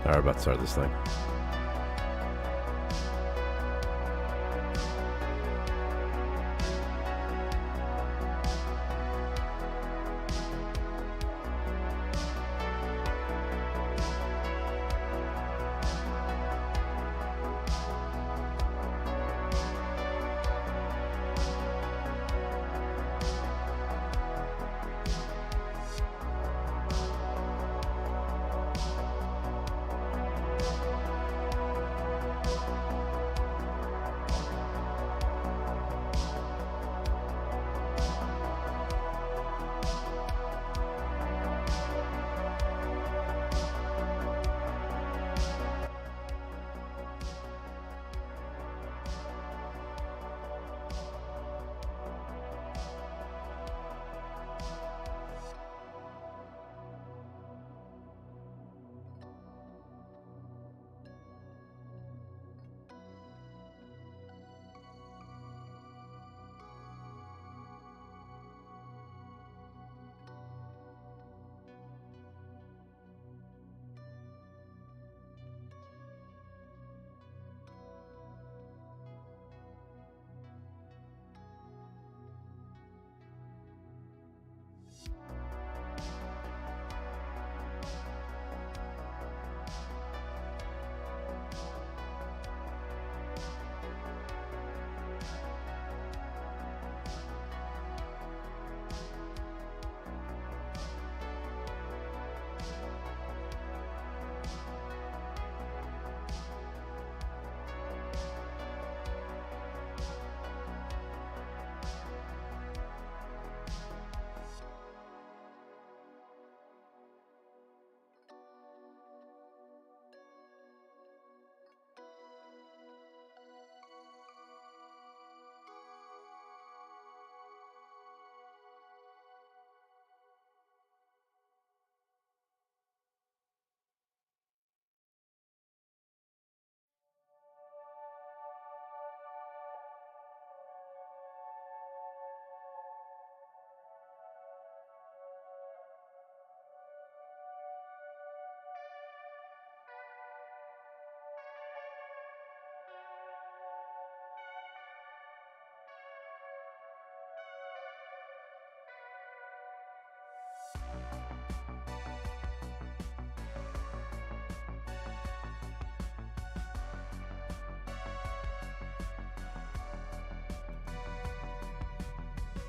Alright, about to start this thing.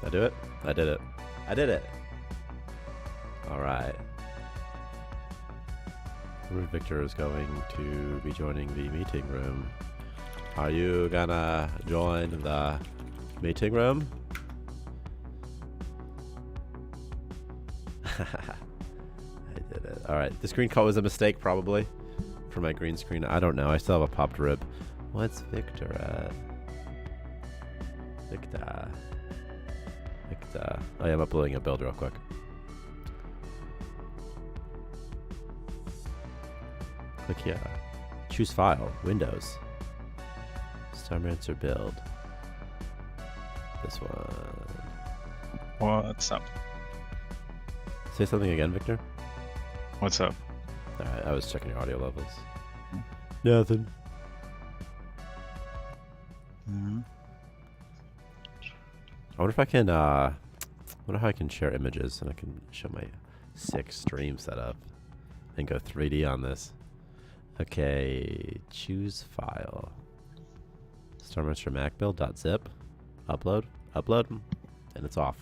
I do it? I did it. I did it! Alright. Victor is going to be joining the meeting room. Are you gonna join the meeting room? I did it. Alright, this green call was a mistake probably. For my green screen. I don't know. I still have a popped rib. What's Victor at? Victor. Oh yeah, I'm uploading a build real quick. Click here. Choose file. Windows. Starmancer build. This one. What's up? Say something again, Victor. What's up? Alright, I was checking your audio levels. Nothing. I wonder if I can, wonder how I can share images and I can show my sick stream setup and go 3D on this. Okay, choose file. Starmancer Mac build.zip. Upload, and it's off.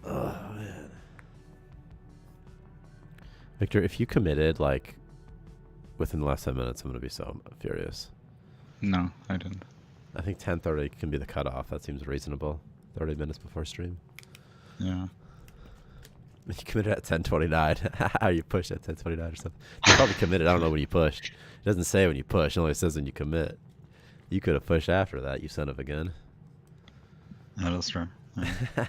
Oh, man. Victor, if you committed, like, within the last 10 minutes, I'm going to be so furious. No, I didn't. I think 10:30 can be the cutoff. That seems reasonable. 30 minutes before stream. Yeah. You committed at 10:29. How you pushed at 10:29 or something? You probably committed. I don't know when you pushed. It doesn't say when you push. It only says when you commit. You could have pushed after that, you son of a gun. That is true. Yeah.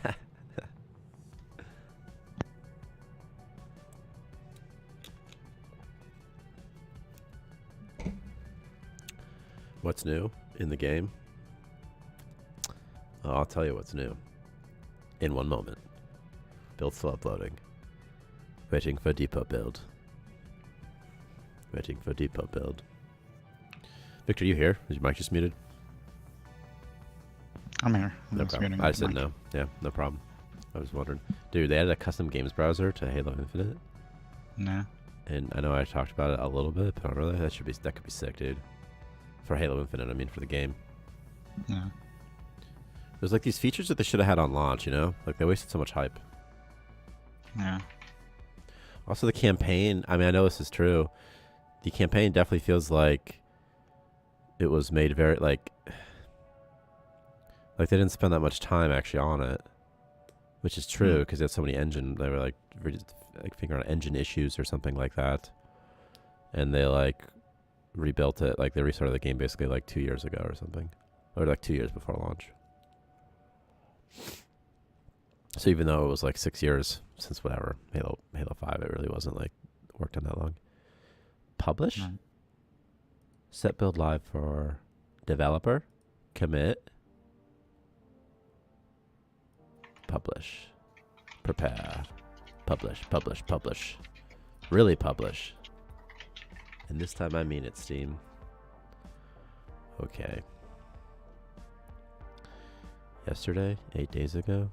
What's new in the game? Oh, I'll tell you what's new. In one moment. Build still uploading. Waiting for depot build. Waiting for depot build. Victor, you here? Is your mic just muted? I'm here. I'm No just problem. muting I the just didn't mic. know. Yeah, no problem. I was wondering. Dude, they added a custom games browser to Halo Infinite. Nah. And I know I talked about it a little bit, but not really. That could be sick, dude. For Halo Infinite, I mean, for the game. Yeah. There's like these features that they should have had on launch, you know? Like they wasted so much hype. Yeah. Also the campaign, I mean, I know this is true. The campaign definitely feels like it was made very, like they didn't spend that much time actually on it. Which is true, because they had so many they were like figuring out engine issues or something like that. And they like rebuilt it, like they restarted the game basically like 2 years ago or something. Or like 2 years before launch. So even though it was like 6 years since whatever, Halo 5, it really wasn't like worked on that long. Publish? No. Set build live for developer. Commit. Publish. Prepare. Publish. Really publish. And this time I mean it, Steam. Okay. Yesterday? 8 days ago?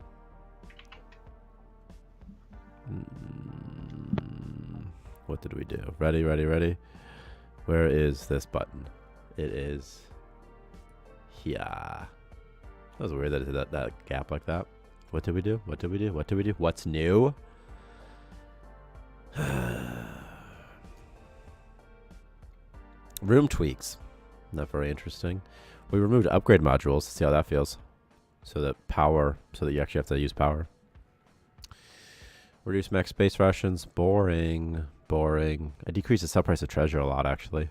What did we do? Ready? Where is this button? It is here. That was weird that it did that gap like that. What did we do? What's new? Room tweaks. Not very interesting. We removed upgrade modules to see how that feels. So that you actually have to use power. Reduce max space rations. Boring. I decreased the sell price of treasure a lot, actually.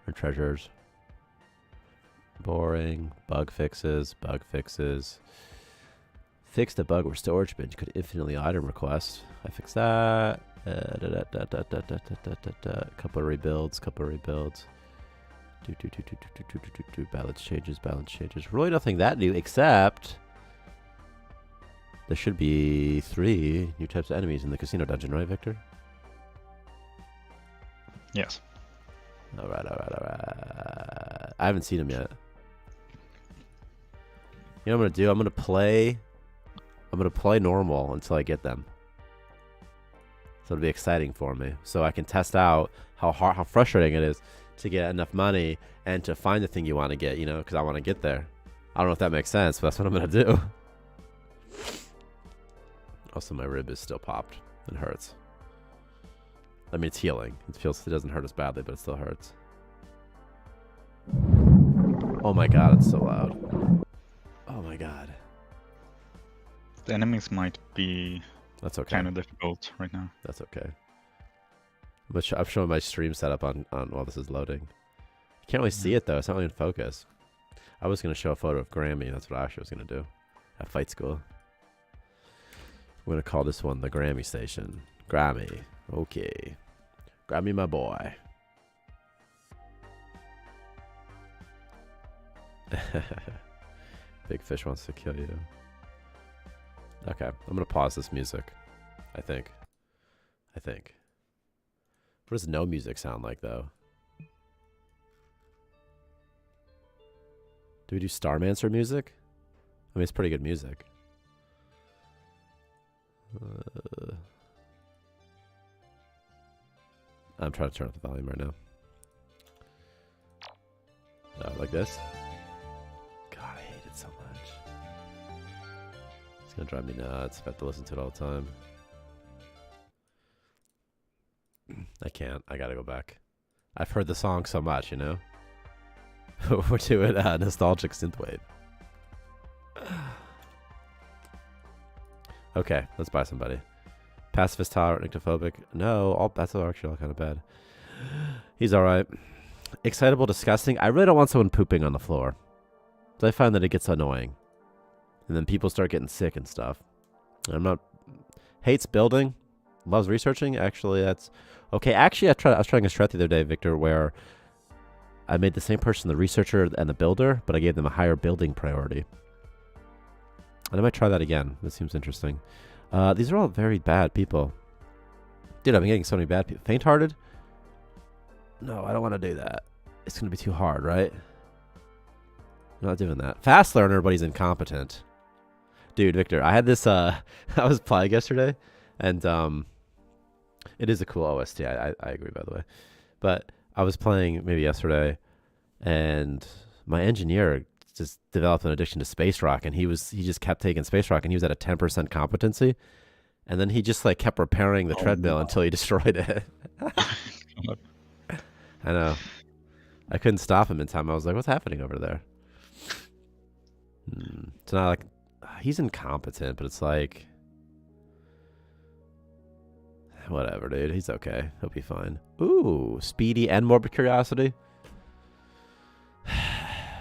Or treasures. Boring. Bug fixes. Fixed a bug where storage bins could infinitely item request. I fixed that. Couple of rebuilds. Balance changes. Really nothing that new, except there should be 3 new types of enemies in the casino dungeon, right, Victor? Yes. All right. I haven't seen them yet. You know what I'm gonna do? I'm gonna play normal until I get them. So it'll be exciting for me, so I can test out how frustrating it is to get enough money and to find the thing you want to get. You know, because I want to get there. I don't know if that makes sense, but that's what I'm gonna do. Also, my rib is still popped and hurts. I mean, it's healing. It doesn't hurt as badly, but it still hurts. Oh my god, it's so loud. Oh my god. The enemies might be That's okay. kind of difficult right now. That's okay. But I'm showing my stream setup on while this is loading. You can't really see it though. It's not really in focus. I was going to show a photo of Grammy. That's what I actually was going to do at Fight School. We're going to call this one the Grammy Station. Grammy. Okay. Grammy, my boy. Big Fish wants to kill you. Okay, I'm gonna pause this music. I think. What does no music sound like, though? Do we do Starmancer music? I mean, it's pretty good music. I'm trying to turn up the volume right now. Like this? God, I hate it so much. It's gonna drive me nuts if I have to listen to it all the time. I can't. I gotta go back. I've heard the song so much, you know? We're doing nostalgic synthwave. Okay, let's buy somebody. Pacifist, tolerant, nyctophobic. No, that's actually all kind of bad. He's alright. Excitable, disgusting. I really don't want someone pooping on the floor. So I find that it gets annoying. And then people start getting sick and stuff. I'm not... Hates building. Loves researching. Actually, that's... Okay, actually, I was trying a strat the other day, Victor, where I made the same person the researcher and the builder, but I gave them a higher building priority. And I might try that again. This seems interesting. These are all very bad people. Dude, I've been getting so many bad people. Faint-hearted? No, I don't want to do that. It's going to be too hard, right? I'm not doing that. Fast learner, but he's incompetent. Dude, Victor, I had this, I was playing yesterday, and it is a cool OST. I agree, by the way. But I was playing maybe yesterday, and my engineer just developed an addiction to Space Rock, and he just kept taking Space Rock, and he was at a 10% competency, and then he just like kept repairing the treadmill until he destroyed it. I know. I couldn't stop him in time. I was like, "What's happening over there?" It's not like he's incompetent, but it's like, whatever, dude. He's okay. He'll be fine. Ooh, speedy and morbid curiosity.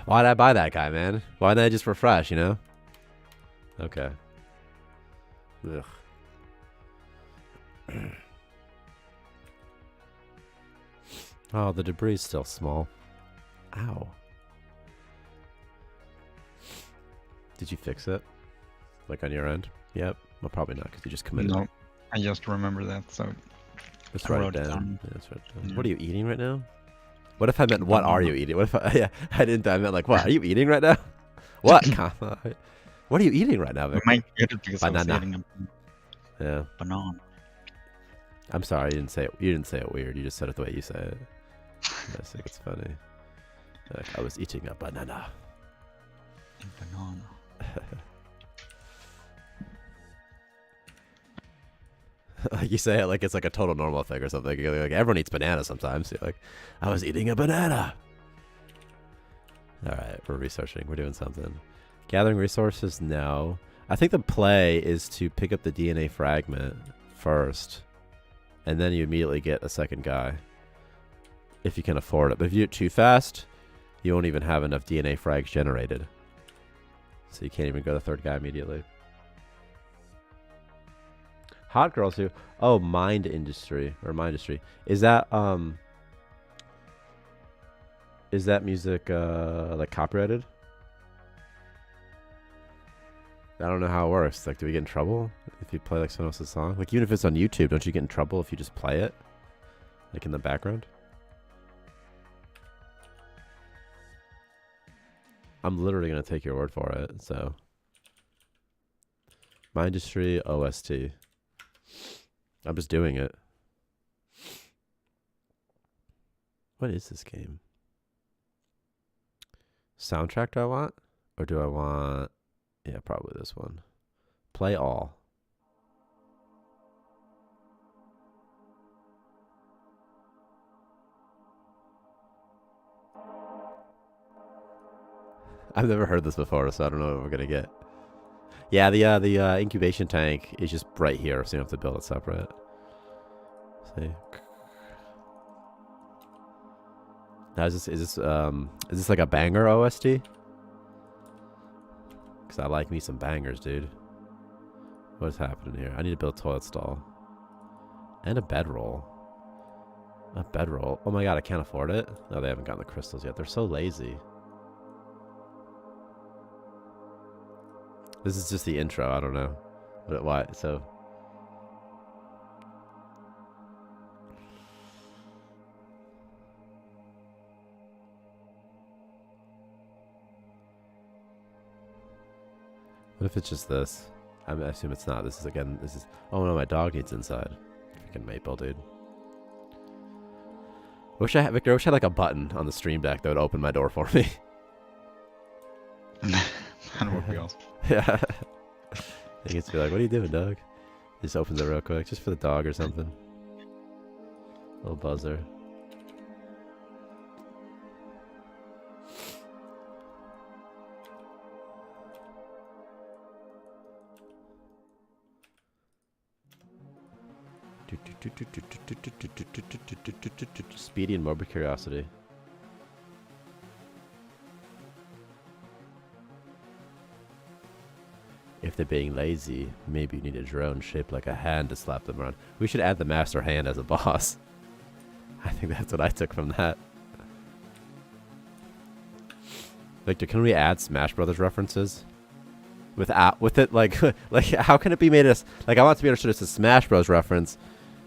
Why'd I buy that guy, man? Why didn't I just refresh, you know? Okay. Ugh. Oh, the debris is still small. Ow. Did you fix it? Like on your end? Yep. Well, probably not, because you just committed. No, I just remember that, so Let's I write wrote it it down. down. Yeah, let's write it down. Yeah. What are you eating right now? What if I meant, what are you eating? What if I, yeah, I meant like, what are you eating right now? What? What are you eating right now, I Victor? might get it because I was Banana. eating a Yeah. banana. I'm sorry, you didn't say it. You didn't say it weird. You just said it the way you say it. I think it's funny. Like I was eating a banana. A banana. Like you say it like it's like a total normal thing or something. You're like everyone eats banana sometimes. You're like, I was eating a banana. All right, we're researching. We're doing something. Gathering resources? No. I think the play is to pick up the DNA fragment first, and then you immediately get a second guy, if you can afford it. But if you do it too fast, you won't even have enough DNA frags generated. So you can't even go to the third guy immediately. Hot girls who? Oh, Mind Industry or Mindustry. Is that music like copyrighted? I don't know how it works. Like, do we get in trouble if you play like someone else's song? Like, even if it's on YouTube, don't you get in trouble if you just play it, like in the background? I'm literally gonna take your word for it. So, Mindustry OST. I'm just doing it. What is this game? Soundtrack do I want? Or do I want... Yeah, probably this one. Play all. I've never heard this before, so I don't know what we're going to get. Yeah, the incubation tank is just right here, so you don't have to build it separate. See? Now, is this like a banger OST? Because I like me some bangers, dude. What's happening here? I need to build a toilet stall. And a bedroll. A bedroll. Oh my god, I can't afford it? No, they haven't gotten the crystals yet. They're so lazy. This is just the intro. I don't know. But why? So... What if it's just this? I assume it's not. This is again. This is. Oh no, my dog needs inside. Freaking Maple, dude. Victor, I wish I had like a button on the stream deck that would open my door for me. That would be awesome. Yeah. He gets to be like, "What are you doing, dog?" He just opens it real quick, just for the dog or something. Little buzzer. Speedy and morbid curiosity. If they're being lazy, maybe you need a drone shaped like a hand to slap them around. We should add the master hand as a boss. I think that's what I took from that. Victor, can we add Smash Brothers references? With it, like how can it be made as, like, I want it to be understood as a Smash Bros reference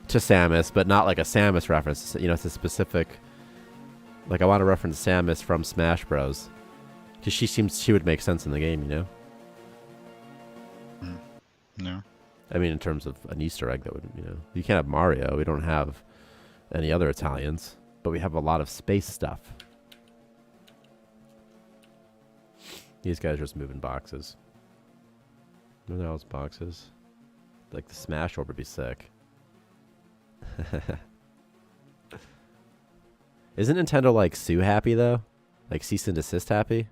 to Samus, but not like a Samus reference. You know, it's a specific Like, I want to reference Samus from Smash Bros. Because she would make sense in the game, you know? No. I mean, in terms of an Easter egg that would, you know. You can't have Mario. We don't have any other Italians. But we have a lot of space stuff. These guys are just moving boxes. What else boxes? Like, the Smash orb would be sick. Isn't Nintendo, like, Sue happy, though? Like, cease and desist happy?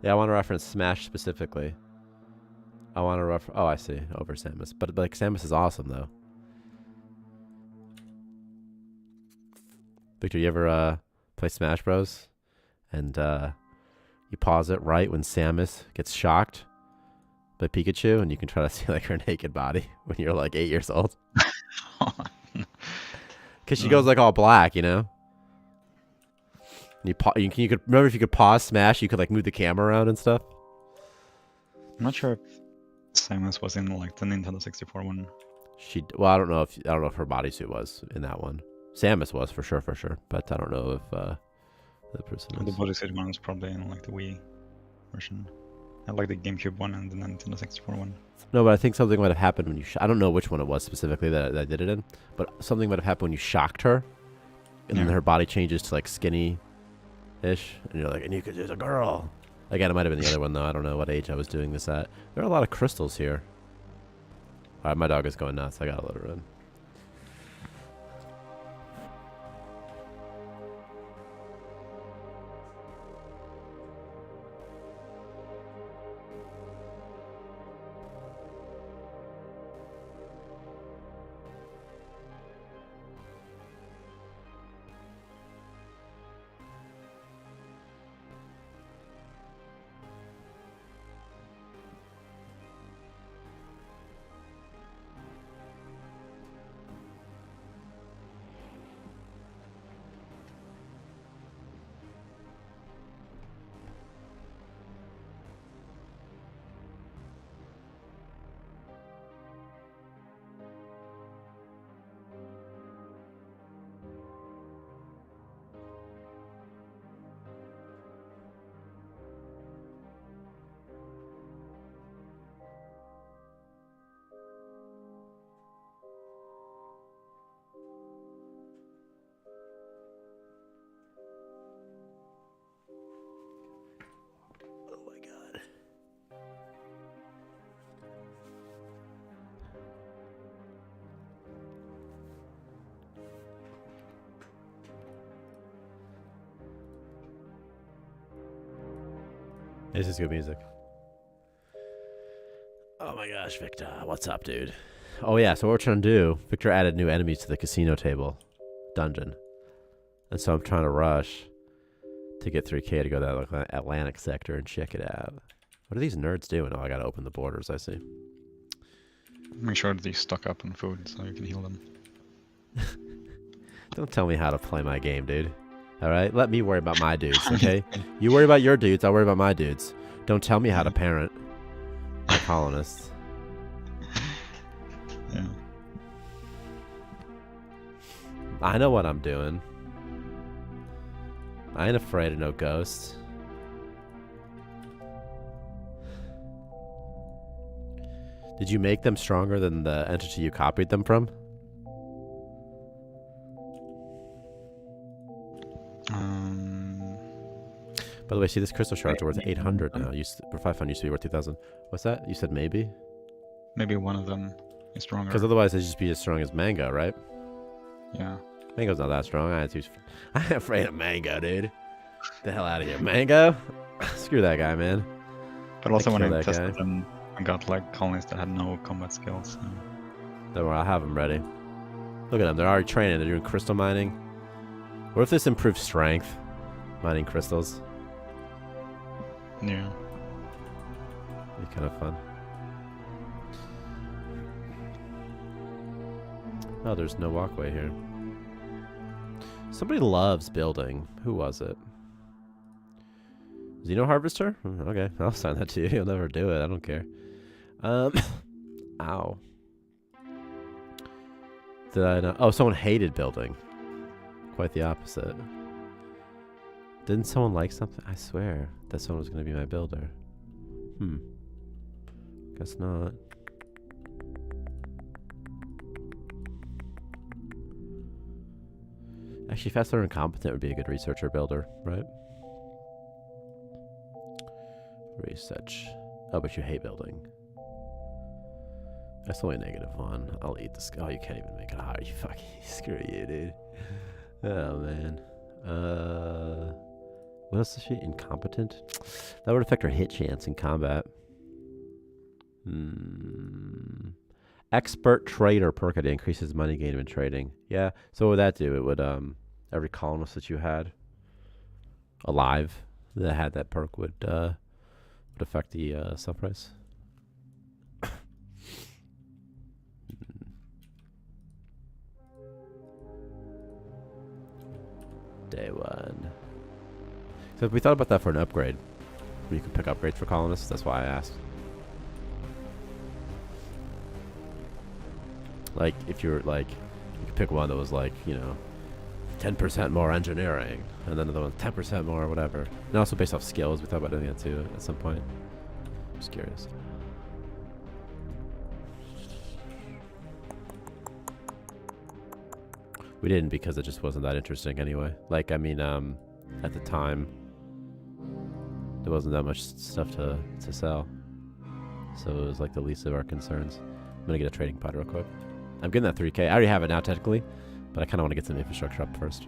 Yeah, I want to reference Smash specifically. I want to reference... Oh, I see. Over Samus. But, like, Samus is awesome, though. Victor, you ever play Smash Bros? And you pause it right when Samus gets shocked by Pikachu, and you can try to see like her naked body when you're like 8 years old. Because she goes like all black, you know. You could remember if you could pause Smash, you could like move the camera around and stuff. I'm not sure if Samus was in like the Nintendo 64 one. Well, I don't know if her bodysuit was in that one. Samus was for sure, but I don't know if the person is. The bodysuit one was probably in like the Wii version. I like the GameCube one and the Nintendo 64 one. No, but I think something might have happened when you... I don't know which one it was specifically that I did it in, but something might have happened when you shocked her, and then her body changes to like skinny-ish, and you're like, and you could use a girl. Again, it might have been the other one though. I don't know what age I was doing this at. There are a lot of crystals here. All right, my dog is going nuts. I gotta let her in. This is good music. Oh my gosh, Victor. What's up, dude? Oh yeah, so what we're trying to do, Victor added new enemies to the casino table dungeon. And so I'm trying to rush to get 3K to go to that Atlantic sector and check it out. What are these nerds doing? Oh, I gotta open the borders, I see. Make sure that you stock up on food so you can heal them. Don't tell me how to play my game, dude. Alright? Let me worry about my dudes, okay? You worry about your dudes, I'll worry about my dudes. Don't tell me how to parent my colonists. Yeah. I know what I'm doing. I ain't afraid of no ghosts. Did you make them stronger than the entity you copied them from? By the way, see, this crystal shards are worth 800 now. For 500 used to be worth 2,000. What's that? You said maybe? Maybe one of them is stronger. Because otherwise they'd just be as strong as Mango, right? Yeah. Mango's not that strong. I'm afraid of Mango, dude. The hell out of here. Mango? Screw that guy, man. But also when I tested them, I got like colonies that had no combat skills. So. Don't worry, I'll have them ready. Look at them. They're already training. They're doing crystal mining. What if this improves strength? Mining crystals. Yeah. Be kind of fun. Oh, there's no walkway here. Somebody loves building. Who was it? Xeno Harvester? Okay, I'll sign that to you. You'll never do it. I don't care. Ow. Did I know? Oh, someone hated building. Quite the opposite. Didn't someone like something? I swear that someone was going to be my builder. Guess not. Actually, fast learner and competent would be a good researcher builder, right? Research. Oh, but you hate building. That's only -1. I'll eat this. Oh, you can't even make it higher. You fucking screw you, dude. Oh man. What else is she? Incompetent? That would affect her hit chance in combat. Expert trader perk it increases money gain when trading. Yeah. So what would that do? It would every colonist that you had alive that had that perk would affect the sell price. Day 1. So we thought about that for an upgrade. Where you could pick upgrades for colonists. That's why I asked. Like, if you're like, you could pick one that was like, 10% more engineering, and then another one 10% more whatever. And also based off skills, we thought about doing that too at some point. Just curious. We didn't because it just wasn't that interesting anyway. Like, I mean, at the time, there wasn't that much stuff to sell. So it was like the least of our concerns. I'm going to get a trading pod real quick. I'm getting that 3K. I already have it now technically, but I kind of want to get some infrastructure up first.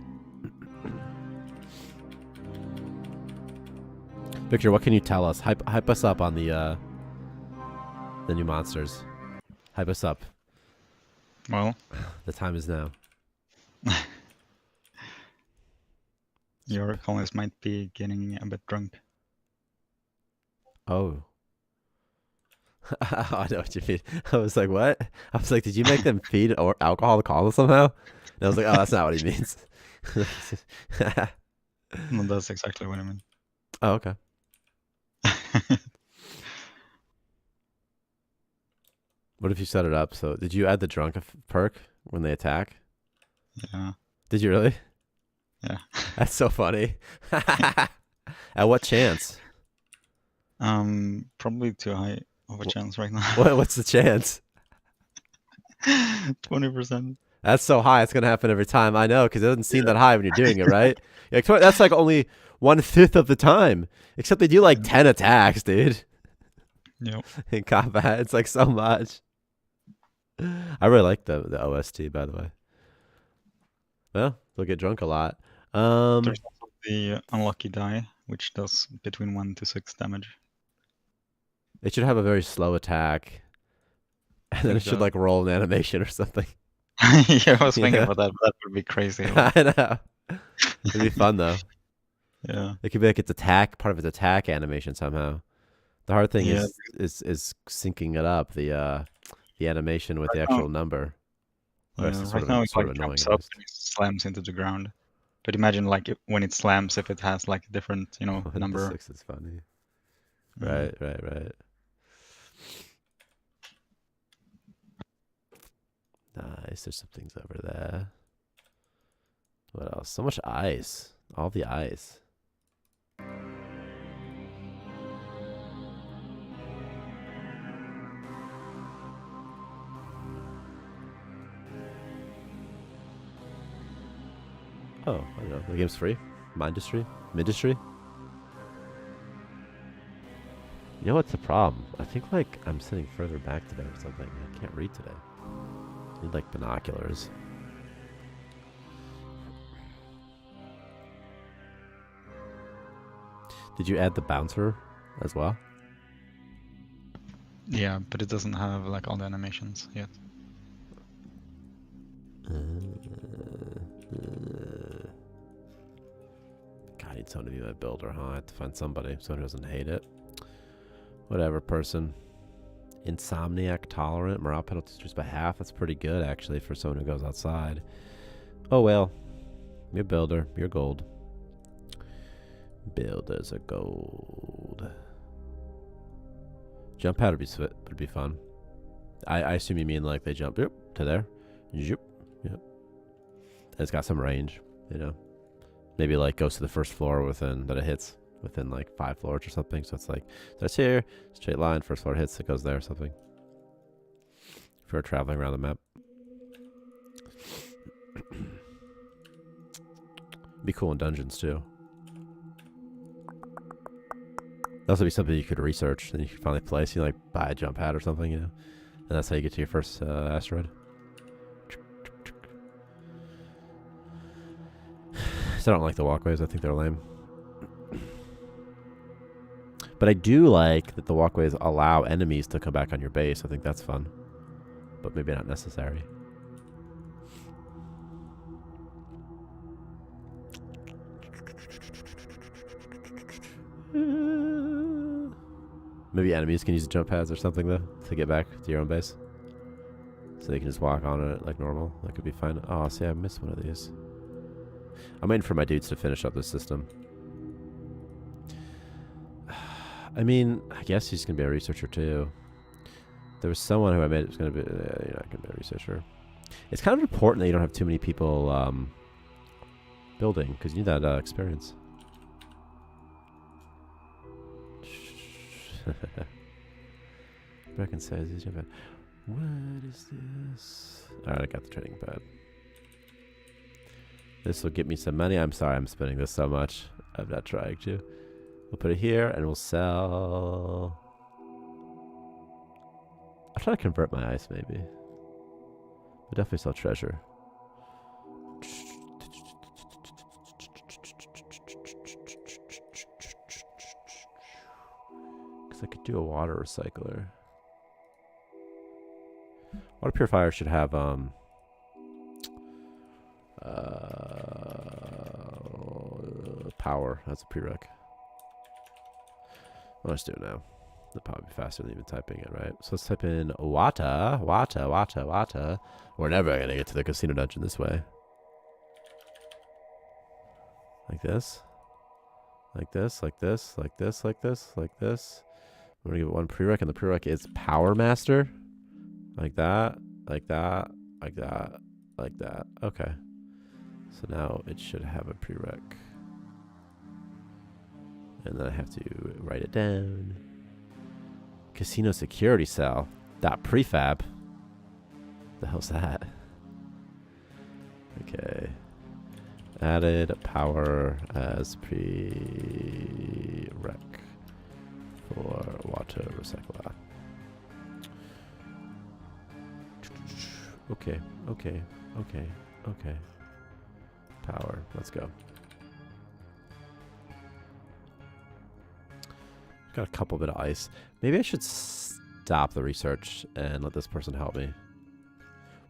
Victor, what can you tell us? Hype us up on the new monsters. Hype us up. Well, the time is now. Your colonists might be getting a bit drunk. Oh. I know what you mean. I was like, what? I was like, did you make them feed or alcohol to colonists somehow? And I was like, oh, that's not what he means. No, that's exactly what I mean. Oh, okay. What if you set it up? So did you add the drunk perk when they attack? Yeah. Did you really? Yeah. That's so funny. At what chance? Probably too high of a chance right now. What's the chance? 20%. That's so high. It's gonna happen every time. I know, because it doesn't seem that high when you're doing it, right? That's like only 1/5 of the time. Except they do like 10 attacks, dude. Yep. In combat, it's like so much. I really like the OST, by the way. Well, they'll get drunk a lot. There's also the unlucky die, which does between 1 to 6 damage. It should have a very slow attack, and then it should like roll an animation or something. Yeah, I was thinking about that, but that would be crazy. I know. It'd be fun though. Yeah. It could be like its attack, part of its attack animation somehow. The hard thing is syncing it up, the animation with the actual number. Right now it like jumps up and it slams into the ground. But imagine like when it slams, if it has like a different, number. 6 is funny. Right. Nice. There's some things over there. What else? So much ice. All the ice. Oh, I don't know. The game's free? Mindustry? Midustry? You know what's the problem? I think like I'm sitting further back today or something. I can't read today. I need like binoculars. Did you add the bouncer as well? Yeah, but it doesn't have like all the animations yet. God, I need someone to be my builder, huh? I have to find somebody. Someone who doesn't hate it. Whatever, person. Insomniac tolerant. Morale penalties reduced by half. That's pretty good, actually, for someone who goes outside. Oh, well. You're a builder. You're gold. Builders are gold. Jump pad would be fun. I assume you mean like they jump to there. Yep. It's got some range, you know. Maybe like goes to the first floor that it hits within like 5 floors or something. So it's like starts here, straight line, first floor hits, it goes there or something. For traveling around the map. Be cool in dungeons too. That'd also be something you could research, and you could finally place. You like buy a jump pad or something, you know, and that's how you get to your first asteroid. So I don't like the walkways. I think they're lame. But I do like that the walkways allow enemies to come back on your base. I think that's fun, but maybe not necessary. Maybe enemies can use the jump pads or something, though, to get back to your own base. So they can just walk on it like normal. That could be fine. Oh, see, I missed one of these. I'm waiting for my dudes to finish up this system. I mean, I guess he's going to be a researcher, too. There was someone who I made was going to be... you're not going to be a researcher. It's kind of important that you don't have too many people building, because you need that experience. Bracken says he's jumping. What is this? Alright, I got the trading pad. This will get me some money. I'm sorry I'm spending this so much. I'm not trying to. We'll put it here and we'll sell. I'll try to convert my ice maybe. We'll definitely sell treasure. Because I could do a water recycler. Water purifier should have power. That's a prereq. Well, let's do it now. That'll probably be faster than even typing it, right? So let's type in wata. We're never gonna get to the casino dungeon this way. Like this. Like this, like this, like this, like this, like this. We're gonna give it one prereq, and the prereq is Power Master. Like that, like that, like that, like that. Okay. So now it should have a prereq. And then I have to write it down. Casino security cell. Dot prefab. The hell's that? Okay. Added power as prereq for water recycler. Okay. Power. Let's go. Got a couple bit of ice. Maybe I should stop the research and let this person help me.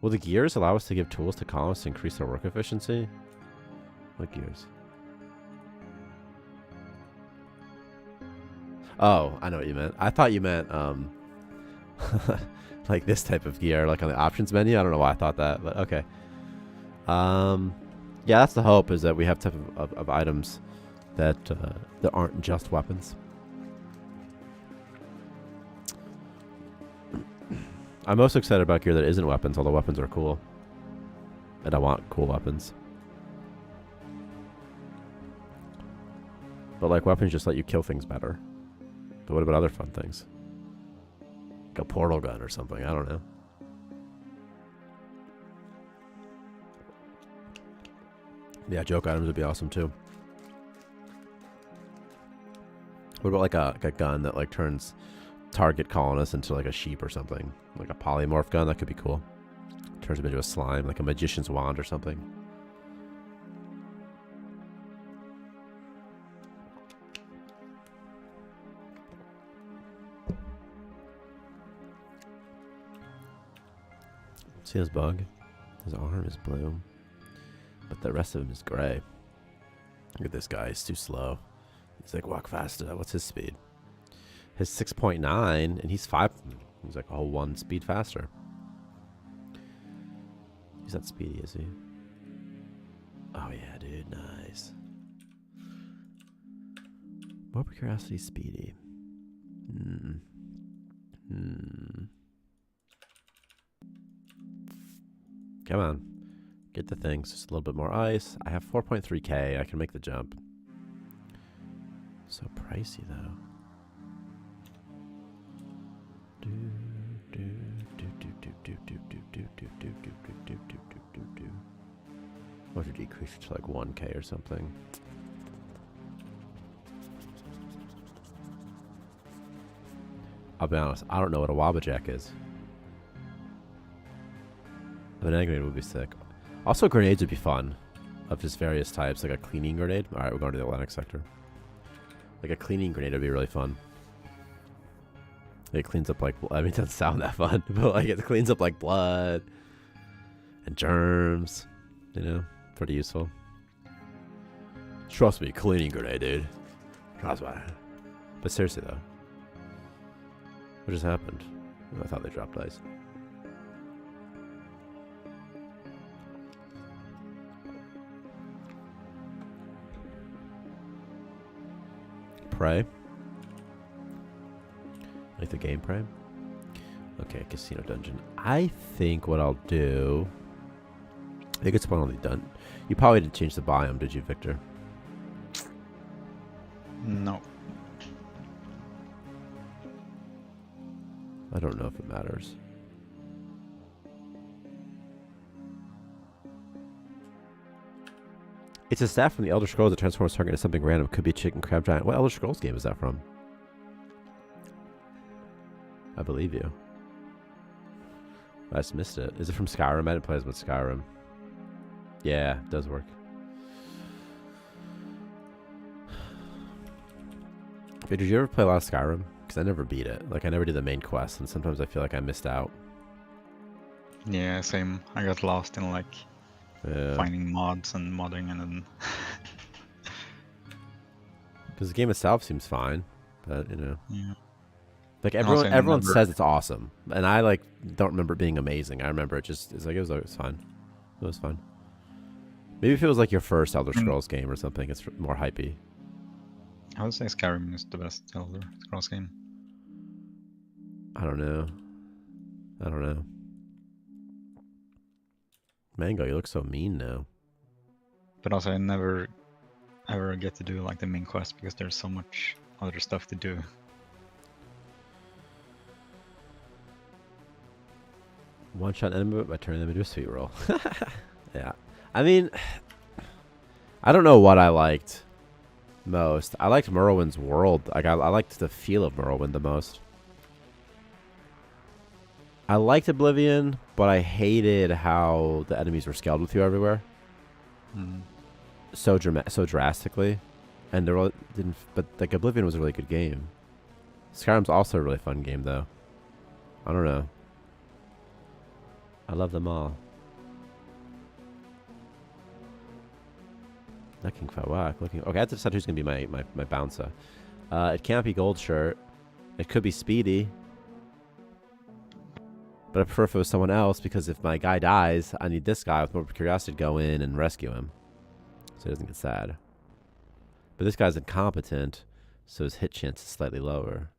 Will the gears allow us to give tools to colonists to increase their work efficiency? What gears? Oh, I know what you meant. I thought you meant like this type of gear, like on the options menu. I don't know why I thought that, but okay. Yeah, that's the hope, is that we have type of items that aren't just weapons. I'm most excited about gear that isn't weapons, although weapons are cool. And I want cool weapons. But like weapons just let you kill things better. But what about other fun things? Like a portal gun or something, I don't know. Yeah, joke items would be awesome too. What about like a gun that like turns target colonists into like a sheep or something? Like a polymorph gun, that could be cool. Turns them into a slime, like a magician's wand or something. See his bug? His arm is blue, but the rest of him is gray. Look at this guy, he's too slow. He's like, walk faster. What's his speed? His 6.9, and he's 5. He's like a whole 1 speed faster. He's not speedy, is he? Oh yeah, dude, nice. Morbid Curiosity, speedy. Come on. Get the things. Just a little bit more ice. I have 4.3k. I can make the jump. So pricey, though. What if you decrease it to like 1k or something? I'll be honest, I don't know what a Wabbajack is. A banana grenade would be sick. Also, grenades would be fun. Of just various types, like a cleaning grenade. Alright, we're going to the Atlantic sector. Like a cleaning grenade would be really fun. It cleans up like, I mean, it doesn't sound that fun, but like it cleans up like blood and germs. You know, pretty useful. Trust me, cleaning grenade, dude. Trust me. But seriously though, what just happened? Oh, I thought they dropped ice. Prey. Like the game Prey? Okay, casino dungeon. I think what I'll do... I think it's probably done. You probably didn't change the biome, did you, Victor? No. I don't know if it matters. It's a staff from the Elder Scrolls that transforms target into something random. Could be a chicken crab giant. What Elder Scrolls game is that from? I believe you. I just missed it. Is it from Skyrim? I didn't play as much Skyrim. Yeah, it does work. Did you ever play a lot of Skyrim? Because I never beat it. Like, I never did the main quest, and sometimes I feel like I missed out. Yeah, same. I got lost in like finding mods and modding, and then because the game itself seems fine, but you know, yeah. like everyone says it's awesome, and I like don't remember it being amazing. I remember it just it was fine. It was fun. Maybe if it was like your first Elder Scrolls game or something, it's more hypey. I would say Skyrim is the best Elder Scrolls game. I don't know. Mango, you look so mean now. But also, I never ever get to do like the main quest because there's so much other stuff to do. One-shot enemy by turning them into a sweet roll. Yeah. I mean, I don't know what I liked most. I liked Morrowind's world. Like I liked the feel of Morrowind the most. I liked Oblivion, but I hated how the enemies were scaled with you everywhere. So drastically, and they really didn't. But like Oblivion was a really good game. Skyrim's also a really fun game, though. I don't know. I love them all. Looking for work. Okay, I have to decide who's gonna be my bouncer. It can't be Gold Shirt. It could be Speedy. But I prefer if it was someone else, because if my guy dies, I need this guy with more curiosity to go in and rescue him, so he doesn't get sad. But this guy's incompetent, so his hit chance is slightly lower.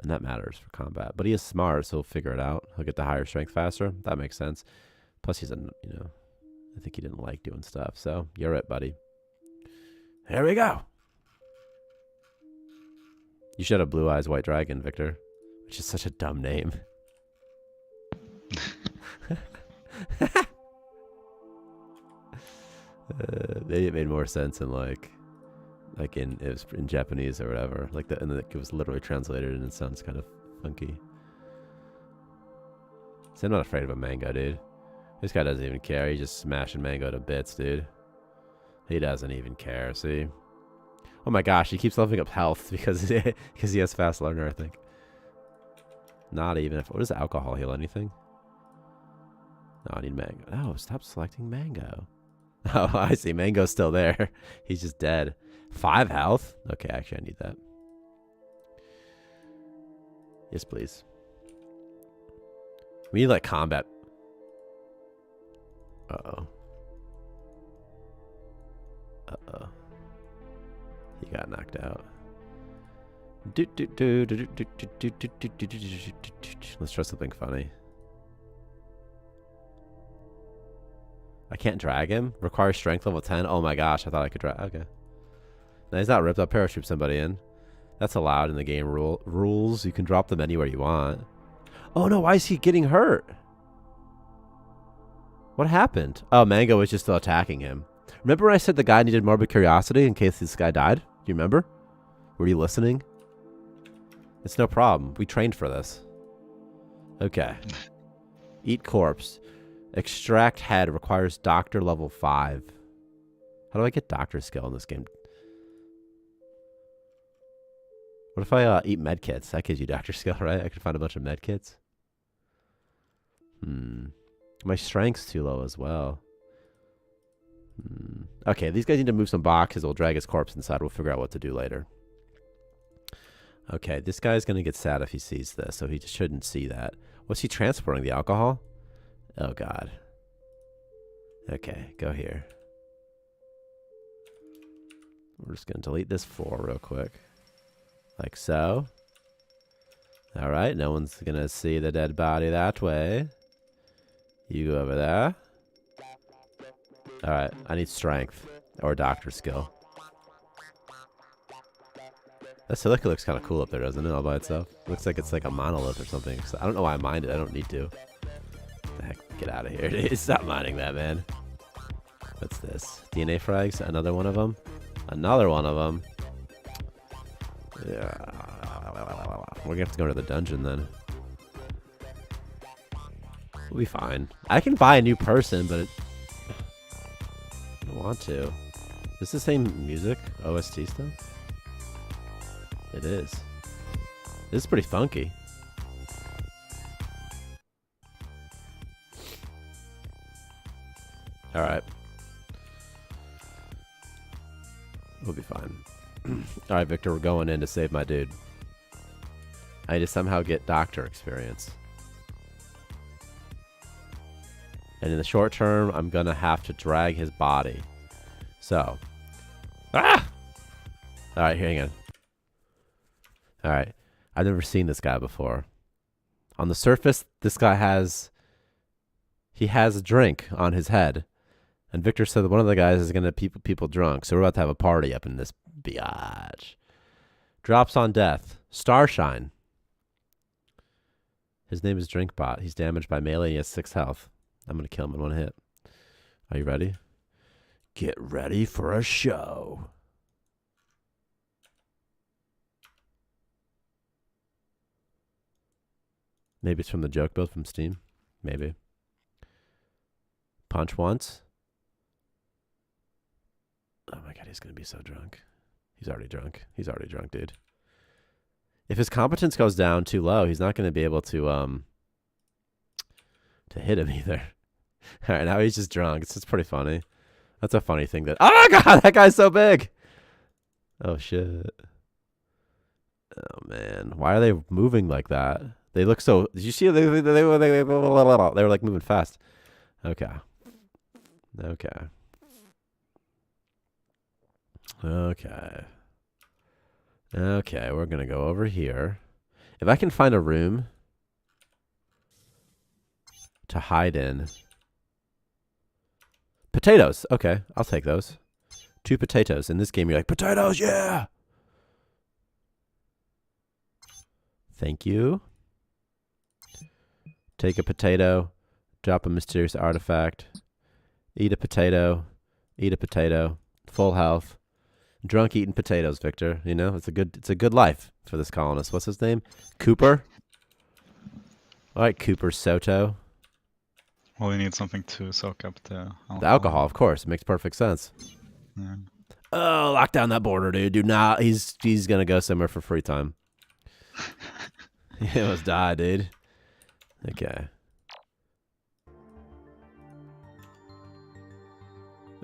And that matters for combat. But he is smart, so he'll figure it out. He'll get the higher strength faster. That makes sense. Plus he's I think he didn't like doing stuff. So you're it, buddy. Here we go. You should have Blue Eyes White Dragon, Victor, which is such a dumb name. Maybe it made more sense in like it was in Japanese or whatever. Like that, and then it was literally translated, and it sounds kind of funky. See, I'm not afraid of a Mango, dude. This guy doesn't even care. He's just smashing Mango to bits, dude. He doesn't even care. See? Oh my gosh, he keeps leveling up health because he has fast learner, I think. Not even if. What does alcohol heal? Anything? No, I need Mango. Oh, stop selecting Mango. Oh, I see. Mango's still there. He's just dead. 5 health? Okay, actually, I need that. Yes, please. We need, like, combat. Uh-oh. Uh-oh. He got knocked out. Let's try something funny. I can't drag him. Requires strength level 10. Oh my gosh, I thought I could drag. Okay. No, he's not ripped. I'll parachute somebody in. That's allowed in the game rules. You can drop them anywhere you want. Oh no, why is he getting hurt? What happened? Oh, Mango was just still attacking him. Remember when I said the guy needed morbid curiosity in case this guy died? Do you remember? Were you listening? It's no problem. We trained for this. Okay. Eat corpse. Extract head requires doctor level 5. How do I get doctor skill in this game? What if I eat medkits? That gives you doctor skill, right? I could find a bunch of medkits. My strength's too low as well. Okay, these guys need to move some boxes. We'll drag his corpse inside. We'll figure out what to do later. Okay, this guy's going to get sad if he sees this, so he just shouldn't see that. What's he transporting? The alcohol? Oh, God. Okay, go here. We're just going to delete this floor real quick. Like so. All right, no one's going to see the dead body that way. You go over there. All right, I need strength or doctor skill. That silica looks kind of cool up there, doesn't it, all by itself? Looks like it's like a monolith or something. So I don't know why I mined it. I don't need to. What the heck? Get out of here, dude. Stop mining that, man. What's this? DNA frags? Another one of them? Another one of them. Yeah. We're going to have to go to the dungeon then. We'll be fine. I can buy a new person, but I don't want to. Is this the same music? OST stuff? It is. This is pretty funky. Alright. We'll be fine. Alright, Victor, we're going in to save my dude. I need to somehow get doctor experience. And in the short term, I'm going to have to drag his body. So. Ah! Alright, hang on. Alright. I've never seen this guy before. On the surface, this guy has... He has a drink on his head. And Victor said that one of the guys is going to keep people drunk. So we're about to have a party up in this biatch. Drops on death. Starshine. His name is Drinkbot. He's damaged by melee and he has 6 health. I'm going to kill him in one hit. Are you ready? Get ready for a show. Maybe it's from the joke build from Steam. Maybe. Punch once. Oh my god, he's going to be so drunk. He's already drunk. He's already drunk, dude. If his competence goes down too low, he's not going to be able to hit him either. All right, now he's just drunk. It's just pretty funny. That's a funny thing that... Oh my god, that guy's so big! Oh shit. Oh man, why are they moving like that? They look so... Did you see? They were like moving fast. Okay. Okay. Okay. Okay, we're going to go over here. If I can find a room to hide in. Potatoes. Okay, I'll take those. 2 potatoes. In this game, you're like, potatoes, yeah! Thank you. Take a potato. Drop a mysterious artifact. Eat a potato. Eat a potato. Full health. Drunk eating potatoes, Victor. You know, it's a good life for this colonist. What's his name? Cooper? All right, Cooper Soto. Well, you need something to soak up the alcohol. The alcohol, of course. It makes perfect sense. Yeah. Oh, lock down that border, dude. Do not. He's going to go somewhere for free time. He almost died, dude. Okay.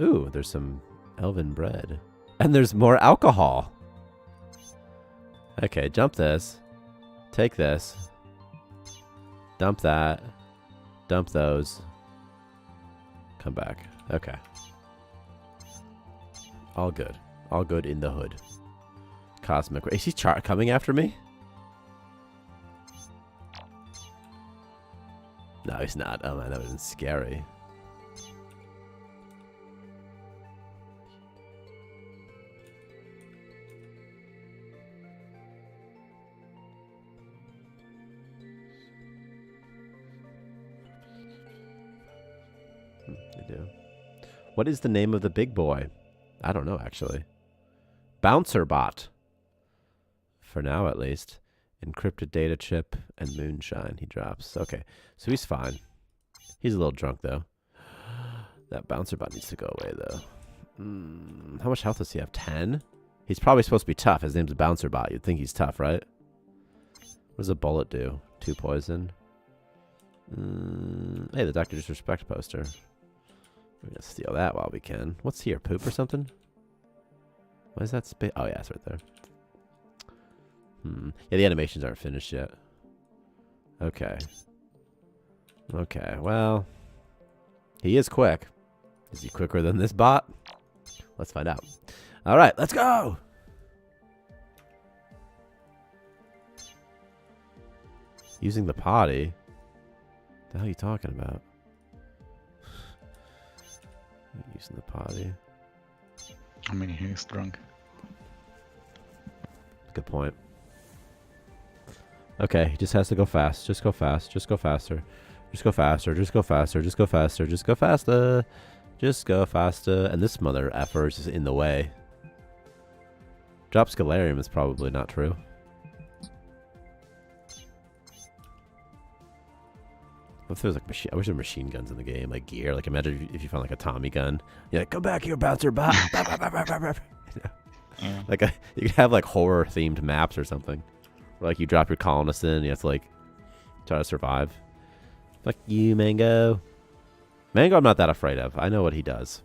Ooh, there's some elven bread. And there's more alcohol. Okay, jump this. Take this. Dump that. Dump those. Come back. Okay. All good. All good in the hood. Cosmic. Is he coming after me? No, he's not. Oh man, that would have been scary. They do. What is the name of the big boy? I don't know, actually. Bouncer bot. For now, at least. Encrypted data chip and moonshine he drops. Okay, so he's fine. He's a little drunk, though. That bouncer bot needs to go away, though. How much health does he have? 10? He's probably supposed to be tough. His name's Bouncer Bot. You'd think he's tough, right? What does a bullet do? 2 poison. Hey, the Dr. Disrespect poster. We're gonna steal that while we can. What's here? Poop or something? What is that space? Oh, yeah, it's right there. Yeah, the animations aren't finished yet. Okay. Okay, well. He is quick. Is he quicker than this bot? Let's find out. Alright, let's go! Using the potty? What the hell are you talking about? Using the potty. I mean, he's drunk. Good point. Okay, he just has to go fast. Just go fast. Just go faster. Just go faster. Just go faster. Just go faster. Just go faster. Just go faster. And this mother effer is just in the way. Drop Scalarium is probably not true. What if there's like I wish there were machine guns in the game, like gear. Like imagine if you found like a Tommy gun. You're like, come back here, bouncer bot. Yeah. Like you could have like horror themed maps or something. Where, like you drop your colonists in, and you have to like try to survive. Fuck you, Mango. Mango, I'm not that afraid of. I know what he does.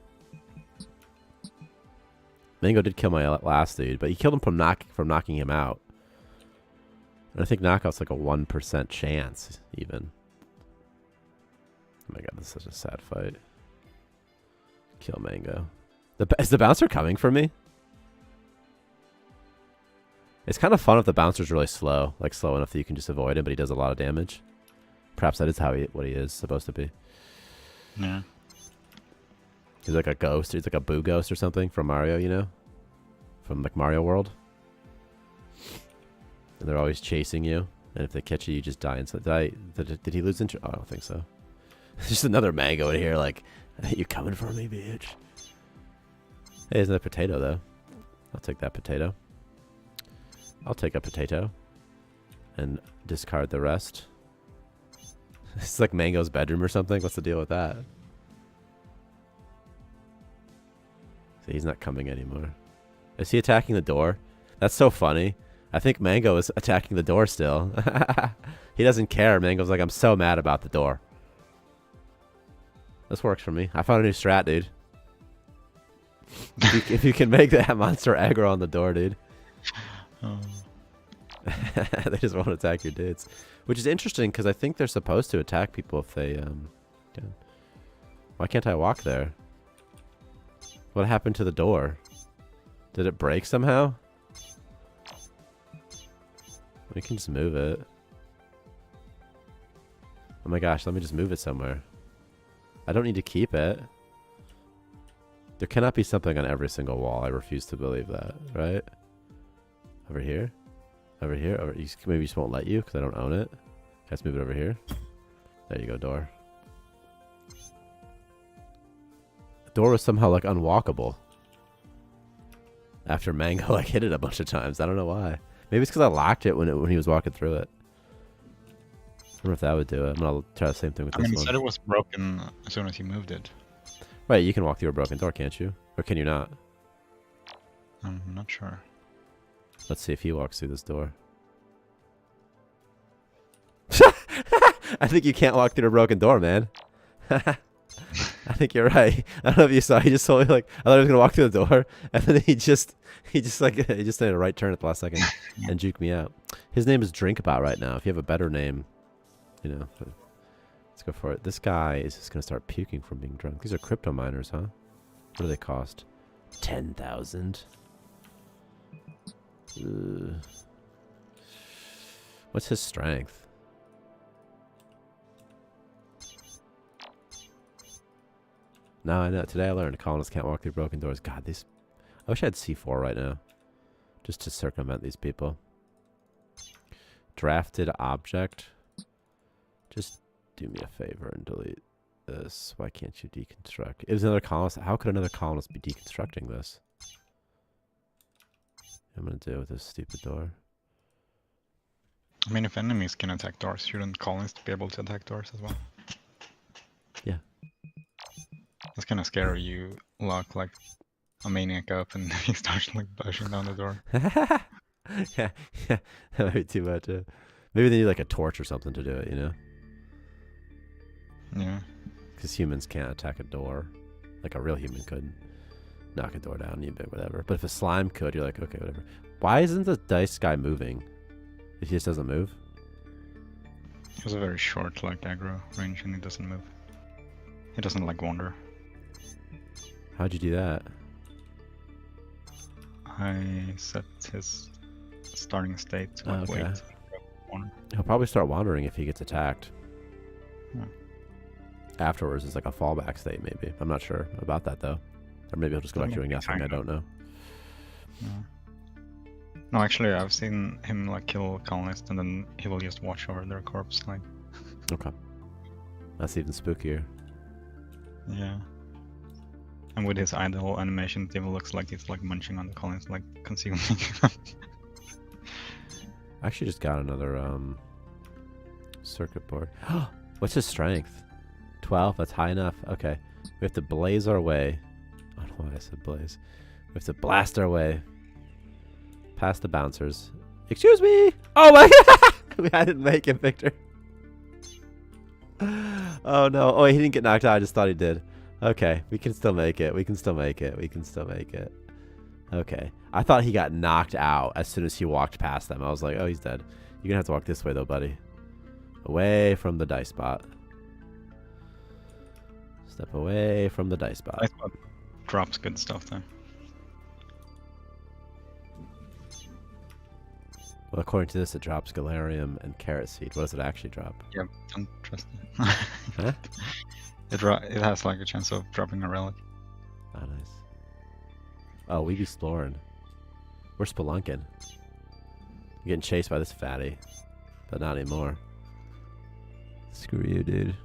Mango did kill my last dude, but he killed him from knocking him out. And I think knockout's like a 1% chance, even. Oh my god, this is such a sad fight. Kill Mango. Is the bouncer coming for me? It's kind of fun if the bouncer's really slow. Like slow enough that you can just avoid him, but he does a lot of damage. Perhaps that is what he is supposed to be. Yeah. He's like a ghost. He's like a boo ghost or something from Mario, you know? From like Mario World. And they're always chasing you. And if they catch you, you just die. Did he lose interest? Oh, I don't think so. There's just another Mango in here like, you coming for me, bitch? Hey, there's another potato, though. I'll take that potato. I'll take a potato. And discard the rest. It's like Mango's bedroom or something. What's the deal with that? See, he's not coming anymore. Is he attacking the door? That's so funny. I think Mango is attacking the door still. He doesn't care. Mango's like, I'm so mad about the door. This works for me. I found a new strat, dude. If you can make that monster aggro on the door, dude. Oh. They just won't attack your dudes. Which is interesting, because I think they're supposed to attack people if they, can. Why can't I walk there? What happened to the door? Did it break somehow? We can just move it. Oh my gosh, let me just move it somewhere. I don't need to keep it. There cannot be something on every single wall. I refuse to believe that, right? Over here? Over here? Maybe just won't let you because I don't own it. Let's move it over here. There you go, door. The door was somehow like unwalkable. After Mango like hit it a bunch of times. I don't know why. Maybe it's because I locked it when he was walking through it. I wonder if that would do it. I'm gonna try the same thing with this one. He said it was broken as soon as he moved it. Right, you can walk through a broken door, can't you? Or can you not? I'm not sure. Let's see if he walks through this door. I think you can't walk through a broken door, man. I think you're right. I don't know if you saw. He just told me like I thought he was gonna walk through the door, and then he just made a right turn at the last second and juked me out. His name is Drinkbot right now. If you have a better name, you know, let's go for it. This guy is just gonna start puking from being drunk. These are crypto miners, huh? What do they cost? 10,000. What's his strength? No, I know. Today I learned colonists can't walk through broken doors. God, these... I wish I had C4 right now. Just to circumvent these people. Drafted object. Just do me a favor and delete this. Why can't you deconstruct? It was another colonist. How could another colonist be deconstructing this? What I'm going to do with this stupid door. I mean, if enemies can attack doors, shouldn't colonists be able to attack doors as well? Yeah. That's kind of scary. You lock like a maniac up and he starts like bashing down the door. yeah, that might be too much. Maybe they need like a torch or something to do it, you know? Yeah. Because humans can't attack a door. Like a real human could knock a door down, you bit whatever. But if a slime could, you're like, okay, whatever. Why isn't the dice guy moving? If he just doesn't move? He has a very short like aggro range and he doesn't move. He doesn't like wander. How'd you do that? I set his starting state to like okay. wait. Wander. He'll probably start wandering if he gets attacked. Yeah. Afterwards, it's like a fallback state, maybe. I'm not sure about that, though. Or maybe he'll just go back to doing nothing. I don't know. Yeah. No, actually, I've seen him like kill colonists and then he will just watch over their corpse. Like. Okay. That's even spookier. Yeah. And with his idle animation, it even looks like he's like munching on the colonists, like consuming them. I actually just got another circuit board. What's his strength? 12? That's high enough. Okay. We have to blaze our way. I don't know why I said blaze. We have to blast our way past the bouncers. Excuse me! Oh my god! I didn't make it, Victor. Oh no. Oh, he didn't get knocked out. I just thought he did. Okay. We can still make it. We can still make it. We can still make it. Okay. I thought he got knocked out as soon as he walked past them. I was like, oh, he's dead. You're gonna have to walk this way though, buddy. Away from the dice spot. Step away from the dice spot. I thought drops good stuff though. Well, according to this, it drops galarium and carrot seed. What does it actually drop? Yeah, don't trust it. Huh? It has like a chance of dropping a relic. Oh, nice. Oh, we be exploring. We're spelunking. Getting chased by this fatty. But not anymore. Screw you, dude.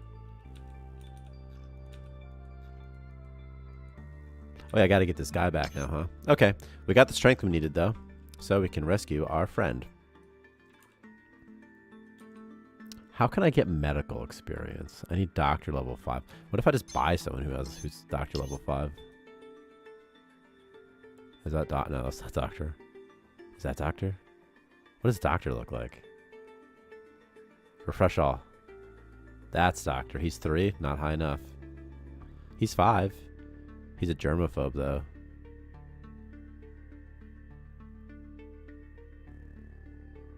Oh yeah, I gotta get this guy back now, huh? Okay, we got the strength we needed, though. So we can rescue our friend. How can I get medical experience? I need doctor level 5. What if I just buy someone who's doctor level 5? Is that no, that's not doctor. Is that doctor? What does doctor look like? Refresh all. That's doctor. He's 3, not high enough. He's 5. He's a germaphobe though.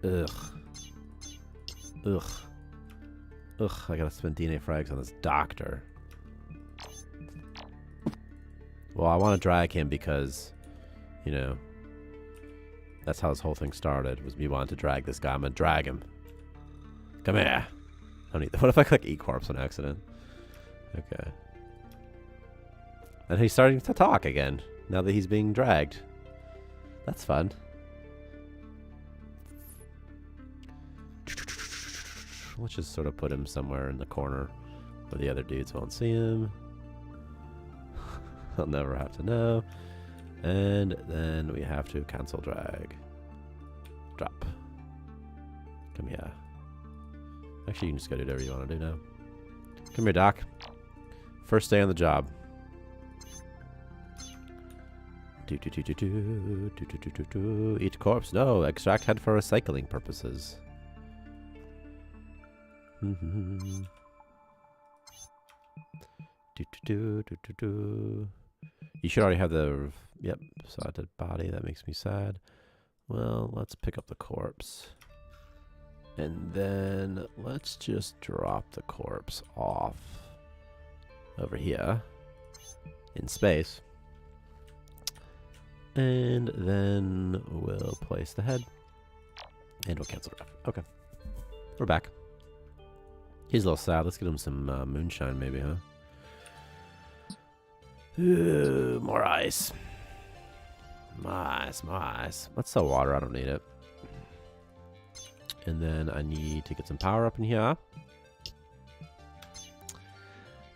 Ugh. Ugh. Ugh, I gotta spend DNA frags on this doctor. Well, I want to drag him because, you know, that's how this whole thing started, was me wanting to drag this guy. I'm gonna drag him. Come here. I don't need that. What if I click E-Corpse on accident? Okay. And he's starting to talk again, now that he's being dragged. That's fun. Let's just sort of put him somewhere in the corner where the other dudes won't see him. I'll never have to know. And then we have to cancel drag. Drop. Come here. Actually, you can just go do whatever you want to do now. Come here, Doc. First day on the job. Eat corpse. No, extract head for recycling purposes. You should already have the... Yep, saw a dead body. That makes me sad. Well, let's pick up the corpse. And then let's just drop the corpse off over here in space. And then we'll place the head. And we'll cancel the ref. Okay. We're back. He's a little sad. Let's get him some moonshine maybe, huh? Ooh, more ice. More ice, more ice. Let's sell water. I don't need it. And then I need to get some power up in here.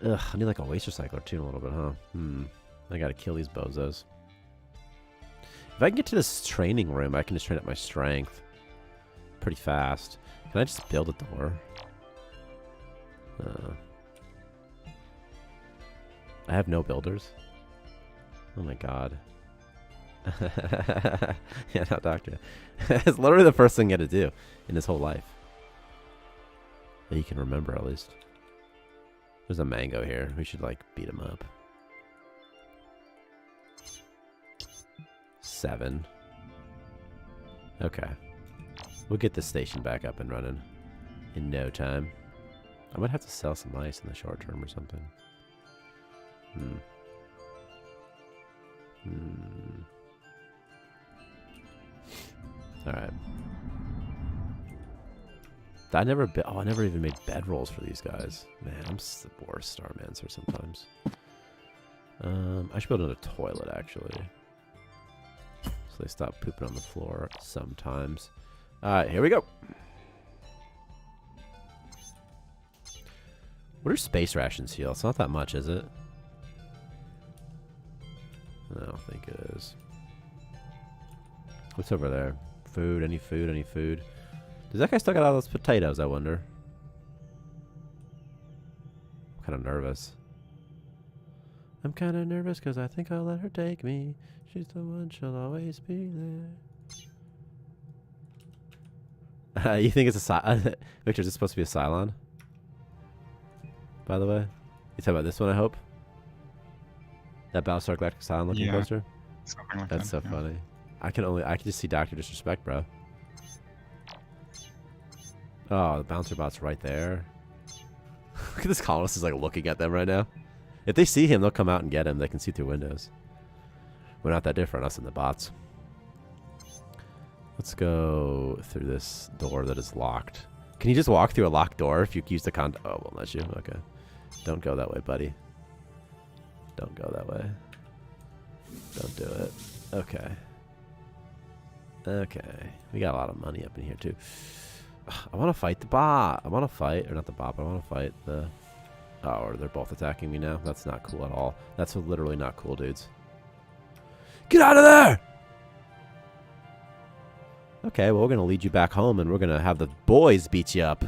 Ugh, I need like a waste recycler too in a little bit, huh? I gotta kill these bozos. If I can get to this training room, I can just train up my strength pretty fast. Can I just build a door? I have no builders. Oh my god. Yeah, no, doctor. It's literally the first thing he had to do in his whole life. That he can remember, at least. There's a mango here. We should, like, beat him up. 7. Okay. We'll get this station back up and running in no time. I might have to sell some ice in the short term or something. Alright. I never even made bedrolls for these guys. Man, I'm the worst Starmancer sometimes. I should build another toilet, actually. So they stop pooping on the floor sometimes. Alright, here we go. What are space rations heal? It's not that much, is it? I don't think it is. What's over there? Food, any food, any food? Does that guy still got all those potatoes, I wonder? I'm kind of nervous. I'm kind of nervous because I think I'll let her take me. She's the one, she'll always be there. You think it's a Victor, is this supposed to be a Cylon? By the way? You talking about this one, I hope? That Battlestar Galactica Cylon looking poster? Something like That's that, so funny. I can just see Dr. Disrespect, bro. Oh, the bouncer bot's right there. Look at this colonist is like looking at them right now. If they see him, they'll come out and get him. They can see through windows. We're not that different, us and the bots. Let's go through this door that is locked. Can you just walk through a locked door if you use the Oh, won't let you. Okay. Don't go that way, buddy. Don't go that way. Don't do it. Okay. Okay. We got a lot of money up in here, too. I want to fight the bot. I want to fight, or not the bot, but I want to fight the... Oh, or they're both attacking me now. That's not cool at all. That's literally not cool, dudes. Get out of there! Okay, well, we're going to lead you back home, and we're going to have the boys beat you up.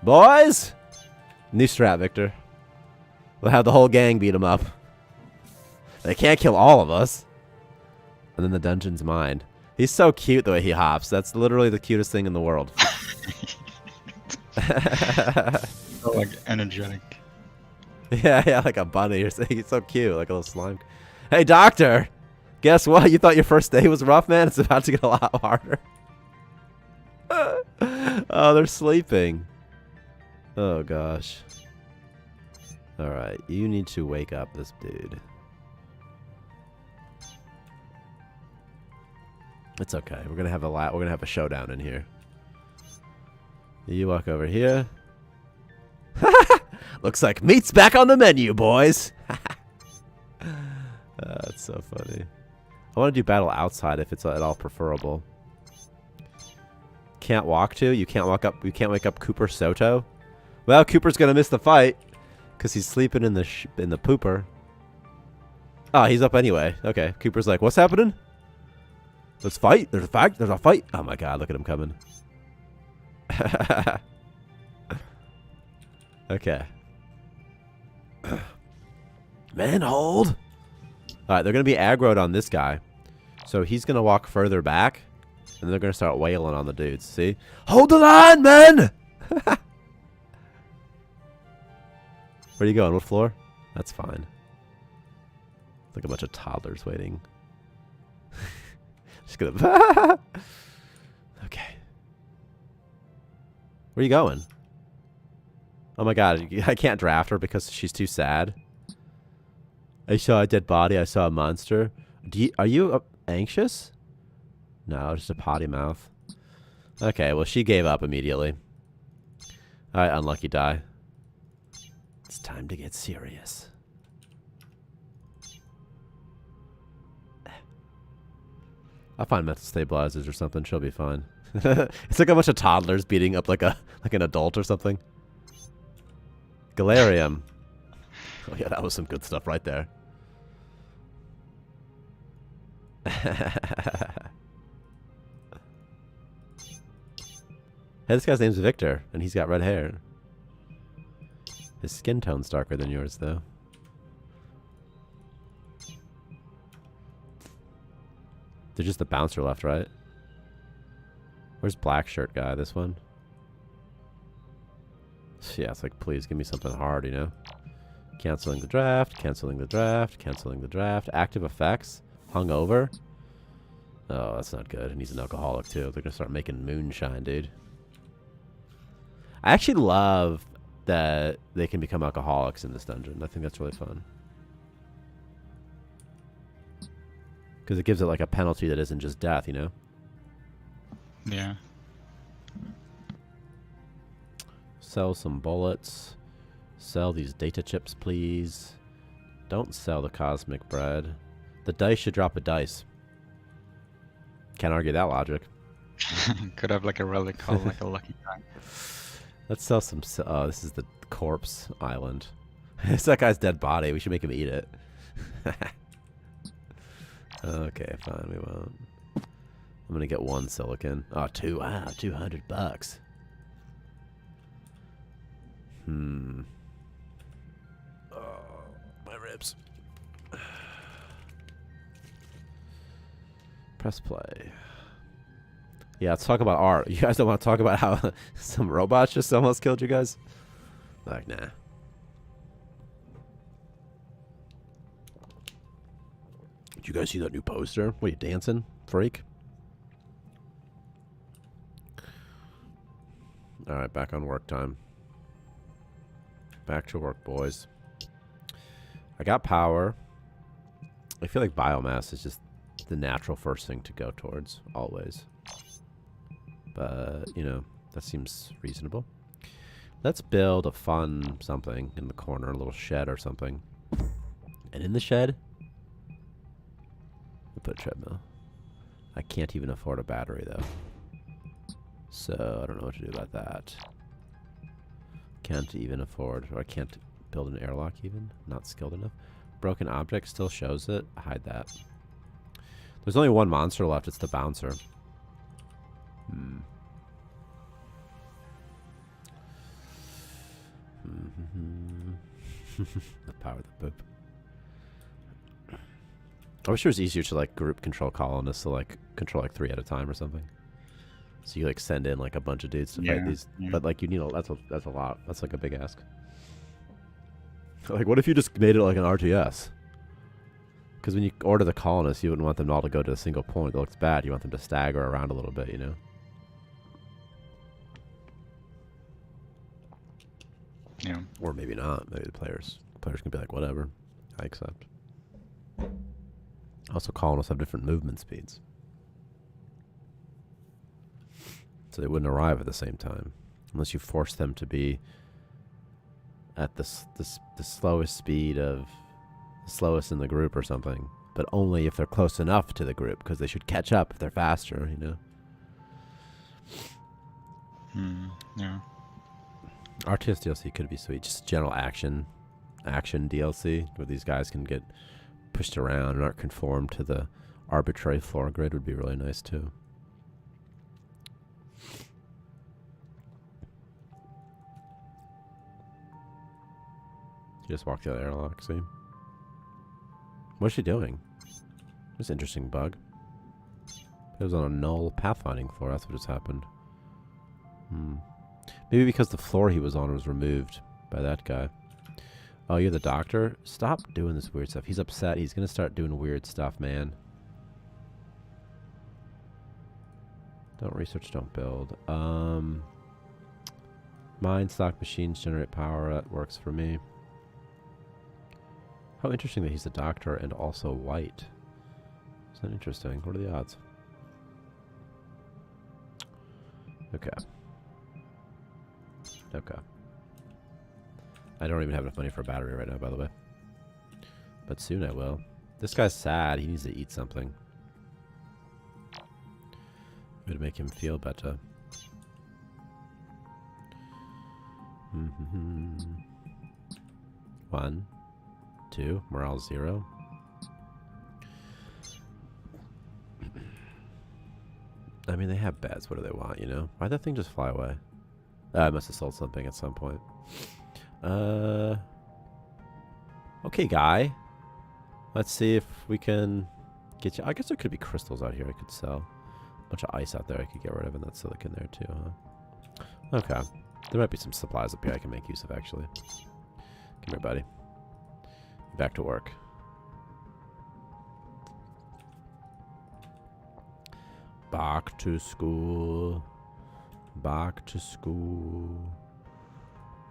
Boys! New strat, Victor. We'll have the whole gang beat them up. They can't kill all of us. And then the dungeon's mine. He's so cute the way he hops. That's literally the cutest thing in the world. So, like, energetic. Yeah, like a bunny or something. He's so cute, like a little slime. Hey, doctor! Guess what? You thought your first day was rough, man? It's about to get a lot harder. Oh, they're sleeping. Oh, gosh. Alright, you need to wake up this dude. It's okay. We're gonna have a showdown in here. You walk over here. Looks like meat's back on the menu, boys. That's so funny. I want to do battle outside if it's at all preferable. Can't walk to? You can't walk up. You can't wake up Cooper Soto. Well, Cooper's gonna miss the fight because he's sleeping in the pooper. Oh, he's up anyway. Okay, Cooper's like, what's happening? Let's fight. There's a fight. There's a fight. Oh my god, look at him coming. Okay. Man, hold. Alright, they're going to be aggroed on this guy. So he's going to walk further back. And they're going to start wailing on the dudes. See? Hold the line, man! Where are you going? What floor? That's fine. Like a bunch of toddlers waiting. Just gonna... Okay. Where are you going? Oh my god, I can't draft her because she's too sad. I saw a dead body. I saw a monster. Are you anxious? No, just a potty mouth. Okay, well, she gave up immediately. Alright, unlucky die. It's time to get serious. I'll find mental stabilizers or something. She'll be fine. It's like a bunch of toddlers beating up like an adult or something. Galarium. Oh yeah, that was some good stuff right there. Hey, this guy's name's Victor, and he's got red hair. His skin tone's darker than yours, though. There's just the bouncer left, right? Where's black shirt guy? This one? Yeah, it's like, please give me something hard, you know? Canceling the draft, canceling the draft, canceling the draft. Active effects? Hungover? Oh, that's not good. And he's an alcoholic, too. They're gonna start making moonshine, dude. I actually love that they can become alcoholics in this dungeon. I think that's really fun. Because it gives it like a penalty that isn't just death, you know? Yeah. Sell some bullets. Sell these data chips, please. Don't sell the cosmic bread. The dice should drop a dice. Can't argue that logic. Could have like a relic called like a lucky guy. Let's sell some... Oh, this is the corpse island. It's that guy's dead body. We should make him eat it. Okay, fine. We won't. I'm going to get one silicon. Oh, two. Wow, $200. Oh, my ribs. Press play. Yeah, let's talk about art. You guys don't want to talk about how some robots just almost killed you guys? Like, nah. Did you guys see that new poster? What, are you dancing, freak? Alright, back on work time. Back to work, boys. I got power. I feel like biomass is just the natural first thing to go towards, always. But, you know, that seems reasonable. Let's build a fun something in the corner, a little shed or something. And in the shed, we put a treadmill. I can't even afford a battery, though. So, I don't know what to do about that. Can't even afford, or I can't build an airlock even. Not skilled enough. Broken object still shows it. Hide that. There's only one monster left. It's the bouncer. The power of the poop. I wish it was easier to like group control colonists to like control like 3 at a time or something. So you like send in like a bunch of dudes to fight these, but like you need that's a lot. That's like a big ask. Like, what if you just made it like an RTS? Because when you order the colonists, you wouldn't want them all to go to a single point. That looks bad. You want them to stagger around a little bit, you know? Yeah. Or maybe not. Maybe the players can be like, whatever. I accept. Also, colonists have different movement speeds. So they wouldn't arrive at the same time. Unless you force them to be at the slowest speed of... the slowest in the group or something. But only if they're close enough to the group. Because they should catch up if they're faster, you know? Yeah. RTS DLC could be sweet. Just general action DLC where these guys can get pushed around and aren't conformed to the arbitrary floor grid would be really nice too. You just walked through the airlock, see? What's she doing? This interesting bug. It was on a null pathfinding floor. That's what just happened. Maybe because the floor he was on was removed by that guy. Oh, you're the doctor? Stop doing this weird stuff. He's upset. He's going to start doing weird stuff, man. Don't research, don't build. Mine stock machines generate power. That works for me. How interesting that he's a doctor and also white. Is that interesting? What are the odds? Okay. Okay. I don't even have enough money for a battery right now, by the way. But soon I will. This guy's sad. He needs to eat something. To make him feel better. One, two, morale 0. I mean, they have beds. What do they want, you know? Why'd that thing just fly away? I must have sold something at some point. Okay, guy. Let's see if we can get you. I guess there could be crystals out here I could sell. A bunch of ice out there I could get rid of, and that silicon there too, huh? Okay. There might be some supplies up here I can make use of, actually. Come here, buddy. Back to work. Back to school. Back to school.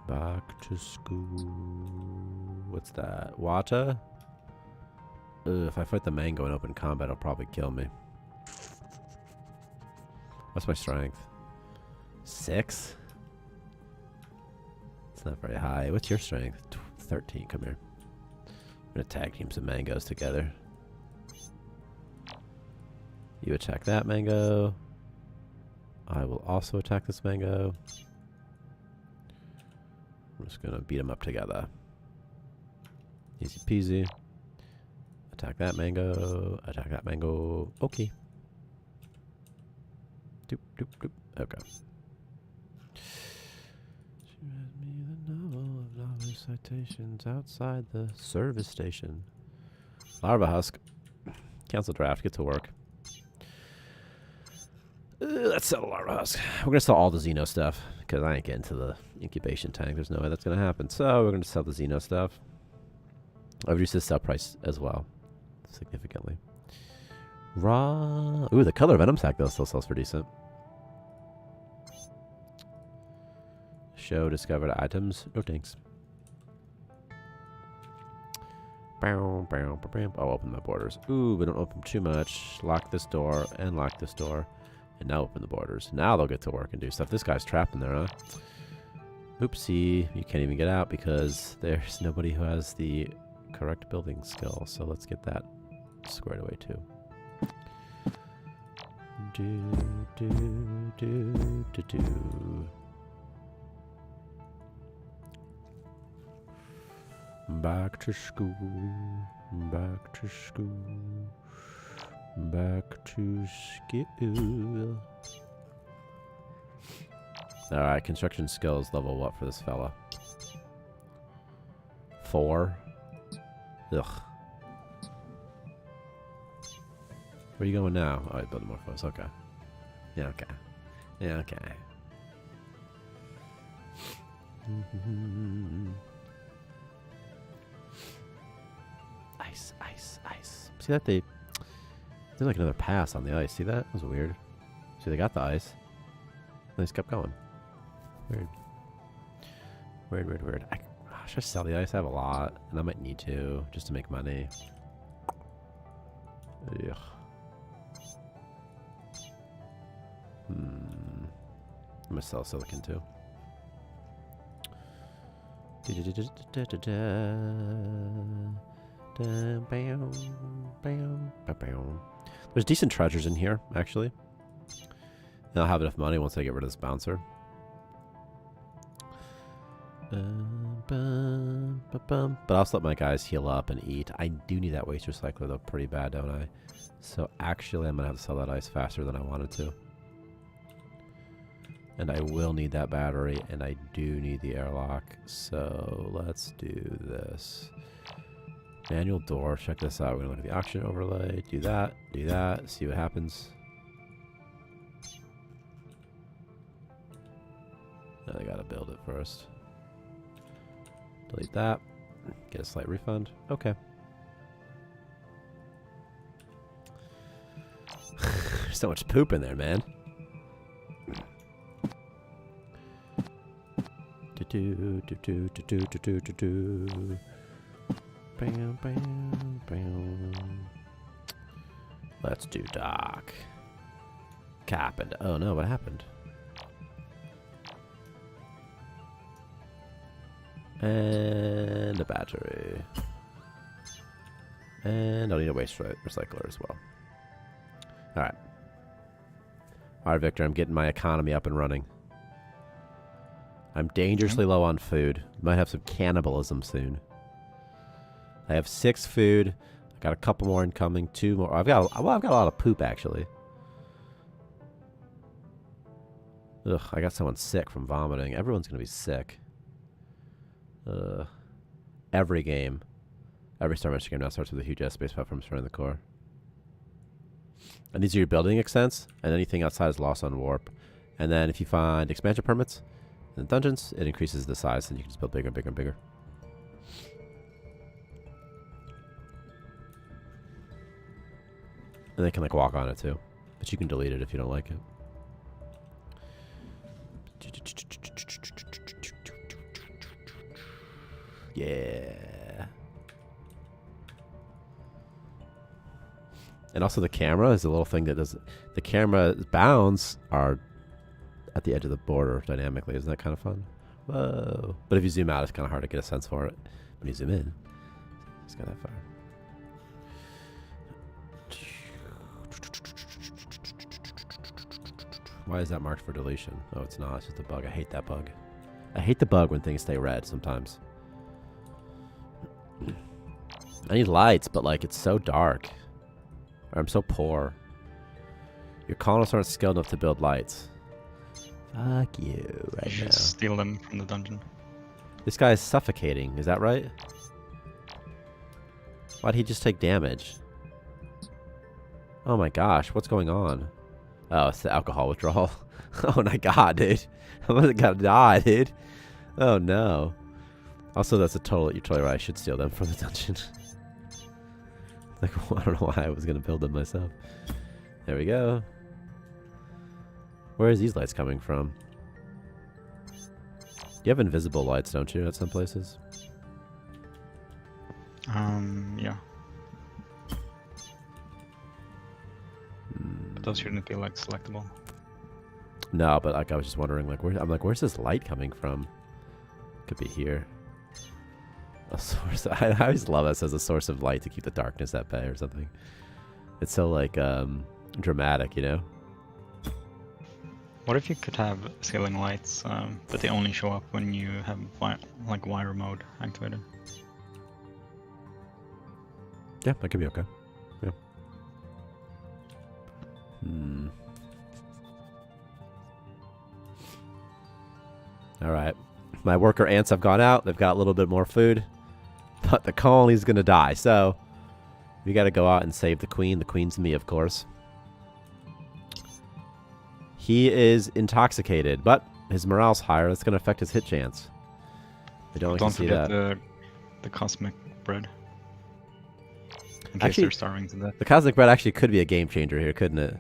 Back to school. What's that? Water? Ugh, if I fight the mango in open combat, it'll probably kill me. What's my strength? 6? It's not very high. What's your strength? 13. Come here. I'm gonna tag team some mangoes together. You attack that mango. I will also attack this mango. I'm just gonna beat them up together. Easy peasy. Attack that mango. Attack that mango. Okay. Doop, doop, doop. Okay. She read me the novel of novice citations outside the service station. Larva husk. Cancel draft. Get to work. Let's sell the larva husk. We're going to sell all the Xeno stuff because I ain't getting to the incubation tank. There's no way that's going to happen. So we're going to sell the Xeno stuff. I've reduced the sell price as well significantly. Raw. Ooh, the color Venom sack though still sells for decent. Show discovered items. No thanks. I'll open my borders. Ooh, but don't open too much. Lock this door and lock this door. And now open the borders. Now they'll get to work and do stuff. This guy's trapped in there, huh? Oopsie. You can't even get out because there's nobody who has the correct building skill. So let's get that squared away too. Back to school. Back to school. Back to school. Alright, construction skills level what for this fella? 4. Ugh. Where are you going now? Oh, you're building more floors. Okay. Yeah, okay. Yeah, okay. Ice, ice, ice. See that? There's like another pass on the ice. See that? That was weird. See, they got the ice. They just kept going. Weird. Weird, weird, weird. Should I sell the ice? I have a lot, and I might need to, just to make money. Ugh. I'm gonna sell silicon too. There's decent treasures in here, actually. And I'll have enough money once I get rid of this bouncer. But I'll let my guys heal up and eat. I do need that waste recycler though pretty bad, don't I? So actually I'm gonna have to sell that ice faster than I wanted to. And I will need that battery, and I do need the airlock. So let's do this. Manual door, check this out. We're gonna look at the auction overlay, do that, see what happens. Now they gotta build it first. Delete that. Get a slight refund. Okay. There's so much poop in there, man. Let's do dock. Cap and oh no, what happened? And a battery. And I'll need a waste recycler as well. Alright. Alright, Victor, I'm getting my economy up and running. I'm dangerously low on food. Might have some cannibalism soon. I have 6 food. I got a couple more incoming. 2 more. I've got a lot of poop actually. Ugh, I got someone sick from vomiting. Everyone's gonna be sick. Every game. Every Starmancer game now starts with a huge space platform surrounding the core. And these are your building extents, and anything outside is lost on warp. And then if you find expansion permits in the dungeons, it increases the size, and you can just build bigger and bigger and bigger. And they can like walk on it too. But you can delete it if you don't like it. Yeah. And also the camera is a little thing that does... The camera bounds are at the edge of the border dynamically. Isn't that kind of fun? Whoa. But if you zoom out, it's kind of hard to get a sense for it. When you zoom in, it's not that far. Why is that marked for deletion? Oh, it's not. It's just a bug. I hate that bug. I hate the bug when things stay red sometimes. I need lights, but like it's so dark. Or I'm so poor. Your colonists aren't skilled enough to build lights. Fuck you right You should now. steal them from the dungeon. This guy is suffocating. Is that right? Why'd he just take damage? Oh my gosh, what's going on? Oh, it's the alcohol withdrawal. Oh my god, dude. I'm gonna die, dude. Oh no. Also, that's a total... You're totally right. I should steal them from the dungeon. Like, I don't know why I was gonna build them myself. There we go. Where is these lights coming from? You have invisible lights, don't you, at some places? Yeah. But those shouldn't be like selectable. No, but like I was just wondering, like, where's this light coming from? Could be here. A source. I always love that it says a source of light to keep the darkness at bay or something. It's so like dramatic, you know. What if you could have ceiling lights, but they only show up when you have like wire mode activated? Yeah, that could be okay. Yeah. All right. My worker ants have gone out. They've got a little bit more food. But the colony's going to die. So we got to go out and save the queen. The queen's me, of course. He is intoxicated, but his morale's higher. That's going to affect his hit chance. I don't like to see that. Don't forget the cosmic bread. In case Actually, they're starving to death. The cosmic bread actually could be a game changer here, couldn't it?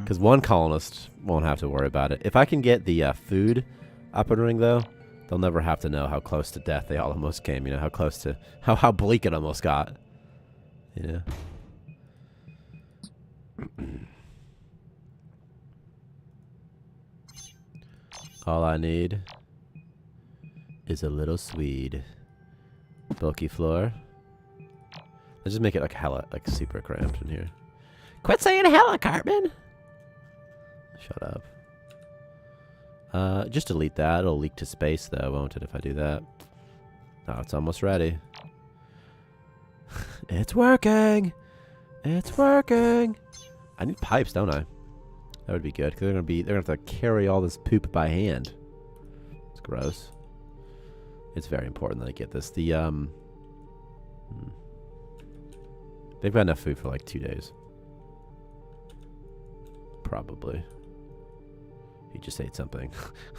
Because one colonist won't have to worry about it. If I can get the food up and running, though, they'll never have to know how close to death they all almost came. You know, how close to... How bleak it almost got. You know? All I need is a little Swede. Bulky floor. Let's just make it like hella, like super cramped in here. Quit saying hella, Cartman! Shut up. Just delete that. It'll leak to space, though, won't it, if I do that? Oh, it's almost ready. It's working! It's working! I need pipes, don't I? That would be good, because they're gonna have to carry all this poop by hand. It's gross. It's very important that I get this. They've got enough food for like 2 days. Probably. He just ate something.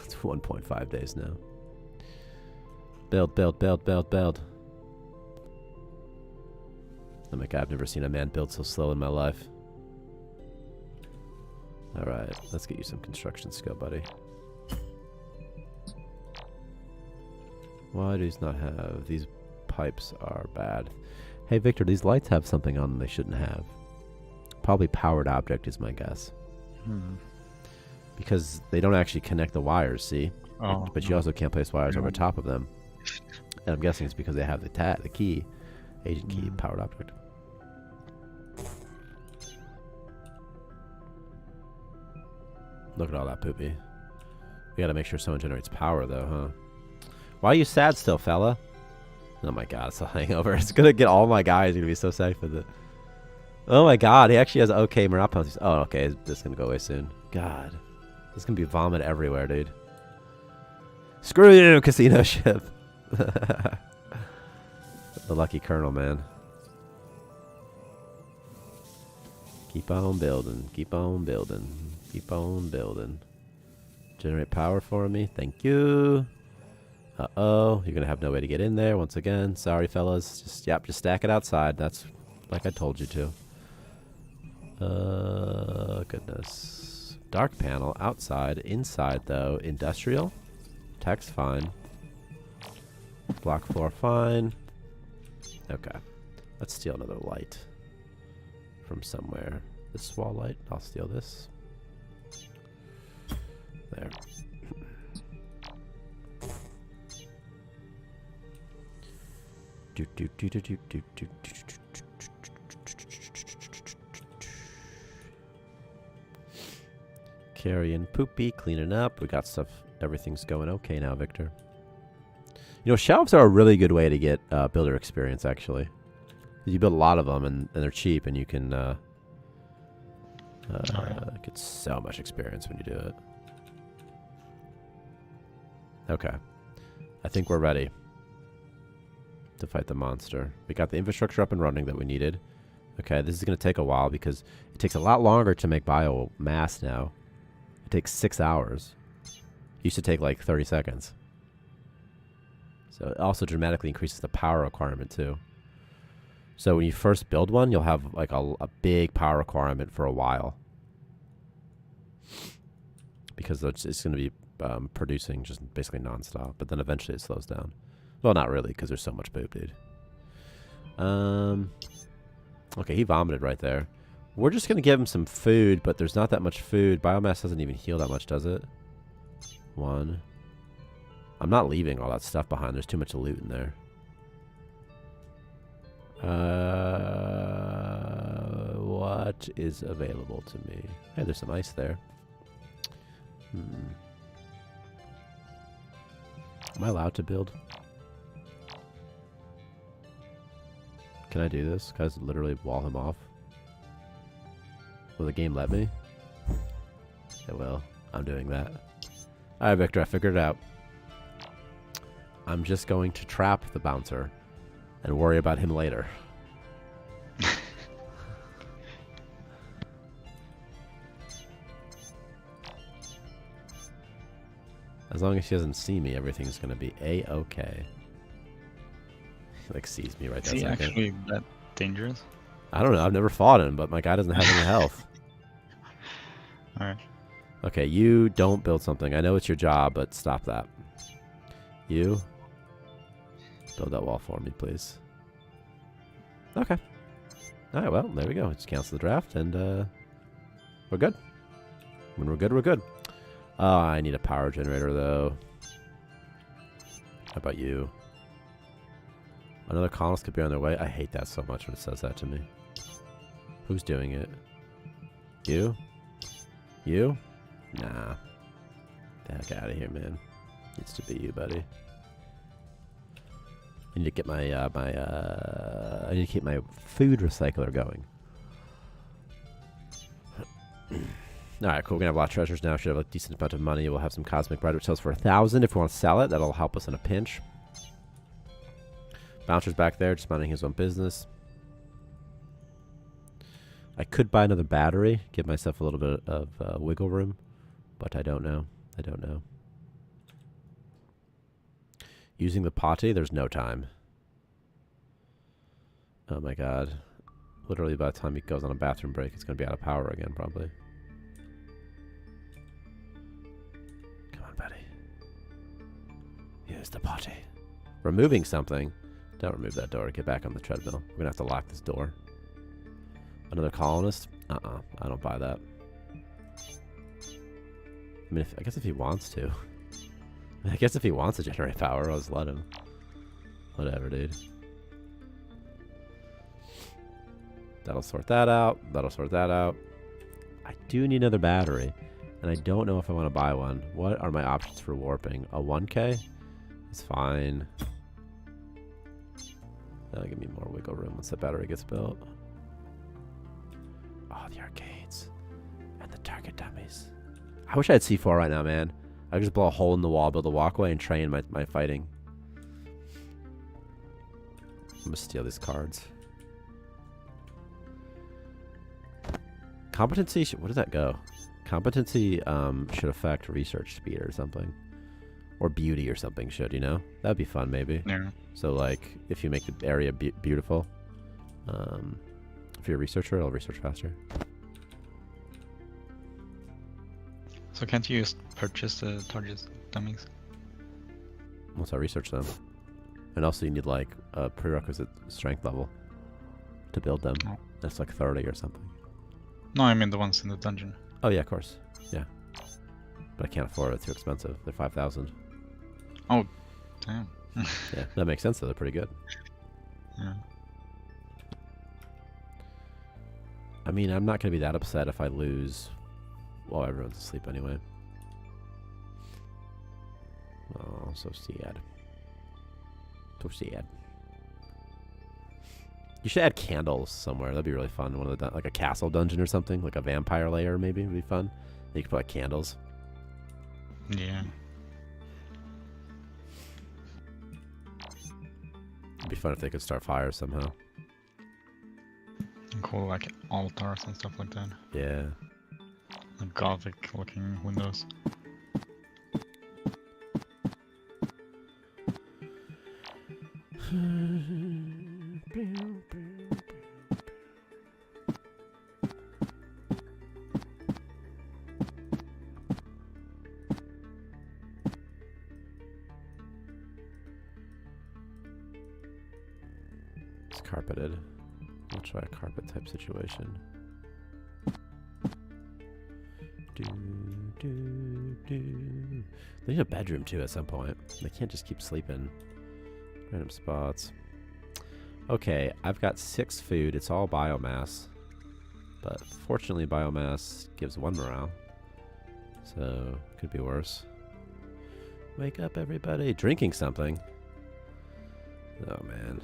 It's 1.5 days now. Build, build, build, build, build. Oh my god, I've never seen a man build so slow in my life. Alright, let's get you some construction skill, buddy. Why do these not have... These pipes are bad. Hey, Victor, these lights have something on them they shouldn't have. Probably powered object is my guess. Because they don't actually connect the wires, see? Oh, But you no. also can't place wires over Yeah. top of them. And I'm guessing it's because they have the key, agent key, Mm. powered object. Look at all that poopy. We gotta make sure someone generates power, though, huh? Why are you sad still, fella? Oh my god, it's a hangover. It's gonna get all my guys. Gonna be so safe with it. Oh my god, he actually has okay morale penalties. Oh, okay, this is gonna go away soon. God, there's gonna be vomit everywhere, dude. Screw you, casino ship. The lucky colonel, man. Keep on building. Keep on building. Keep on building. Generate power for me. Thank you. Uh-oh. You're going to have no way to get in there once again. Sorry, fellas. Just stack it outside. That's like I told you to. Goodness. Dark panel outside. Inside, though. Industrial. Text, fine. Block floor, fine. Okay. Let's steal another light from somewhere. This wall light. I'll steal this. There. Carrying poopy, cleaning up. We got stuff. Everything's going okay now, Victor. You know, shelves are a really good way to get builder experience, actually. You build a lot of them, and they're cheap, and you can get so much experience when you do it. Okay. I think we're ready to fight the monster. We got the infrastructure up and running that we needed. Okay, this is going to take a while because it takes a lot longer to make biomass now. It takes 6 hours. It used to take like 30 seconds. So it also dramatically increases the power requirement too. So when you first build one, you'll have like a big power requirement for a while. Because it's going to be producing just basically nonstop. But then eventually it slows down. Well, not really, because there's so much poop, dude. Okay, he vomited right there. We're just going to give him some food, but there's not that much food. Biomass doesn't even heal that much, does it? 1. I'm not leaving all that stuff behind. There's too much loot in there. What is available to me? Hey, there's some ice there. Am I allowed to build? Can I do this? Can I just literally wall him off? Will the game let me? It will. I'm doing that. Alright, Victor, I figured it out. I'm just going to trap the bouncer and worry about him later. As long as he doesn't see me, everything's going to be A-okay. He like sees me right Is that he second. actually that dangerous? I don't know. I've never fought him, but my guy doesn't have any health. Alright. Okay, you don't build something. I know it's your job, but stop that. You build that wall for me, please. Okay. All right, well, there we go. Just cancel the draft, and we're good. When we're good, we're good. I need a power generator, though. How about you? Another colonist could be on their way. I hate that so much when it says that to me. Who's doing it? You? You? Nah. The heck out of here, man. Needs to be you, buddy. I need to get my I need to keep my food recycler going. Alright, cool. We're gonna have a lot of treasures now. Should have a decent amount of money. We'll have some cosmic bread, which sells for 1,000 if we want to sell it. That'll help us in a pinch. Bouncer's back there, just minding his own business. I could buy another battery, give myself a little bit of wiggle room, but I don't know. I don't know. Using the potty, there's no time. Oh my god. Literally by the time he goes on a bathroom break, it's going to be out of power again, probably. Come on, buddy. Here's the potty. Removing something. Don't remove that door. Get back on the treadmill. We're going to have to lock this door. Another colonist. I don't buy that. I mean, I guess if he wants to. I guess if he wants to generate power, I'll just let him. Whatever, dude. That'll sort that out. That'll sort that out. I do need another battery. And I don't know if I want to buy one. What are my options for warping? A 1K? It's fine. That'll give me more wiggle room once the battery gets built. Oh, the arcades. And the target dummies. I wish I had C4 right now, man. I could just blow a hole in the wall, build a walkway, and train my fighting. I'm gonna steal these cards. Competency, where does that go? Competency should affect research speed or something. Or beauty or something should, you know? That'd be fun, maybe. Yeah. So, like, if you make the area beautiful, if you're a researcher, it'll research faster. So can't you just purchase the target dummies? Once I research them. And also you need, like, a prerequisite strength level to build them. Oh. That's like 30 or something. No, I mean the ones in the dungeon. Oh, yeah, of course. Yeah. But I can't afford it. It's too expensive. They're 5,000. Oh, damn. Yeah, that makes sense, though. They're pretty good. Yeah. I mean, I'm not going to be that upset if I lose while everyone's asleep anyway. Oh, so sad. So sad. You should add candles somewhere. That'd be really fun. One of the like a castle dungeon or something, like a vampire lair maybe would be fun. Then you could put like candles. Yeah. It'd be fun if they could start fires somehow. And cool, like altars and stuff like that. Yeah. Like gothic looking windows. It's carpeted. I'll try a carpet type situation. They need a bedroom too at some point. They can't just keep sleeping. Random spots. Okay, I've got 6 food. It's all biomass. But fortunately biomass gives 1 morale. So, could be worse. Wake up everybody. Drinking something. Oh man.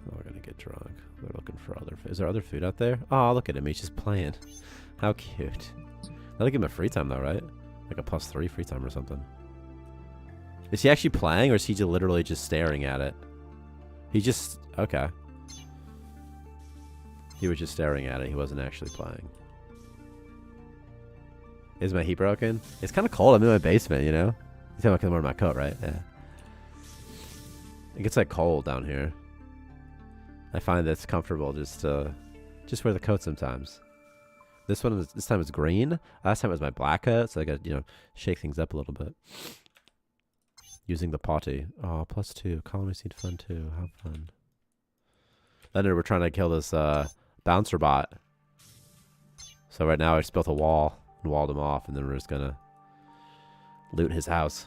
Oh, we're gonna get drunk. We're looking for other food. Is there other food out there? Oh, look at him. He's just playing. How cute. That'll give him a free time though, right? Like a +3 free time or something. Is he actually playing or is he just literally just staring at it? He just... Okay. He was just staring at it. He wasn't actually playing. Is my heat broken? It's kind of cold. I'm in my basement, you know? You're talking about 'cause I'm wearing my coat, right? Yeah. It gets like cold down here. I find that it's comfortable just wear the coat sometimes. This time it's green. Last time it was my black coat, so I got to shake things up a little bit. Using the potty. Oh, +2. Colony seed fun too. How fun. Then we're trying to kill this bouncer bot. So right now I just built a wall and walled him off, and then we're just gonna loot his house.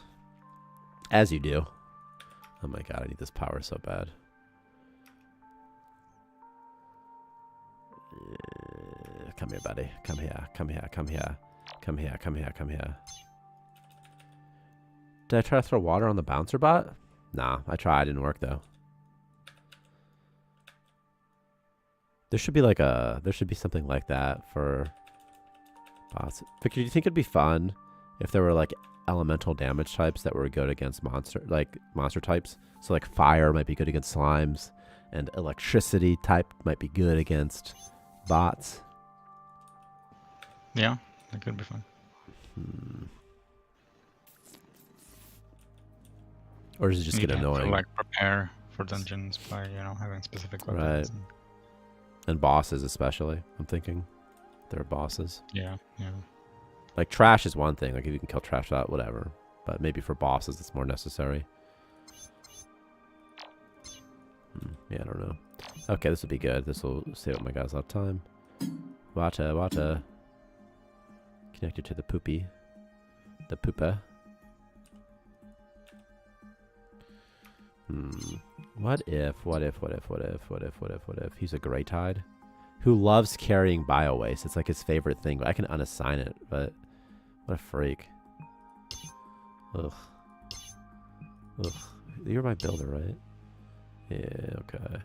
As you do. Oh my god, I need this power so bad. Come here, buddy. Come here, come here, come here. Come here, come here, come here. Did I try to throw water on the bouncer bot? Nah, I tried. It didn't work, though. There should be something like that for bots. Victor, do you think it'd be fun if there were, like, elemental damage types that were good against monster types? So, like, fire might be good against slimes, and electricity type might be good against bots. Yeah, that could be fun. Or does it just get annoying? To, like, prepare for dungeons by having specific weapons. Right. And bosses especially, I'm thinking. There are bosses. Yeah, yeah. Like trash is one thing. Like if you can kill trash out, whatever. But maybe for bosses it's more necessary. Yeah, I don't know. Okay, this will be good. This will save up my guys a lot of time. Water. Connected to the poopy. The poopa. What if he's a Grey Tide who loves carrying bio waste? It's like his favorite thing, but I can unassign it, but what a freak. Ugh. You're my builder, right? Yeah, okay. What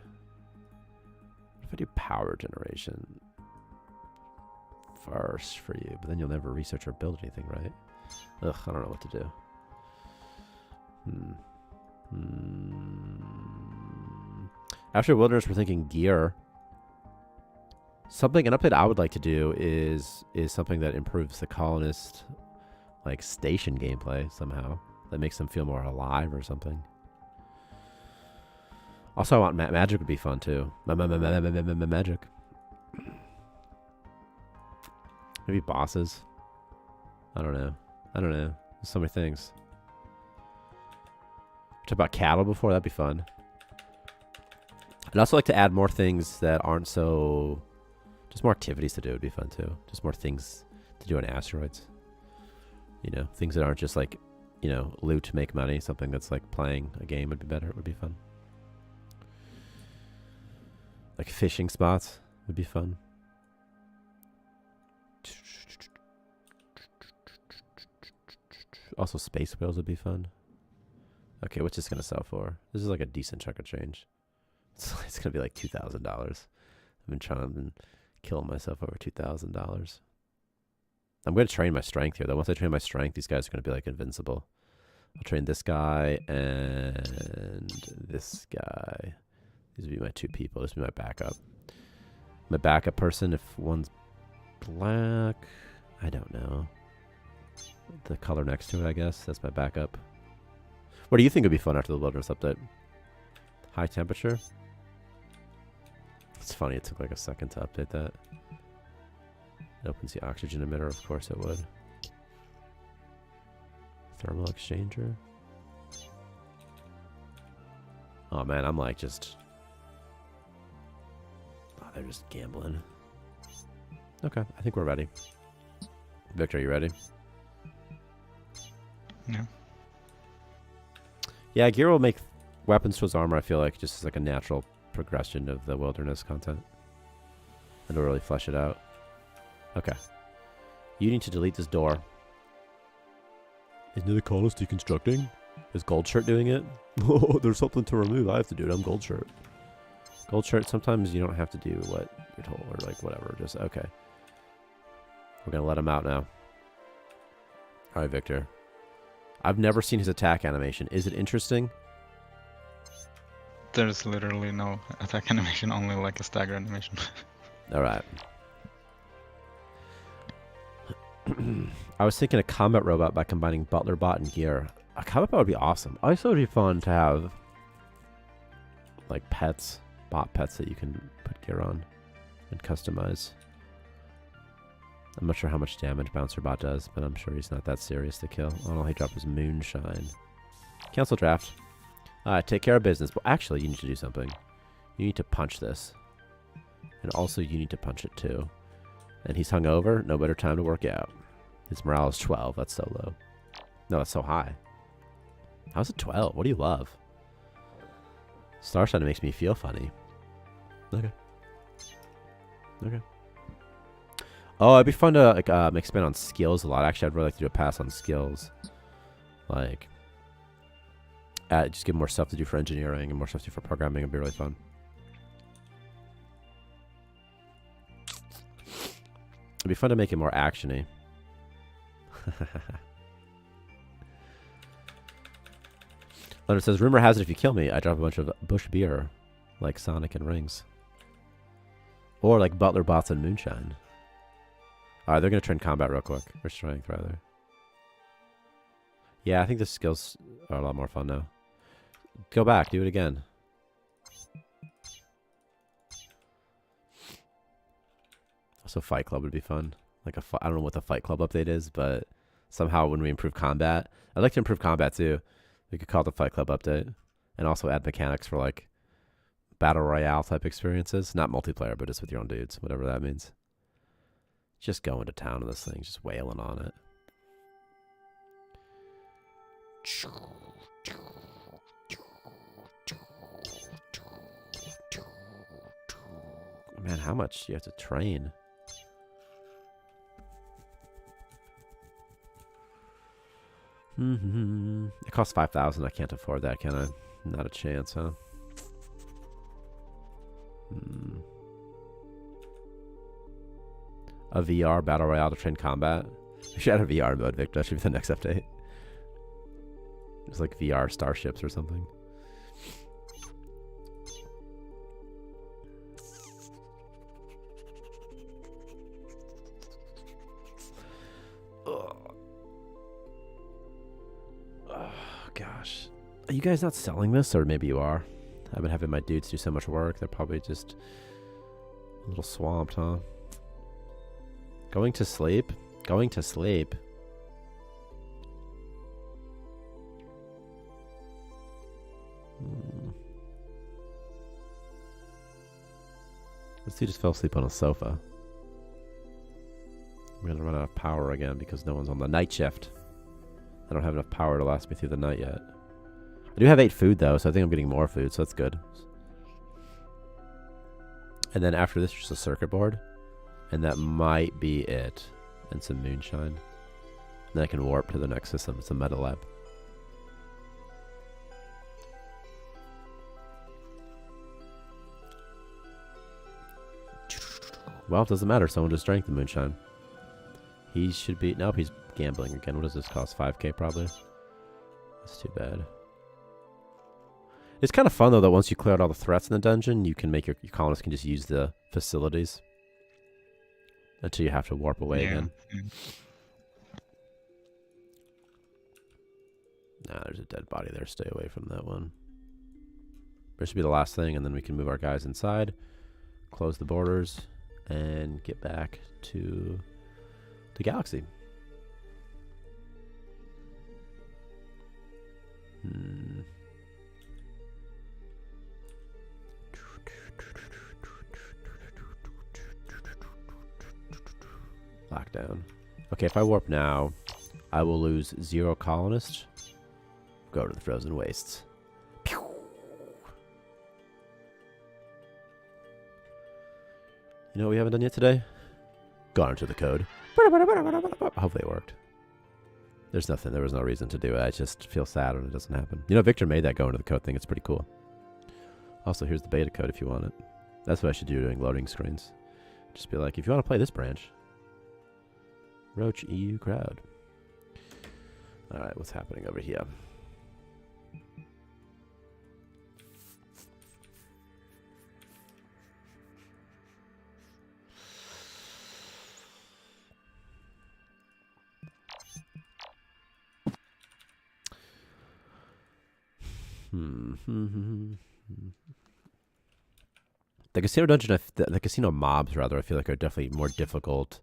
if I do power generation first for you, but then you'll never research or build anything, right? Ugh, I don't know what to do. After Wilderness, we're thinking gear. An update I would like to do is something that improves the colonist, like, station gameplay somehow. That makes them feel more alive or something. Also, I want magic would be fun too. Magic. Maybe bosses. I don't know. There's so many things. Talked about cattle before. That'd be fun. I'd also like to add more things that aren't so... Just more activities to do would be fun too. Just more things to do on asteroids. You know, things that aren't just like, you know, loot to make money. Something that's like playing a game would be better. It would be fun. Like fishing spots would be fun. Also space whales would be fun. Okay, what's this going to sell for? This is like a decent chunk of change. It's going to be like $2,000. I've been killing myself over $2,000. I'm going to train my strength here, though. Once I train my strength, these guys are going to be like invincible. I'll train this guy and this guy. These would be my two people. This would be my backup. My backup person, if one's black, I don't know. The color next to it, I guess. That's my backup. What do you think would be fun after the wilderness update? High temperature? It's funny, it took like a second to update that. It opens the oxygen emitter, of course it would. Thermal exchanger. Oh man, I'm like just... Oh, they're just gambling. Okay, I think we're ready. Victor, are you ready? Yeah. Yeah, gear will make weapons to his armor, I feel like, just as like a natural progression of the wilderness content. It'll really flesh it out. Okay. You need to delete this door. Isn't it the colonist deconstructing? Is Gold Shirt doing it? Oh, there's something to remove. I have to do it. I'm Gold Shirt. Gold Shirt, sometimes you don't have to do what you're told, or like whatever. Just, okay. We're going to let him out now. Alright, Victor. I've never seen his attack animation. Is it interesting? There's literally no attack animation, only like a stagger animation. Alright. I was thinking a combat robot by combining Butler Bot and gear. A combat bot would be awesome. I thought it would be fun to have like pets, bot pets that you can put gear on and customize. I'm not sure how much damage Bouncer Bot does, but I'm sure he's not that serious to kill. Oh, he dropped his Moonshine. Cancel draft. Alright, take care of business. Well, actually, you need to do something. You need to punch this. And also, you need to punch it too. And he's hungover. No better time to work out. His morale is 12. That's so low. No, that's so high. How's it 12? What do you love? Starshine makes me feel funny. Okay. Okay. Oh, it'd be fun to like expand on skills a lot. Actually, I'd really like to do a pass on skills. Like, just give more stuff to do for engineering and more stuff to do for programming. It'd be really fun. It'd be fun to make it more action-y. Leonard says, rumor has it if you kill me, I drop a bunch of bush beer, like Sonic and Rings. Or like Butler Bots and Moonshine. Alright, they're going to train combat real quick. Or strength, rather. Yeah, I think the skills are a lot more fun now. Go back, do it again. Also, Fight Club would be fun. Like I don't know what the Fight Club update is, but somehow when we improve combat, I'd like to improve combat too. We could call it the Fight Club update, and also add mechanics for like battle royale type experiences, not multiplayer, but just with your own dudes, whatever that means. Just going to town on this thing, just wailing on it. Man, how much do you have to train? It costs 5,000. I can't afford that, can I? Not a chance, huh? A VR battle royale to train combat. We should add a VR mode, Victor. That should be the next update. It's like VR starships or something. Oh, gosh. Are you guys not selling this? Or maybe you are. I've been having my dudes do so much work. They're probably just a little swamped, huh? Going to sleep? Going to sleep. This dude just fell asleep on a sofa. I'm gonna run out of power again because no one's on the night shift. I don't have enough power to last me through the night yet. I do have 8 food though, so I think I'm getting more food, so that's good. And then after this, just a circuit board. And that might be it. And some moonshine. Then I can warp to the next system. It's a meta lab. Well, it doesn't matter. Someone just drank the moonshine. He should be... Nope, he's gambling again. What does this cost? 5k probably? That's too bad. It's kind of fun, though, that once you clear out all the threats in the dungeon, you can make your colonists can just use the facilities. Until you have to warp away again. Nah, there's a dead body there. Stay away from that one. This should be the last thing, and then we can move our guys inside. Close the borders. And get back to the galaxy. Lockdown. Okay, if I warp now, I will lose 0 colonists. Go to the frozen wastes. Pew! You know what we haven't done yet today? Gone into the code. Hopefully it worked. There's nothing. There was no reason to do it. I just feel sad when it doesn't happen. You know, Victor made that go into the code thing. It's pretty cool. Also, here's the beta code if you want it. That's what I should do doing loading screens. Just be like, if you want to play this branch, Roach EU crowd. Alright, what's happening over here? The casino dungeon, the casino mobs, rather, I feel like are definitely more difficult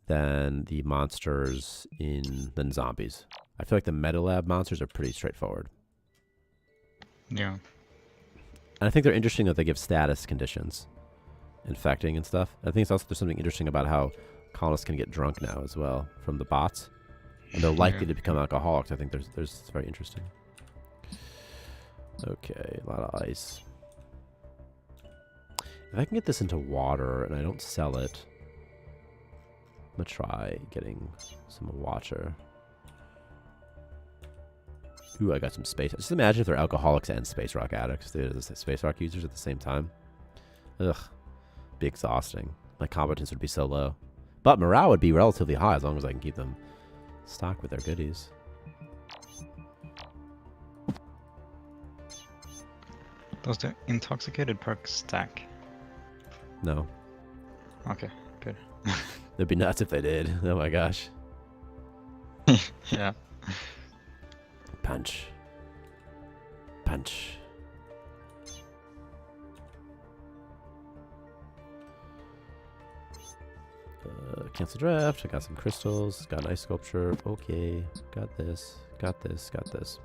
than the monsters than zombies. I feel like the meta lab monsters are pretty straightforward. Yeah. And I think they're interesting that they give status conditions, infecting and stuff. I think it's also there's something interesting about how colonists can get drunk now as well from the bots, and they're likely to become alcoholics. I think it's very interesting. Okay, a lot of ice. If I can get this into water and I don't sell it, I'm gonna try getting some Watcher. Ooh, I got some space. Just imagine if they're alcoholics and space rock addicts. They're space rock users at the same time. Ugh. Be exhausting. My competence would be so low. But morale would be relatively high as long as I can keep them stocked with their goodies. Does the intoxicated perk stack? No. Okay, good. It'd be nuts if they did. Oh my gosh. Yeah. Punch. Punch. Cancel draft. I got some crystals. Got an ice sculpture. Okay. Got this. Got this. Got this.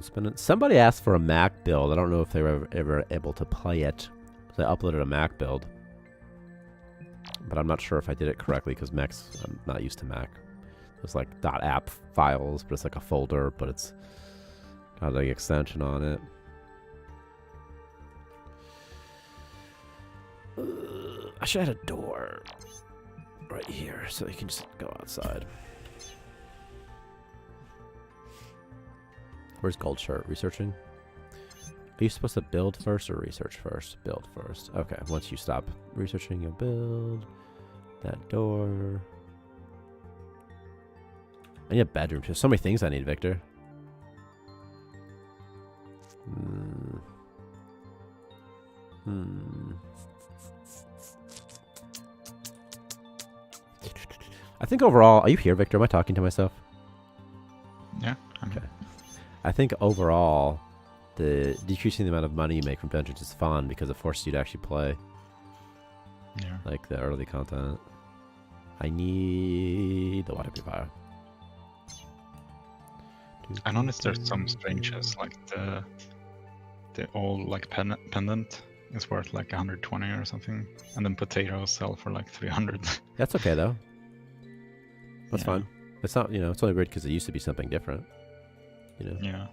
Spinning. Somebody asked for a Mac build. I don't know if they were ever able to play it. So I uploaded a Mac build. But I'm not sure if I did it correctly because I'm not used to Mac. It's like .app files, but it's like a folder, but it's got an extension on it. I should have had a door right here so you can just go outside. Where's Gold Shirt? Researching? Are you supposed to build first or research first? Build first. Okay, once you stop researching, you'll build that door. I need a bedroom. There's so many things I need, Victor. I think overall, are you here, Victor? Am I talking to myself? Yeah, I'm okay. I think overall, the decreasing the amount of money you make from dungeons is fun because it forces you to actually play. Yeah. Like the early content. I need the water purifier. I noticed there's some stranges, like the old like pendant is worth like 120 or something, and then potatoes sell for like 300. That's okay though. That's Yeah. fine. It's not, you know, it's only weird because it used to be something different. You know. Yeah.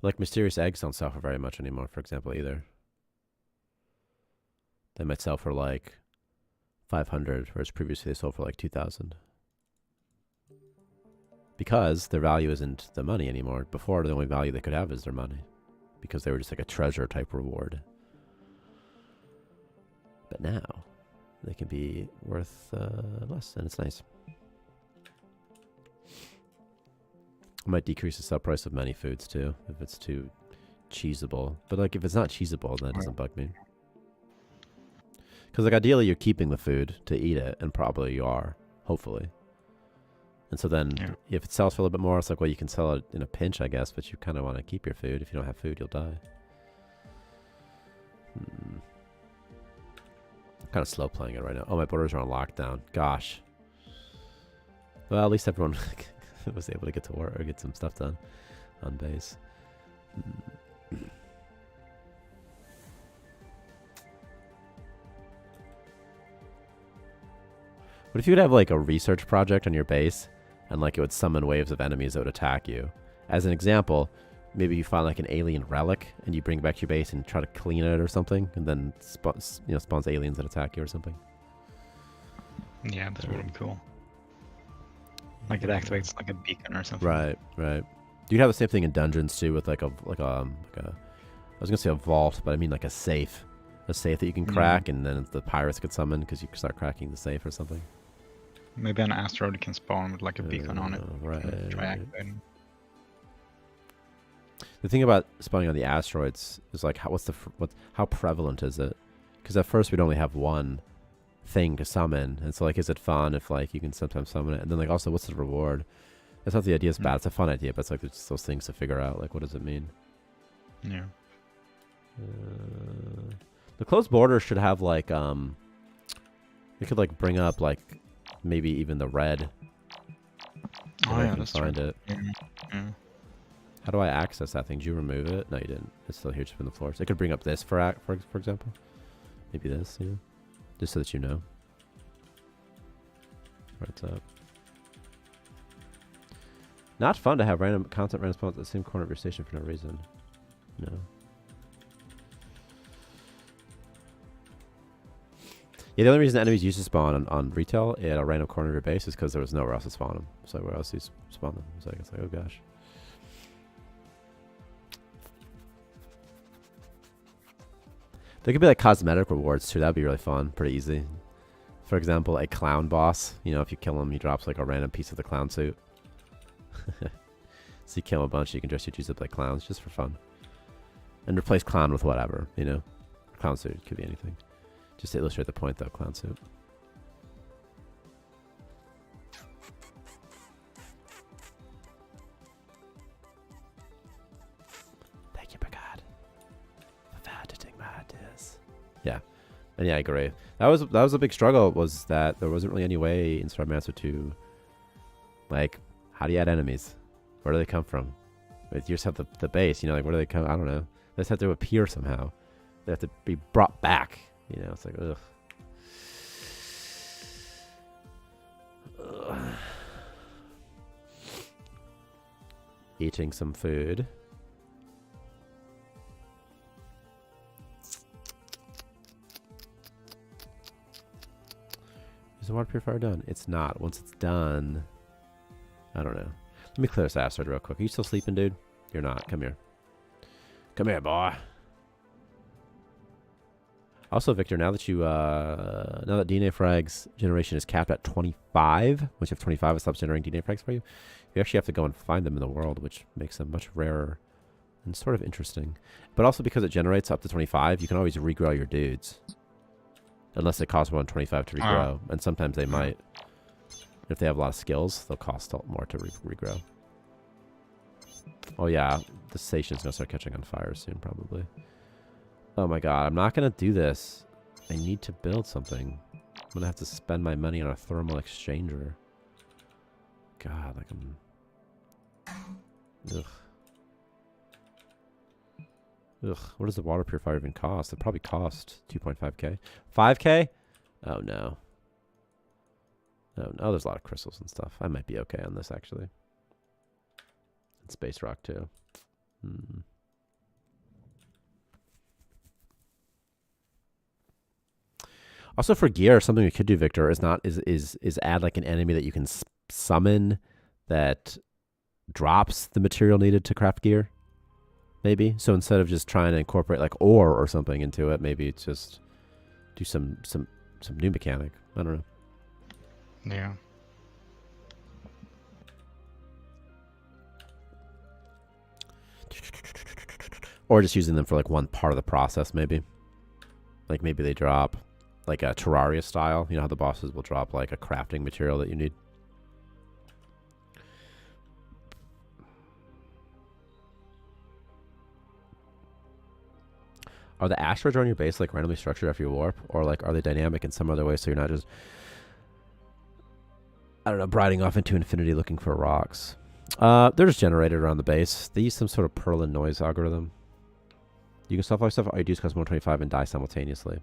Like mysterious eggs don't sell for very much anymore, for example, either. They might sell for like 500, whereas previously they sold for like 2,000. Because their value isn't the money anymore. Before, the only value they could have is their money. Because they were just like a treasure type reward. But now, they can be worth less, and it's nice. It might decrease the sell price of many foods too, if it's too cheesable. But like, if it's not cheesable, then it doesn't bug me. Because like, ideally, you're keeping the food to eat it, and probably you are, hopefully. And so then, if it sells for a little bit more, it's like, well, you can sell it in a pinch, I guess, but you kind of want to keep your food. If you don't have food, you'll die. I'm kind of slow playing it right now. Oh, my borders are on lockdown. Gosh. Well, at least everyone was able to get to work or get some stuff done on base. What if you could have like a research project on your base and like it would summon waves of enemies that would attack you? As an example, maybe you find like an alien relic and you bring it back to your base and try to clean it or something, and then spawns aliens that attack you or something. Yeah, that would be cool. Like it activates like a beacon or something. Right. You'd have the same thing in dungeons too, with I was gonna say a vault, but I mean like a safe that you can crack, and then the pirates get summoned because you start cracking the safe or something. Maybe an asteroid can spawn with like a beacon on it. Right. Try activating. The thing about spawning on the asteroids is like how prevalent is it? Because at first we'd only have one thing to summon, and so like, is it fun if like you can sometimes summon it? And then like, also, what's the reward? It's not the idea is bad; it's a fun idea, but it's like there's those things to figure out. Like, what does it mean? Yeah. The closed border should have like we could like bring up like maybe even the red. Oh yeah, that's find true. it. Yeah. How do I access that thing? Did you remove it? No, you didn't. It's still here, just in the floor. So I could bring up this for example. Maybe this, you know, just so that you know where it's up. Not fun to have random spawns at the same corner of your station for no reason. No. Yeah, the only reason enemies used to spawn on retail at a random corner of your base is because there was nowhere else to spawn them. So where else do you spawn them? So it's like, oh gosh. There could be like cosmetic rewards too. That'd be really fun. Pretty easy. For example, a clown boss. You know, if you kill him, he drops like a random piece of the clown suit. So you kill a bunch, you can dress your dudes up like clowns just for fun. And replace clown with whatever, you know? Clown suit could be anything. Just to illustrate the point though, clown suit. Thank you, Brigade. For validating my ideas. Yeah. And yeah, I agree. That was a big struggle, was that there wasn't really any way in Starmancer to, like, how do you add enemies? Where do they come from? You just have the base, you know, like, where do they come? I don't know. They just have to appear somehow. They have to be brought back, you know. It's like, ugh. Eating some food. Is the water purifier done? It's not. Once it's done, I don't know. Let me clear this asteroid real quick. Are you still sleeping, dude? You're not. Come here. Come here, boy. Also, Victor, now that DNA frags generation is capped at 25, once you have 25, it stops generating DNA frags for you. You actually have to go and find them in the world, which makes them much rarer and sort of interesting. But also because it generates up to 25, you can always regrow your dudes. Unless they cost more than 25 to regrow. And sometimes they might. If they have a lot of skills, they'll cost a lot more to regrow. Oh yeah, the station's going to start catching on fire soon, probably. Oh my god, I'm not going to do this. I need to build something. I'm going to have to spend my money on a thermal exchanger. God, like I'm... Ugh. Ugh, what does the water purifier even cost? It probably cost 2.5k. 5k? Oh no. Oh no, there's a lot of crystals and stuff. I might be okay on this, actually. And space rock, too. Also for gear, something we could do, Victor, is add like an enemy that you can summon that drops the material needed to craft gear. Maybe. So instead of just trying to incorporate like ore or something into it, maybe it's just do some new mechanic. I don't know. Yeah. Or just using them for like one part of the process, maybe. Like maybe they drop like a Terraria style. You know how the bosses will drop like a crafting material that you need. Are the asteroids on your base like randomly structured after you warp? Or like are they dynamic in some other way so you're not just, I don't know, briding off into infinity looking for rocks? They're just generated around the base. They use some sort of Perlin noise algorithm. You can self-life stuff, or you do cost 125 and die simultaneously.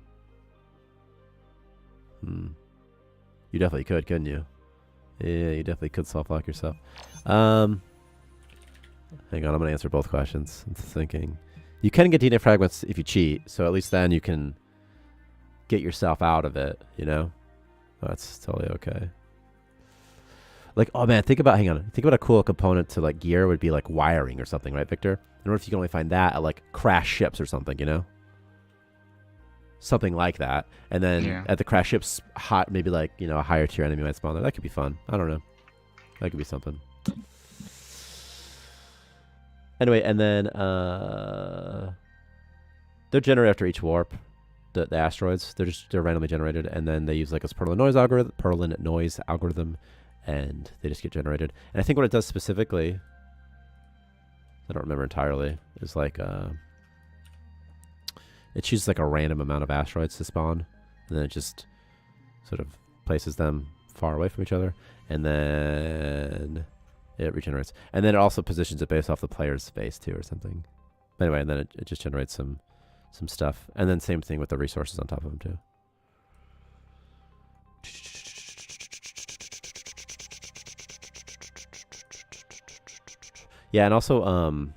You definitely could, couldn't you? Yeah, you definitely could self-lock yourself. Hang on, I'm going to answer both questions. I'm thinking. You can get DNA fragments if you cheat, so at least then you can get yourself out of it, you know? That's totally okay. Like, oh man, think about a cool component to like gear would be like wiring or something, right, Victor? In order if you can only find that at like crash ships or something, you know? Something like that. And then at the crash ships, maybe like, you know, a higher tier enemy might spawn there. That could be fun. I don't know. That could be something. Anyway, and then they're generated after each warp. The asteroids, they're randomly generated, and then they use like this Perlin noise algorithm, and they just get generated. And I think what it does specifically, I don't remember entirely, is like it chooses like a random amount of asteroids to spawn, and then it just sort of places them far away from each other, and then it regenerates. And then it also positions it based off the player's space too or something. Anyway, and then it just generates some stuff. And then same thing with the resources on top of them too. Yeah, and also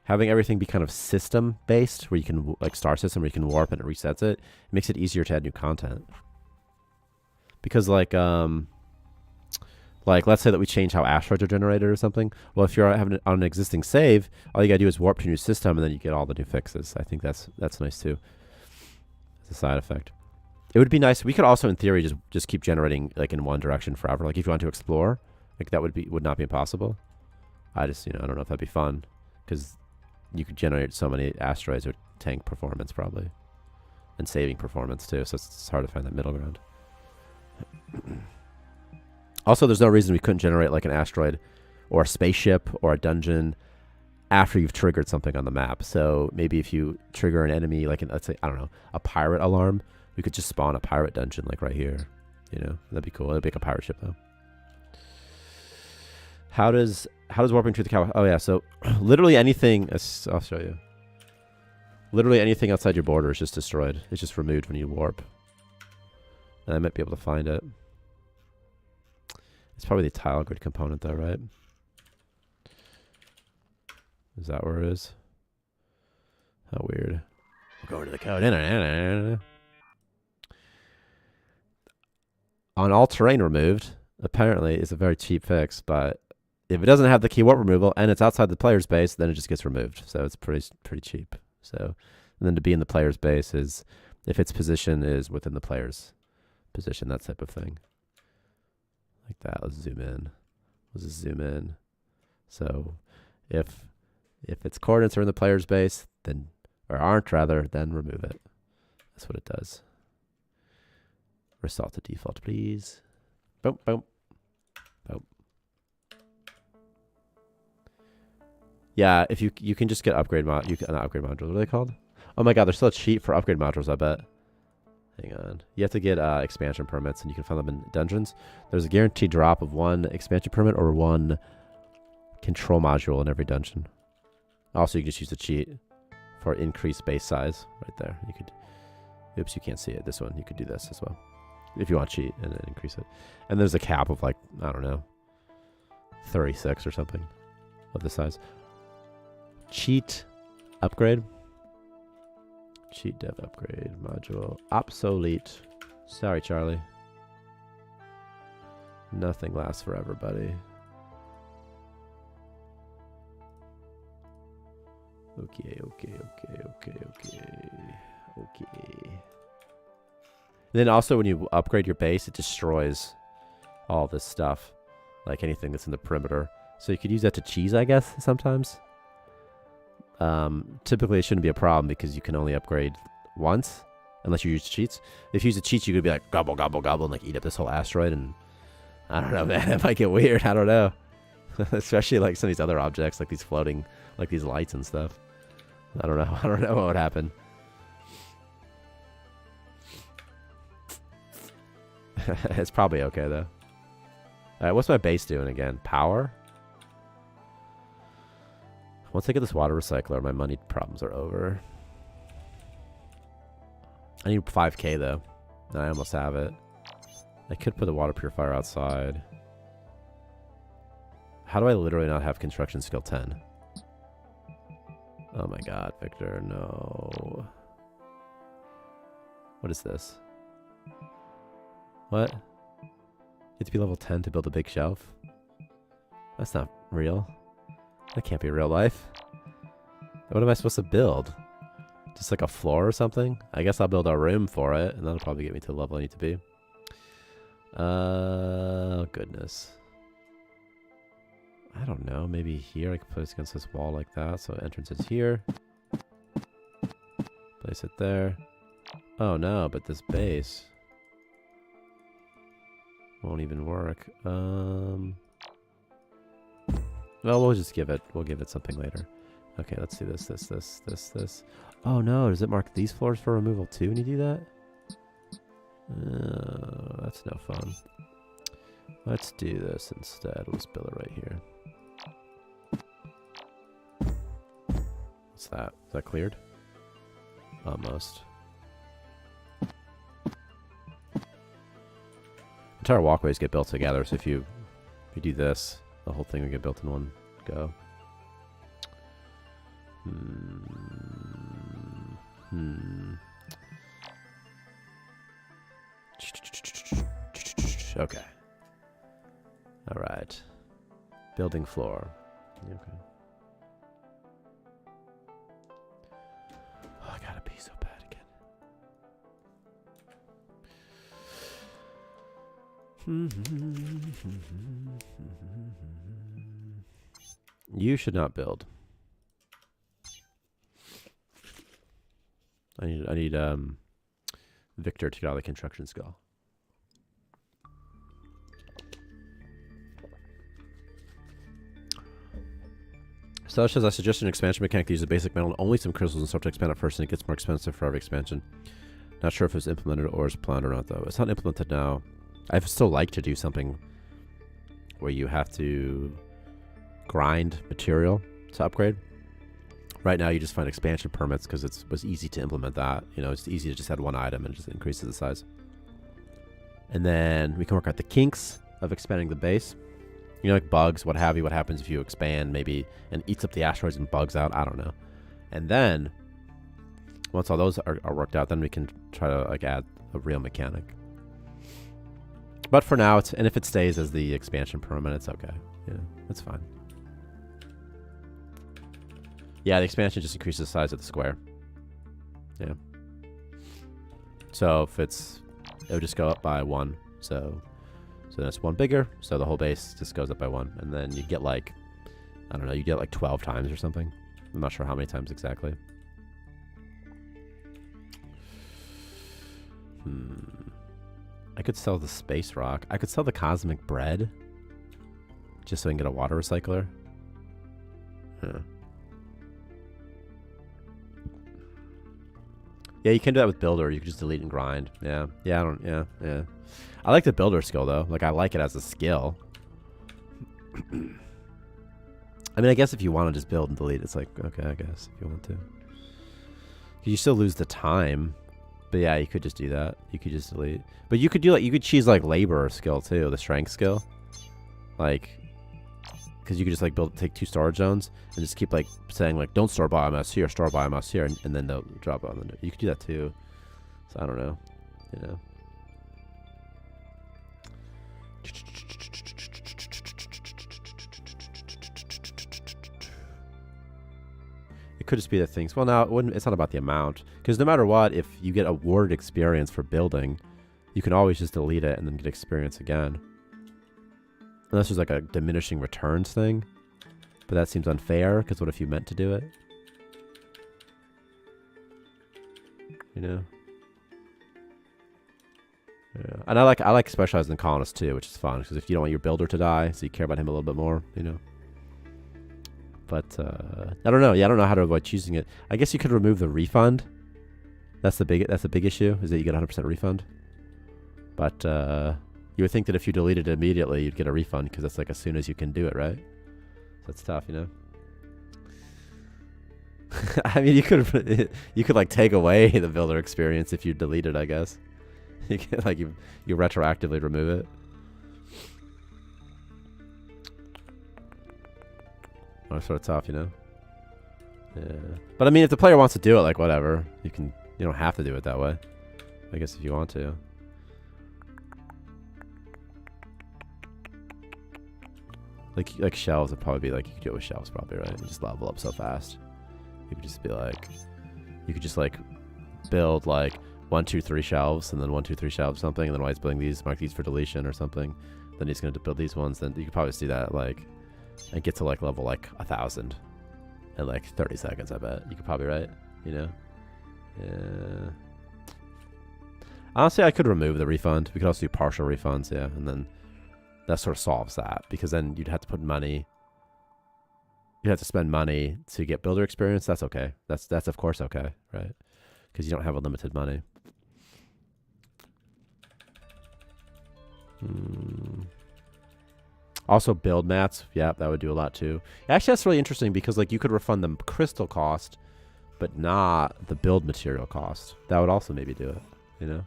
having everything be kind of system based, where you can like star system where you can warp and it resets it, makes it easier to add new content. Because like let's say that we change how asteroids are generated or something. Well, if you're having it on an existing save, all you gotta do is warp to a new system, and then you get all the new fixes. I think that's nice too. As a side effect, it would be nice. We could also, in theory, just keep generating like in one direction forever. Like if you want to explore, like that would not be impossible. I just, I don't know if that'd be fun, because you could generate so many asteroids with tank performance probably, and saving performance too. So it's hard to find that middle ground. Also, there's no reason we couldn't generate like an asteroid or a spaceship or a dungeon after you've triggered something on the map. So maybe if you trigger an enemy, like let's say, I don't know, a pirate alarm, we could just spawn a pirate dungeon like right here. You know, that'd be cool. It'd be like a pirate ship though. How does warping through the cow? Oh yeah, so literally anything. I'll show you. Literally anything outside your border is just destroyed. It's just removed when you warp. And I might be able to find it. It's probably the tile grid component though, right? Is that where it is? How weird. We'll go into the code. On all terrain removed, apparently is a very cheap fix, but if it doesn't have the key warp removal and it's outside the player's base, then it just gets removed. So it's pretty cheap. So, and then to be in the player's base is if its position is within the player's position, that type of thing. Like that. Let's zoom in. Let's just zoom in. So if its coordinates are in the player's base, then or aren't rather, then remove it. That's what it does. Restart to default, please. Boom, boom, boom. Yeah, if you can just get upgrade not upgrade modules. What are they called? Oh my god, there's still a cheat for upgrade modules, I bet. Hang on. You have to get expansion permits, and you can find them in dungeons. There's a guaranteed drop of 1 expansion permit or 1 control module in every dungeon. Also, you can just use the cheat for increased base size right there. You could, oops, you can't see it. This one, you could do this as well. If you want cheat and then increase it. And there's a cap of like, I don't know, 36 or something of the size. Cheat upgrade. Cheat dev upgrade module. Obsolete. Sorry, Charlie. Nothing lasts forever, buddy. Okay. And then also when you upgrade your base, it destroys all this stuff. Like anything that's in the perimeter. So you could use that to cheese, I guess, sometimes. Typically it shouldn't be a problem because you can only upgrade once. Unless you use cheats. If you use the cheats, you could be like, gobble, gobble, gobble, and like eat up this whole asteroid. And I don't know, man. It might get weird. I don't know. Especially like some of these other objects, like these floating, like these lights and stuff. I don't know. I don't know what would happen. It's probably okay, though. Alright, what's my base doing again? Power? Once I get this water recycler, my money problems are over. I need 5k, though. I almost have it. I could put a water purifier outside. How do I literally not have construction skill 10? Oh my god, Victor, no. What is this? What? You have to be level 10 to build a big shelf? That's not real. That can't be real life. What am I supposed to build? Just like a floor or something? I guess I'll build a room for it, and that'll probably get me to the level I need to be. Goodness. I don't know. Maybe here I could place it against this wall like that. So entrance is here. Place it there. Oh no, but this base won't even work. Well, we'll just give it. We'll give it something later. Okay, let's do this. Oh no, does it mark these floors for removal too when you do that? That's no fun. Let's do this instead. We'll just build it right here. What's that? Is that cleared? Almost. Entire walkways get built together, so if you do this, the whole thing will get built in one go. Okay. All right. Building floor. Okay. Oh, I gotta pee so bad again. You should not build. I need Victor to get out of the construction skill. So it says, I suggest an expansion mechanic to use a basic metal and only some crystals and start to expand it first, and it gets more expensive for every expansion. Not sure if it's implemented or is planned or not, though. It's not implemented now. I still like to do something where you have to grind material to upgrade. Right now, you just find expansion permits because it was easy to implement that. You know, it's easy to just add one item and it just increases the size. And then we can work out the kinks of expanding the base. You know, like bugs, what have you. What happens if you expand maybe and eats up the asteroids and bugs out? I don't know. And then once all those are worked out, then we can try to like add a real mechanic. But for now, and if it stays as the expansion permit, it's okay. Yeah, it's fine. Yeah, the expansion just increases the size of the square. Yeah. So if it would just go up by 1. So then it's 1 bigger. So the whole base just goes up by 1. And then you get like, I don't know, you get like 12 times or something. I'm not sure how many times exactly. I could sell the space rock. I could sell the cosmic bread. Just so I can get a water recycler. Huh. Yeah, you can do that with builder. You can just delete and grind. Yeah. Yeah. I like the builder skill though. Like I like it as a skill. I mean, I guess if you want to just build and delete, it's like, okay, I guess if you want to. You still lose the time. But yeah, you could just do that. You could just delete. But you could do like, you could choose like labor skill too, the strength skill. Like, because you could just like take 2 storage zones and just keep like saying like, don't store biomass here, store biomass here, and then they'll drop on them. You could do that too. So I don't know, you know. It could just be that things. Well, now it's not about the amount, because no matter what, if you get awarded experience for building, you can always just delete it and then get experience again. Unless there's like a diminishing returns thing. But that seems unfair, because what if you meant to do it? You know? Yeah. And I like specializing in colonists too, which is fun, because if you don't want your builder to die, so you care about him a little bit more, you know? But, I don't know. Yeah, I don't know how to avoid choosing it. I guess you could remove the refund. That's the big issue, is that you get 100% refund. But, you would think that if you deleted it immediately, you'd get a refund, because that's like as soon as you can do it, right? So that's tough, you know? I mean, you could like take away the builder experience if you delete it, I guess. You can like you retroactively remove it. Oh, it's sort of tough, you know? Yeah. But I mean, if the player wants to do it, like whatever, you don't have to do it that way. I guess if you want to. Like shelves would probably be like, you could do it with shelves probably, right? You just level up so fast. You could just be like, you could just like build like 1, 2, 3 shelves, and then 1, 2, 3 shelves something, and then while he's building these, mark these for deletion or something. Then he's going to build these ones. Then you could probably see that like, and get to like level like 1,000 in like 30 seconds. I bet you could probably, right? You know? Yeah. Honestly, I could remove the refund. We could also do partial refunds, yeah, and then that sort of solves that, because then you'd have to put money. You'd have to spend money to get builder experience. That's okay. That's of course okay, right? Because you don't have unlimited money. Also build mats. Yeah, that would do a lot too. Actually, that's really interesting, because like you could refund the crystal cost, but not the build material cost. That would also maybe do it, you know?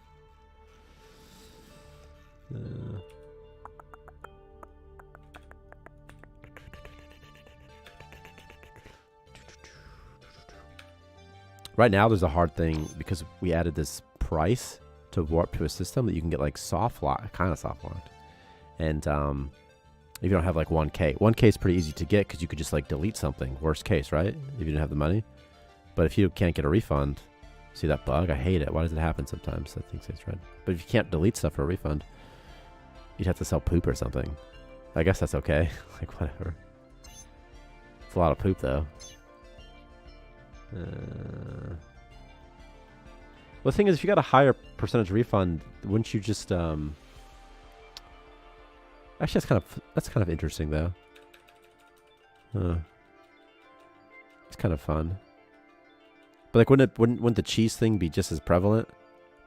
Right now, there's a hard thing, because we added this price to warp to a system that you can get like soft lock, kind of soft locked. And if you don't have like 1K, 1K is pretty easy to get, because you could just like delete something. Worst case, right? If you didn't have the money. But if you can't get a refund, see that bug? I hate it. Why does it happen sometimes? That thing says red. But if you can't delete stuff for a refund, you'd have to sell poop or something. I guess that's okay. Like whatever. It's a lot of poop though. Well, the thing is, if you got a higher percentage refund, wouldn't you just actually that's kind of interesting though. kind of fun. But like, wouldn't the cheese thing be just as prevalent?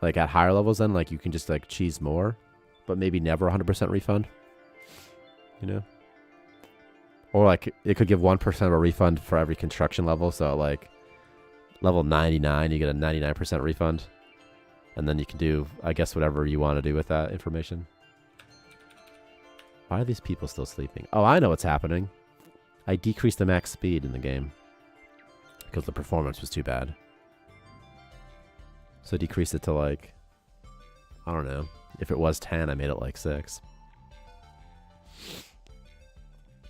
Like at higher levels, then like you can just like cheese more, but maybe never 100% refund. You know, or like it could give 1% of a refund for every construction level. So like level 99, you get a 99% refund, and then you can do, I guess, whatever you want to do with that information. Why are these people still sleeping? Oh, I know what's happening. I decreased the max speed in the game because the performance was too bad. So I decreased it to like, I don't know. If it was 10, I made it like 6.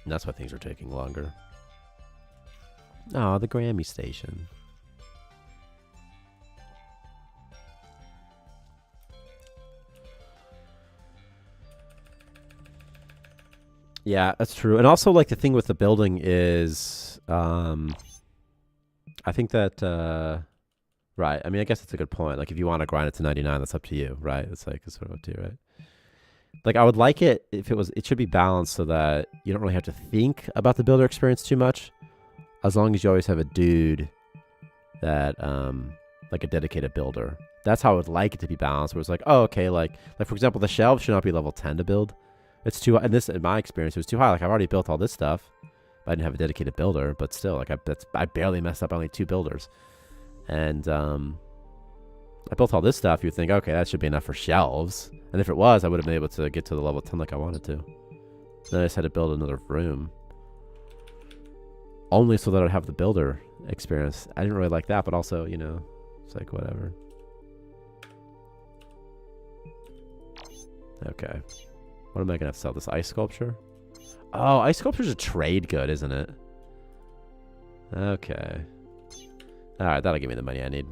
And that's why things are taking longer. Oh, the Grammy station. Yeah, that's true. And also, like, the thing with the building is, I think that, right. I mean, I guess it's a good point. Like, if you want to grind it to 99, that's up to you, right? It's like, it's sort of up to you, right? Like, I would like it if it should be balanced so that you don't really have to think about the builder experience too much, as long as you always have a dude that, like a dedicated builder. That's how I would like it to be balanced, where it's like, oh, okay, like for example, the shelves should not be level 10 to build. It's too, and this, in my experience, it was too high. Like, I've already built all this stuff. I didn't have a dedicated builder, but still, like, I barely messed up only 2 builders. And, I built all this stuff. You'd think, okay, that should be enough for shelves. And if it was, I would have been able to get to the level 10 like I wanted to. Then I just had to build another room. Only so that I'd have the builder experience. I didn't really like that, but also, you know, it's like, whatever. Okay. What am I going to have to sell? This ice sculpture? Oh, ice sculpture's a trade good, isn't it? Okay. Alright, that'll give me the money I need.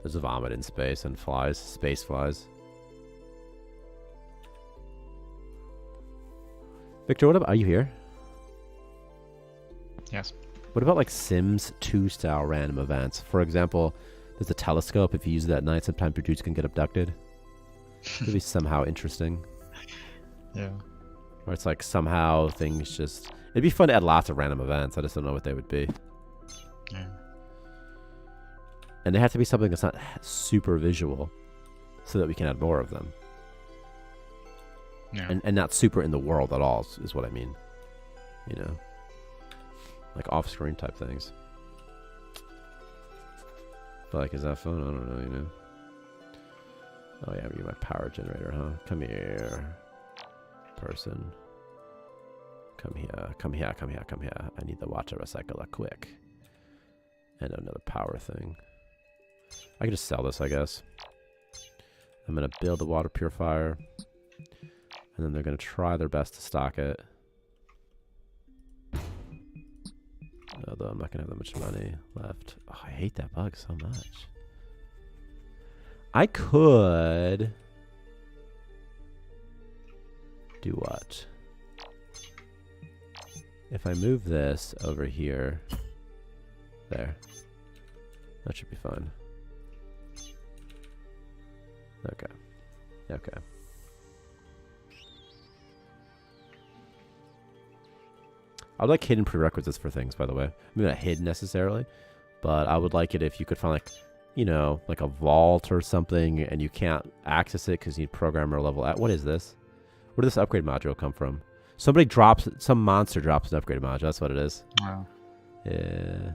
There's a vomit in space and flies. Space flies. Victor, what about... Are you here? Yes. What about, like, Sims 2 style random events? For example... There's a telescope. If you use it at night, sometimes your dudes can get abducted. It'd be somehow interesting. Yeah. Or it's like somehow things just... It'd be fun to add lots of random events. I just don't know what they would be. Yeah. And they have to be something that's not super visual so that we can add more of them. Yeah. And not super in the world at all is what I mean. You know? Like off-screen type things. But like, is that fun? I don't know, you know. Oh yeah, you're my power generator, huh? Come here, person. Come here, come here, come here, come here. I need the water recycler quick. And another power thing. I can just sell this, I guess. I'm gonna build the water purifier. And then they're gonna try their best to stock it. Although I'm not going to have that much money left. Oh, I hate that bug so much. I could... Do what? If I move this over here... There. That should be fine. Okay. Okay. I would like hidden prerequisites for things, by the way. I mean, not hidden necessarily, but I would like it if you could find, like, you know, like a vault or something, and you can't access it because you need programmer level. What is this? Where did this upgrade module come from? Somebody drops, some monster drops an upgrade module. That's what it is. Wow. Yeah.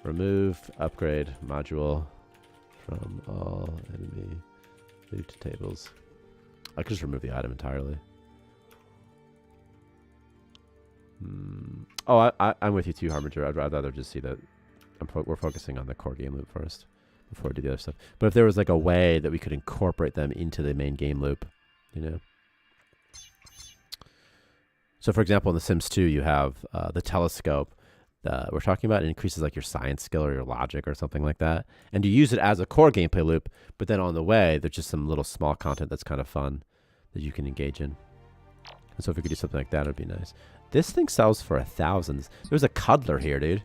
Remove upgrade module from all enemy loot tables. I could just remove the item entirely. Oh, I'm with you too, Harbinger. I'd rather just see that. We're focusing on the core game loop first before we do the other stuff. But if there was like a way that we could incorporate them into the main game loop, you know. So, for example, in The Sims 2, you have the telescope that we're talking about. It increases like your science skill or your logic or something like that, and you use it as a core gameplay loop. But then on the way, there's just some little small content that's kind of fun that you can engage in. And so if we could do something like that, it'd be nice. This thing sells for 1,000. There's a cuddler here, dude.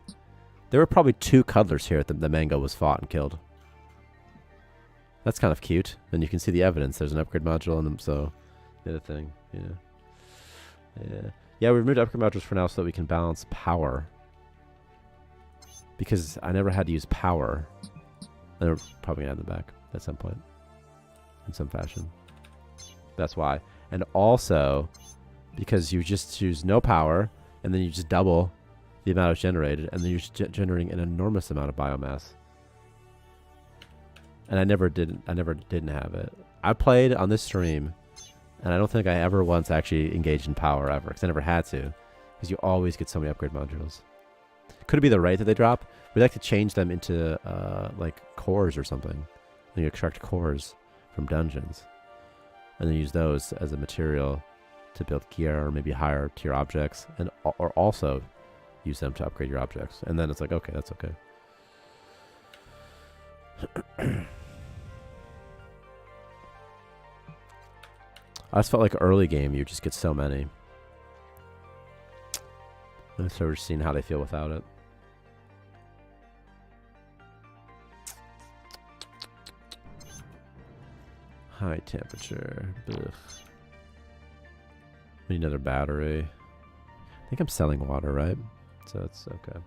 There were probably 2 cuddlers here that the mango was fought and killed. That's kind of cute. And you can see the evidence. There's an upgrade module on them, so the other thing, you know. Yeah. Yeah, we removed upgrade modules for now so that we can balance power. Because I never had to use power. And we're probably going to add them back at some point. In some fashion. That's why. And also, because you just choose no power, and then you just double the amount it's generated, and then you're just generating an enormous amount of biomass. And I never didn't have it. I played on this stream, and I don't think I ever once actually engaged in power ever, because I never had to, because you always get so many upgrade modules. Could it be the rate that they drop? We'd like to change them into like cores or something. And you extract cores from dungeons, and then use those as a material to build gear or maybe higher tier objects, and or also use them to upgrade your objects. And then it's like, okay, that's okay. I just felt like early game you just get so many. And so we're just seeing how they feel without it. High temperature. Ugh. We need another battery. I think I'm selling water, right? So it's okay.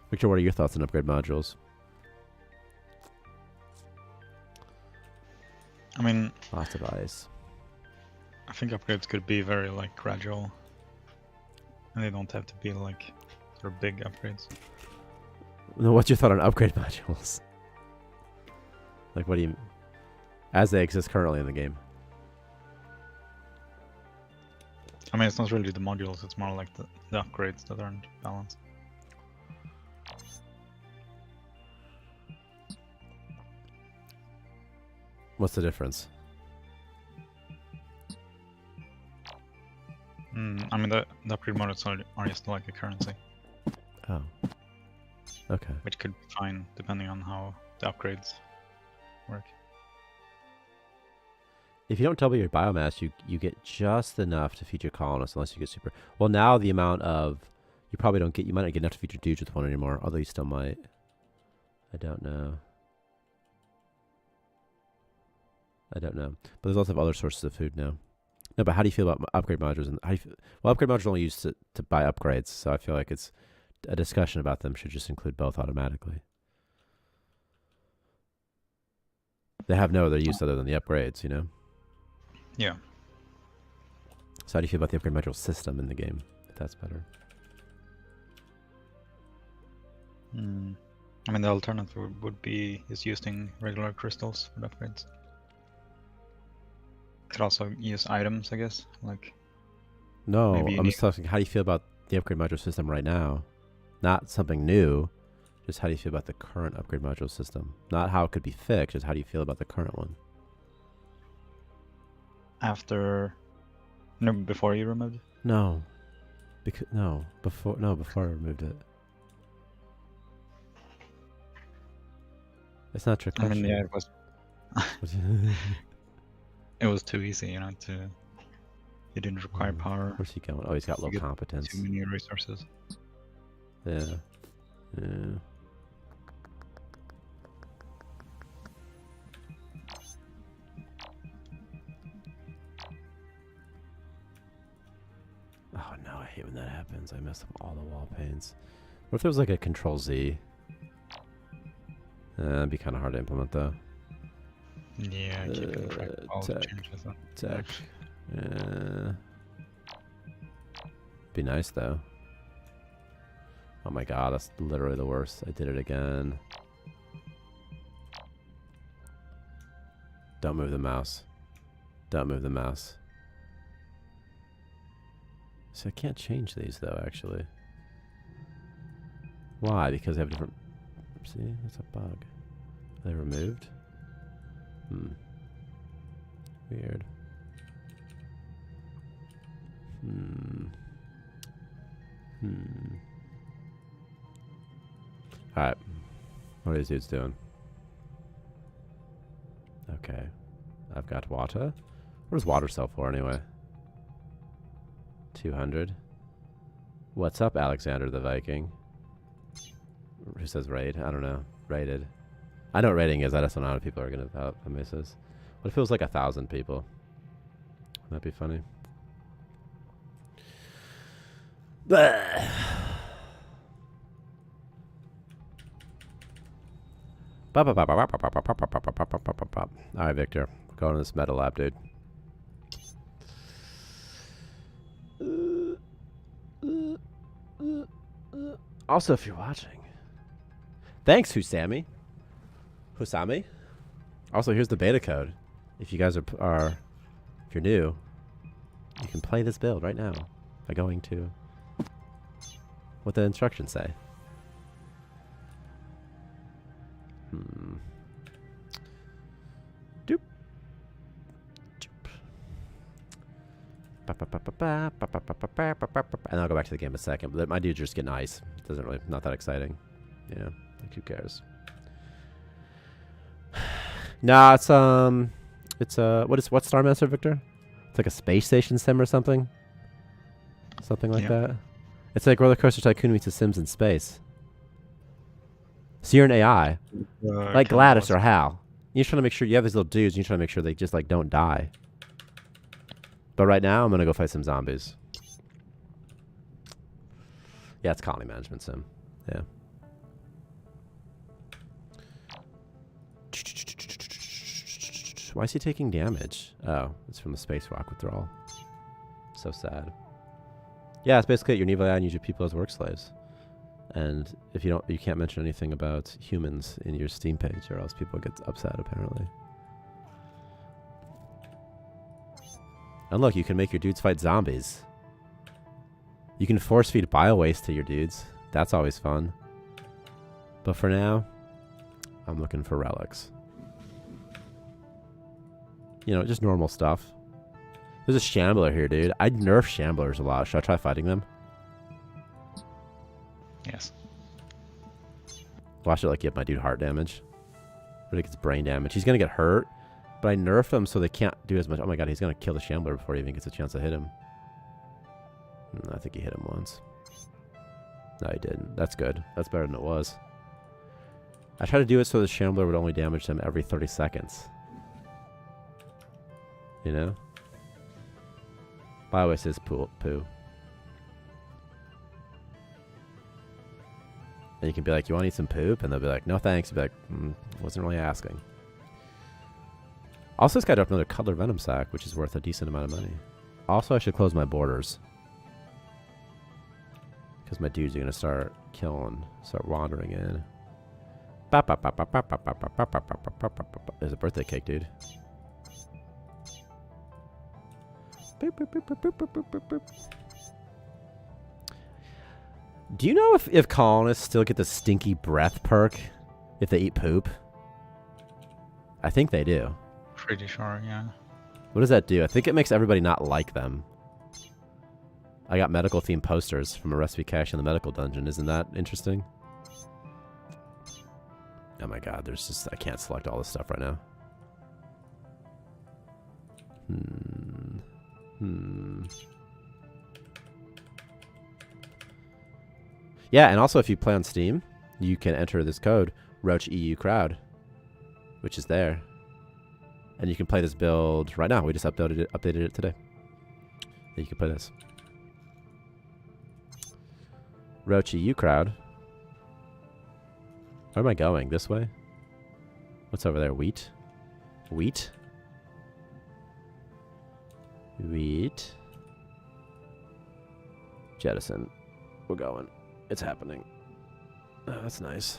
Victor, what are your thoughts on upgrade modules? I mean, Lots of ice. I think upgrades could be very like gradual, and they don't have to be like sort of big upgrades. No, what's your thought on upgrade modules? Like, what do you... As they exist currently in the game. I mean, it's not really the modules, it's more like the upgrades that aren't balanced. What's the difference? I mean, the upgrade modules are just like a currency. Oh. Okay. Which could be fine depending on how the upgrades work. If you don't double your biomass, you get just enough to feed your colonists unless you get super... Well, now the amount of... You probably don't get... You might not get enough to feed your dudes with one anymore, although you still might. I don't know. But there's lots of other sources of food now. No, but how do you feel about upgrade modules? And well, upgrade modules are only used to buy upgrades, so I feel like it's... A discussion about them should just include both automatically. They have no other use other than the upgrades, you know? Yeah. So how do you feel about the upgrade module system in the game? If that's better. I mean, the alternative would be just using regular crystals for the upgrades. Could also use items, I guess. Like. No, maybe I'm just talking. How do you feel about the upgrade module system right now? Not something new. Just how do you feel about the current upgrade module system? Not how it could be fixed. Just how do you feel about the current one? After. No, before you removed it? No. Before I removed it. It's not a trick question. I mean, yeah, it was. It was too easy, you know, you didn't require power. Where's he going? Oh, he's got low competence. Too many resources. Yeah. Oh no, I hate when that happens. I messed up all the wall panes. What if there was like a Control Z? That'd be kind of hard to implement though. Yeah, keeping track of all the changes. Tech. Yeah. Be nice though. Oh my god, that's literally the worst. I did it again. Don't move the mouse. Don't move the mouse. So I can't change these though, actually. Why? Because they have different... See? That's a bug. Are they removed? Weird. Alright. What are these dudes doing? Okay. I've got water. What does water sell for anyway? 200. What's up, Alexander the Viking? Who says raid? I don't know. Raided. I know what rating is. I just don't know how many people are going to miss this. What if it was like 1,000 people? That'd be funny. Alright, Victor. We're going to this meta lab, dude. Also, if you're watching, thanks, Husami. Husami? Also, here's the beta code. If you guys if you're new, you can play this build right now by going to what the instructions say. Doop. And I'll go back to the game in a second. But my dudes just get nice. Doesn't really, not that exciting. Yeah, like who cares? Nah, it's what's Starmancer, Victor? It's like a space station sim or something. Something like that. It's like Roller Coaster Tycoon meets The Sims in space. So you're an AI, like Gladys or Hal. You're trying to make sure you have these little dudes. And you're trying to make sure they just like don't die. But right now, I'm gonna go fight some zombies. Yeah, it's colony management sim. Yeah. Why is he taking damage? Oh, it's from the space rock withdrawal. So sad. Yeah, it's basically your Evil AI and use your people as work slaves. And if you can't mention anything about humans in your Steam page, or else people get upset. Apparently. And look, you can make your dudes fight zombies. You can force feed bio-waste to your dudes. That's always fun. But for now, I'm looking for relics. You know, just normal stuff. There's a Shambler here, dude. I'd nerf Shamblers a lot. Should I try fighting them? Yes. Watch it like give my dude heart damage. But it gets brain damage. He's going to get hurt. But I nerfed them so they can't do as much. Oh my god, he's going to kill the Shambler before he even gets a chance to hit him. I think he hit him once. No, he didn't. That's good. That's better than it was. I tried to do it so the Shambler would only damage him every 30 seconds. You know? Bio-waste is poo. And you can be like, you want to eat some poop? And they'll be like, no thanks. You'll be like, wasn't really asking. Also, this guy dropped another Cutler Venom Sack, which is worth a decent amount of money. Also, I should close my borders. Because my dudes are going to start killing, start wandering in. There's a birthday cake, dude. Do you know if colonists still get the stinky breath perk if they eat poop? I think they do. Pretty sure, yeah. What does that do? I think it makes everybody not like them. I got medical themed posters from a recipe cache in the medical dungeon. Isn't that interesting? Oh my god, there's just, I can't select all this stuff right now. Yeah, and also if you play on Steam, you can enter this code, Roach EU Crowd, which is there. And you can play this build right now. We just updated it today. And you can play this. Roach EU Crowd. Where am I going? This way? What's over there? Wheat? Wheat? Wheat. Jettison. We're going. It's happening. Oh, that's nice.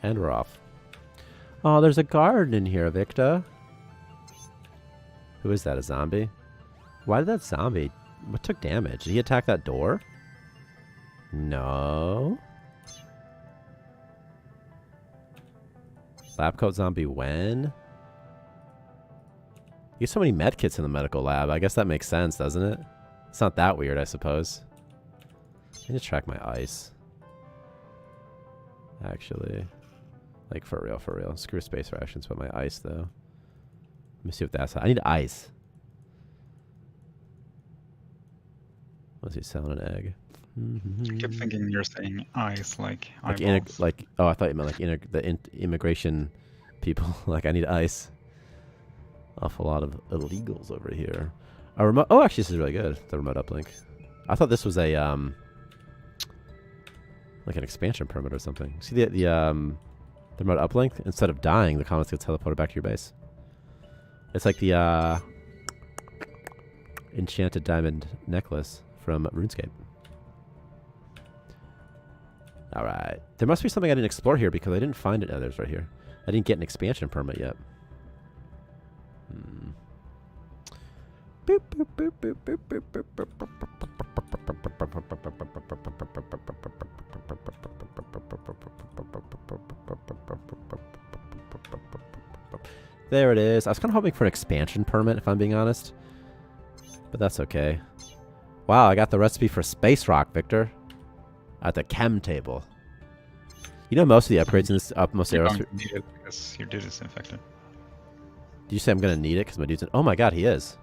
And we're off. Oh, there's a garden in here, Victor. Who is that, a zombie? Why did that zombie... What took damage? Did he attack that door? No. Lab coat zombie when? You get so many medkits in the medical lab. I guess that makes sense, doesn't it? It's not that weird, I suppose. I need to track my ice. Actually. Like, for real, for real. Screw space rations, but my ice, though. Let me see if that's... I need ice. Was he selling an egg? I kept thinking you're saying eyes like Like, eyeballs. oh, I thought you meant like immigration people. Like, I need ice. Awful lot of illegals over here. A remote. Oh, actually, this is really good. The remote uplink. I thought this was a like an expansion permit or something. See the remote uplink? Instead of dying, the comments get teleported back to your base. It's like the enchanted diamond necklace from RuneScape. All right. There must be something I didn't explore here because I didn't find it. Oh, there's right here. I didn't get an expansion permit yet. Boop, boop, boop, boop, boop, boop, boop, boop, there it is. I was kind of hoping for an expansion permit, if I'm being honest. But that's okay. Wow, I got the recipe for space rock, Victor. At the chem table. You know most of the upgrades in this most You arrows. don't need it because your dude is infected. Did you say I'm gonna need it because my dude's in? Oh my god, he is.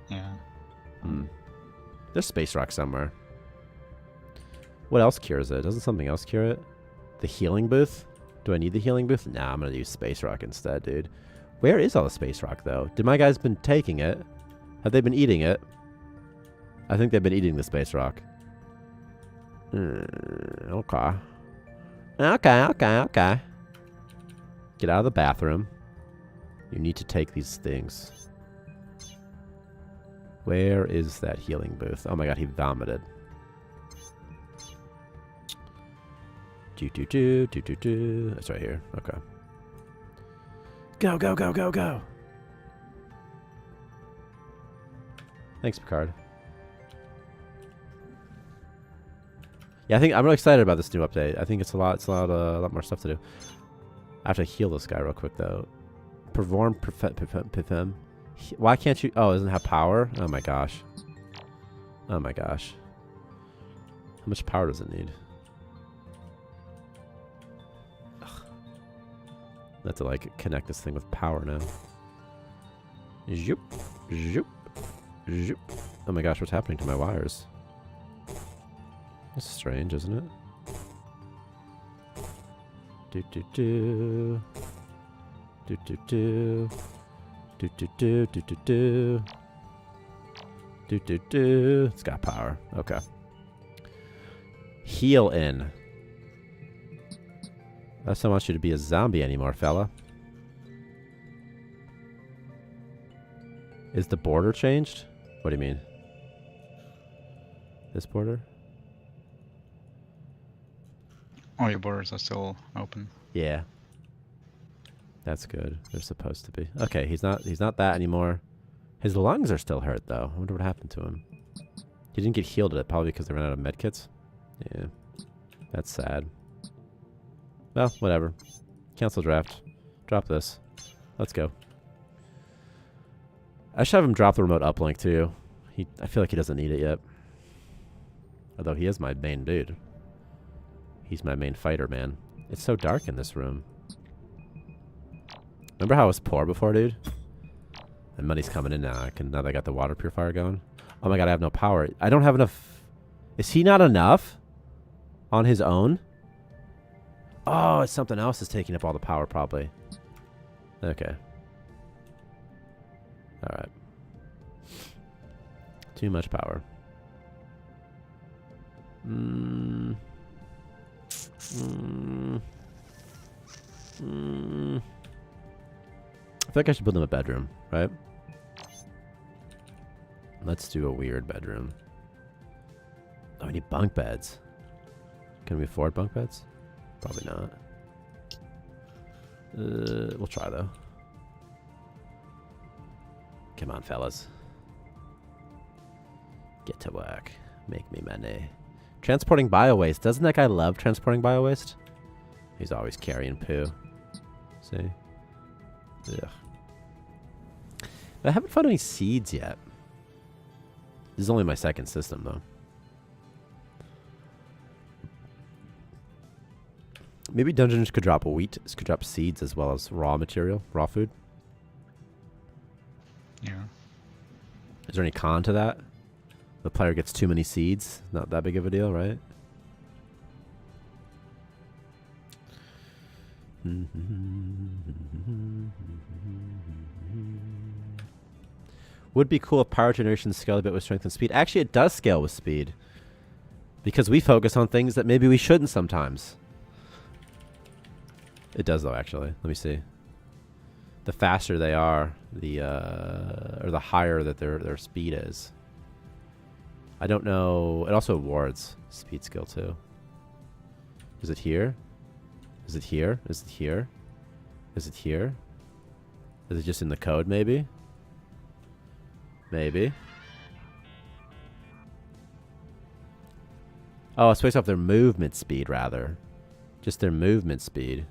Yeah. There's space rock somewhere. What else cures it? Doesn't something else cure it? The healing booth? Do I need the healing booth? Nah, I'm gonna use space rock instead, dude. Where is all the space rock though? Did my guys been taking it? Have they been eating it? I think they've been eating the space rock. Okay. Okay. Get out of the bathroom. You need to take these things. Where is that healing booth? Oh my god, he vomited. Do. That's right here. Okay. Go, go, go, go, go. Thanks, Picard. Yeah, I think I'm really excited about this new update. I think it's a lot more stuff to do. I have to heal this guy real quick though. Perform Pifem. Why can't you? Oh, it doesn't have power? Oh my gosh. Oh my gosh. How much power does it need? Ugh. I have to like connect this thing with power now. Zoop, zoop, zoop. Oh my gosh, what's happening to my wires? That's strange, isn't it? Do. It's got power. Okay. Heal in. I don't want you to be a zombie anymore, fella. Is the border changed? What do you mean? This border? All your borders are still open. Yeah. That's good. They're supposed to be. Okay, he's not that anymore. His lungs are still hurt though. I wonder what happened to him. He didn't get healed at it, probably because they ran out of medkits. Yeah. That's sad. Well, whatever. Cancel draft. Drop this. Let's go. I should have him drop the remote uplink too. I feel like he doesn't need it yet. Although he is my main dude. He's my main fighter, man. It's so dark in this room. Remember how I was poor before, dude? And money's coming in now. Now that I got the water purifier going. Oh my god, I have no power. I don't have enough. Is he not enough? On his own? Oh, it's something else is taking up all the power, probably. Okay. Alright. Too much power. I feel like I should build him a bedroom, right? Let's do a weird bedroom. Oh, we need bunk beds. Can we afford bunk beds? Probably not. We'll try though. Come on, fellas. Get to work. Make me money. Transporting bio-waste. Doesn't that guy love transporting bio-waste? He's always carrying poo. See? Ugh. But I haven't found any seeds yet. This is only my second system, though. Maybe dungeons could drop wheat. Could drop seeds as well as raw material, raw food. Yeah. Is there any con to that? The player gets too many seeds. Not that big of a deal, right? Would be cool if power generation scaled a bit with strength and speed. Actually, it does scale with speed. Because we focus on things that maybe we shouldn't sometimes. It does though, actually. Let me see. The faster they are, or the higher that their speed is. I don't know. It also awards speed skill too. Is it here? Is it here? Is it here? Is it here? Is it just in the code maybe? Maybe. Oh, it's based off their movement speed rather. Just their movement speed.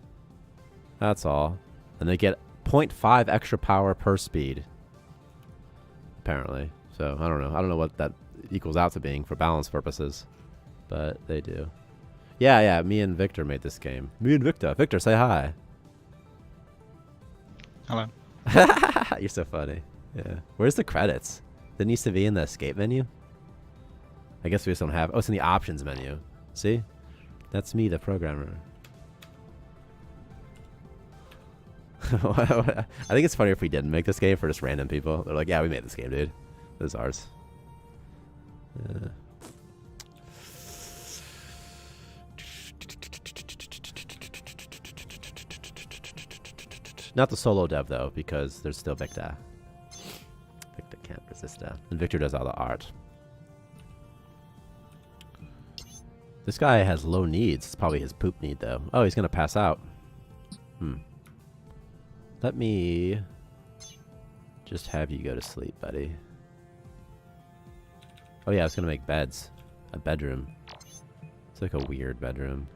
That's all. And they get 0.5 extra power per speed. Apparently. So, I don't know. I don't know what that equals out to being for balance purposes. But they do. Yeah, me and Victor made this game. Me and Victor. Victor, say hi. Hello. You're so funny. Yeah. Where's the credits? Didn't used to be in the escape menu? I guess we just don't have... Oh, it's in the options menu. See? That's me, the programmer. I think it's funny if we didn't make this game for just random people. They're like, yeah, we made this game, dude. This is ours. Not the solo dev, though, because there's still Victor. Victor can't resist that. And Victor does all the art. This guy has low needs. It's probably his poop need, though. Oh, he's going to pass out. Let me just have you go to sleep, buddy. Oh, yeah, I was going to make beds. A bedroom. It's like a weird bedroom.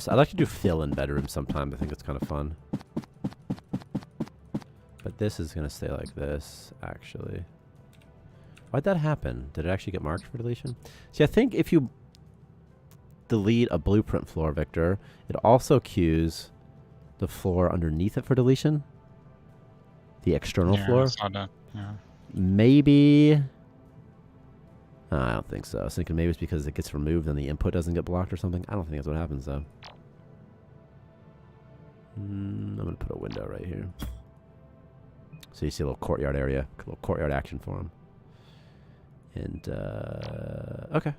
I like to do fill-in bedrooms sometimes. I think it's kind of fun. But this is going to stay like this, actually. Why'd that happen? Did it actually get marked for deletion? See, I think if you delete a blueprint floor, Victor, it also queues the floor underneath it for deletion. The external floor. I saw that. Yeah. Maybe... I don't think so. I was thinking maybe it's because it gets removed and the input doesn't get blocked or something. I don't think that's what happens, though. I'm going to put a window right here. So you see a little courtyard area. A little courtyard action for him. And, okay.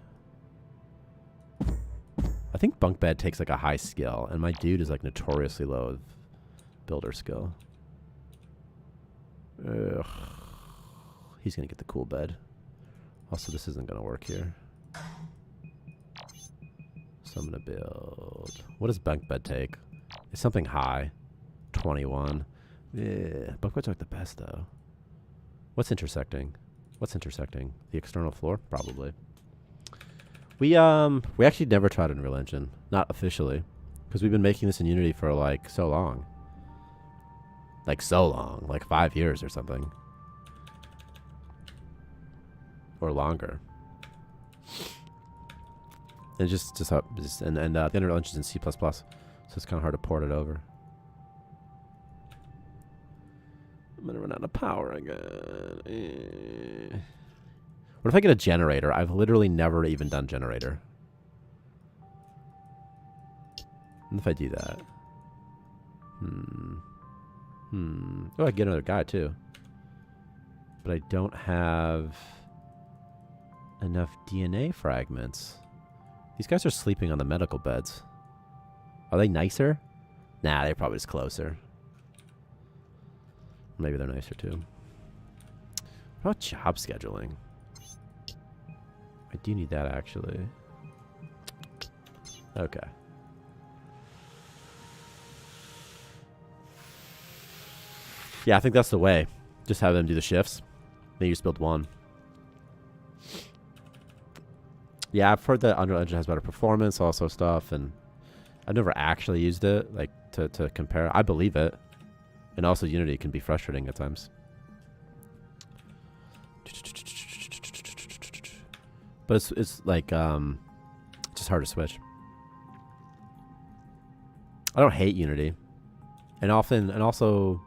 I think bunk bed takes, like, a high skill. And my dude is, like, notoriously low of builder skill. Ugh. He's going to get the cool bed. Also, this isn't going to work here. So I'm going to build... What does bunk bed take? It's something high. 21. Yeah, bunk beds aren't the best, though. What's intersecting? What's intersecting? The external floor? Probably. We actually never tried Unreal Engine. Not officially. Because we've been making this in Unity for, like, so long. Like, so long. Like, 5 years or something. Or longer. And the Unreal Engine's in C++, so it's kind of hard to port it over. I'm gonna run out of power again. What if I get a generator? I've literally never even done generator. What if I do that? Oh, I get another guy too. But I don't have enough DNA fragments. These guys are sleeping on the medical beds. Are they nicer? Nah, they're probably just closer. Maybe they're nicer too. What about job scheduling? I do need that actually. Okay. Yeah, I think that's the way. Just have them do the shifts. Then you just build one. Yeah, I've heard that Unreal Engine has better performance, also stuff, and I've never actually used it, like, to compare. I believe it. And also Unity can be frustrating at times. But it's like, just hard to switch. I don't hate Unity. And also,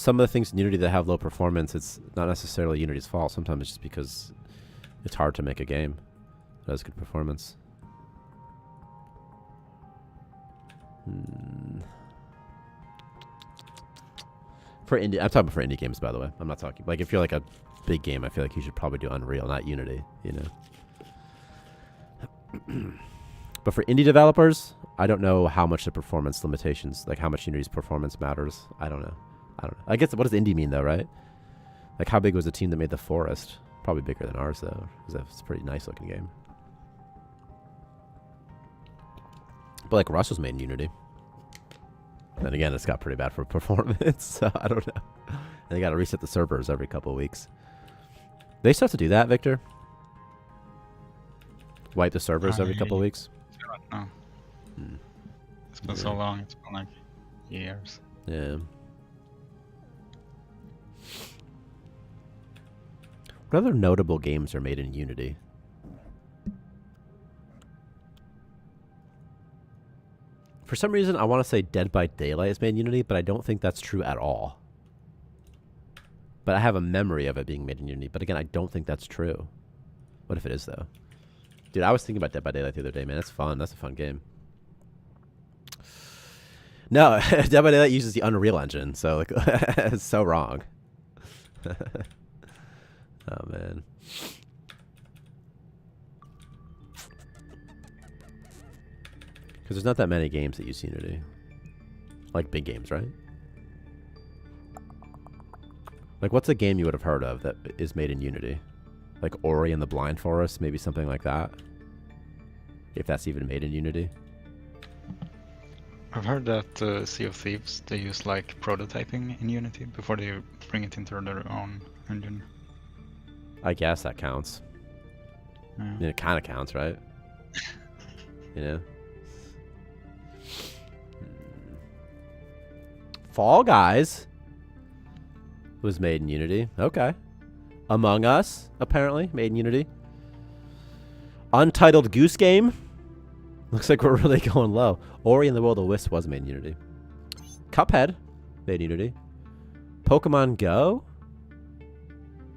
some of the things in Unity that have low performance, it's not necessarily Unity's fault. Sometimes it's just because it's hard to make a game that has good performance. For indie, I'm talking for indie games, by the way. I'm not talking like if you're like a big game, I feel like you should probably do Unreal, not Unity. You know. But for indie developers, I don't know how much the performance limitations, like how much Unity's performance matters. I don't know. I guess what does indie mean though, right? Like how big was the team that made The Forest? Probably bigger than ours though, because it's a pretty nice looking game. But like Rust was made in Unity. Then again, it's got pretty bad for performance, so I don't know. And they got to reset the servers every couple of weeks. They still have to do that, Victor? Wipe the servers every couple of weeks? I don't know. It's been so long. It's been like years. Yeah. What other notable games are made in Unity? For some reason, I want to say Dead by Daylight is made in Unity, but I don't think that's true at all. But I have a memory of it being made in Unity. But again, I don't think that's true. What if it is, though? Dude, I was thinking about Dead by Daylight the other day, man. That's fun. That's a fun game. No, Dead by Daylight uses the Unreal Engine, so like, it's so wrong. Oh, man. Because there's not that many games that use Unity. Like big games, right? Like what's a game you would have heard of that is made in Unity? Like Ori and the Blind Forest, maybe something like that? If that's even made in Unity. I've heard that Sea of Thieves, they use like prototyping in Unity before they bring it into their own engine. I guess that counts. Yeah. I mean, it kind of counts, right? You know? Fall Guys was made in Unity. Okay. Among Us, apparently, made in Unity. Untitled Goose Game. Looks like we're really going low. Ori and the Will of the Wisp was made in Unity. Cuphead, made in Unity. Pokemon Go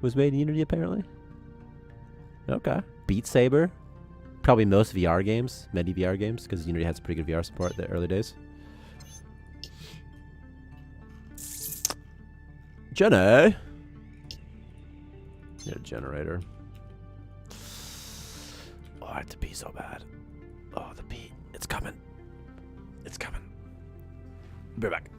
was made in Unity, apparently. Okay. Beat Saber. Probably most VR games, many VR games, because Unity had some pretty good VR support in the early days. Jenny. Need a generator. Oh, I have to pee so bad. Oh, the pee. It's coming. It's coming. Be right back.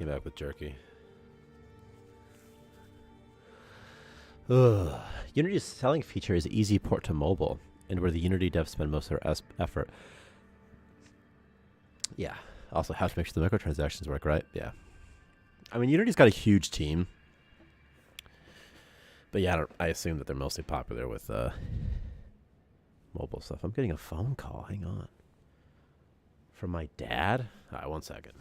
Came back with jerky. Ugh. Unity's selling feature is easy port to mobile, and where the Unity devs spend most of their effort. Yeah. Also, how to make sure the microtransactions work, right? Yeah. I mean, Unity's got a huge team. But yeah, I assume that they're mostly popular with mobile stuff. I'm getting a phone call. Hang on. From my dad? All right, 1 second.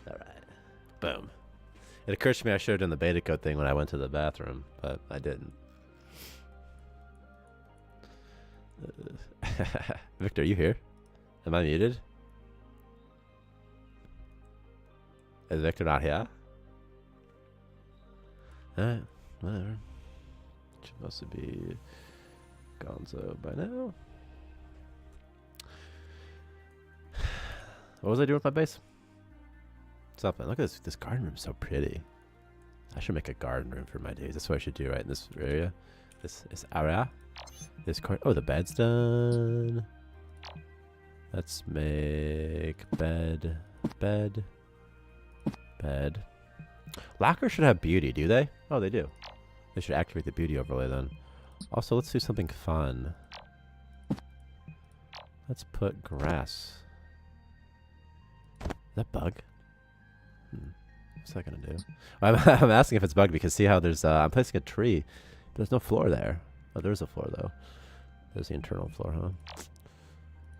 All right. Boom. It occurs to me I should have done the beta code thing when I went to the bathroom, but I didn't. Victor, are you here? Am I muted? Is Victor not here? Alright, whatever. Should mostly be gonzo by now. What was I doing with my base? Something. Look at this garden room, so pretty. I should make a garden room for my days. That's what I should do, right? In this area. This area. This card. Oh, the bed's done. Let's make bed. Lockers should have beauty, do they? Oh, they do. They should activate the beauty overlay then. Also, let's do something fun. Let's put grass. Is that bug? What's that gonna do? Well, I'm asking if it's bugged because see how there's I'm placing a tree, but there's no floor there. Oh, there's a floor though. There's the internal floor, huh?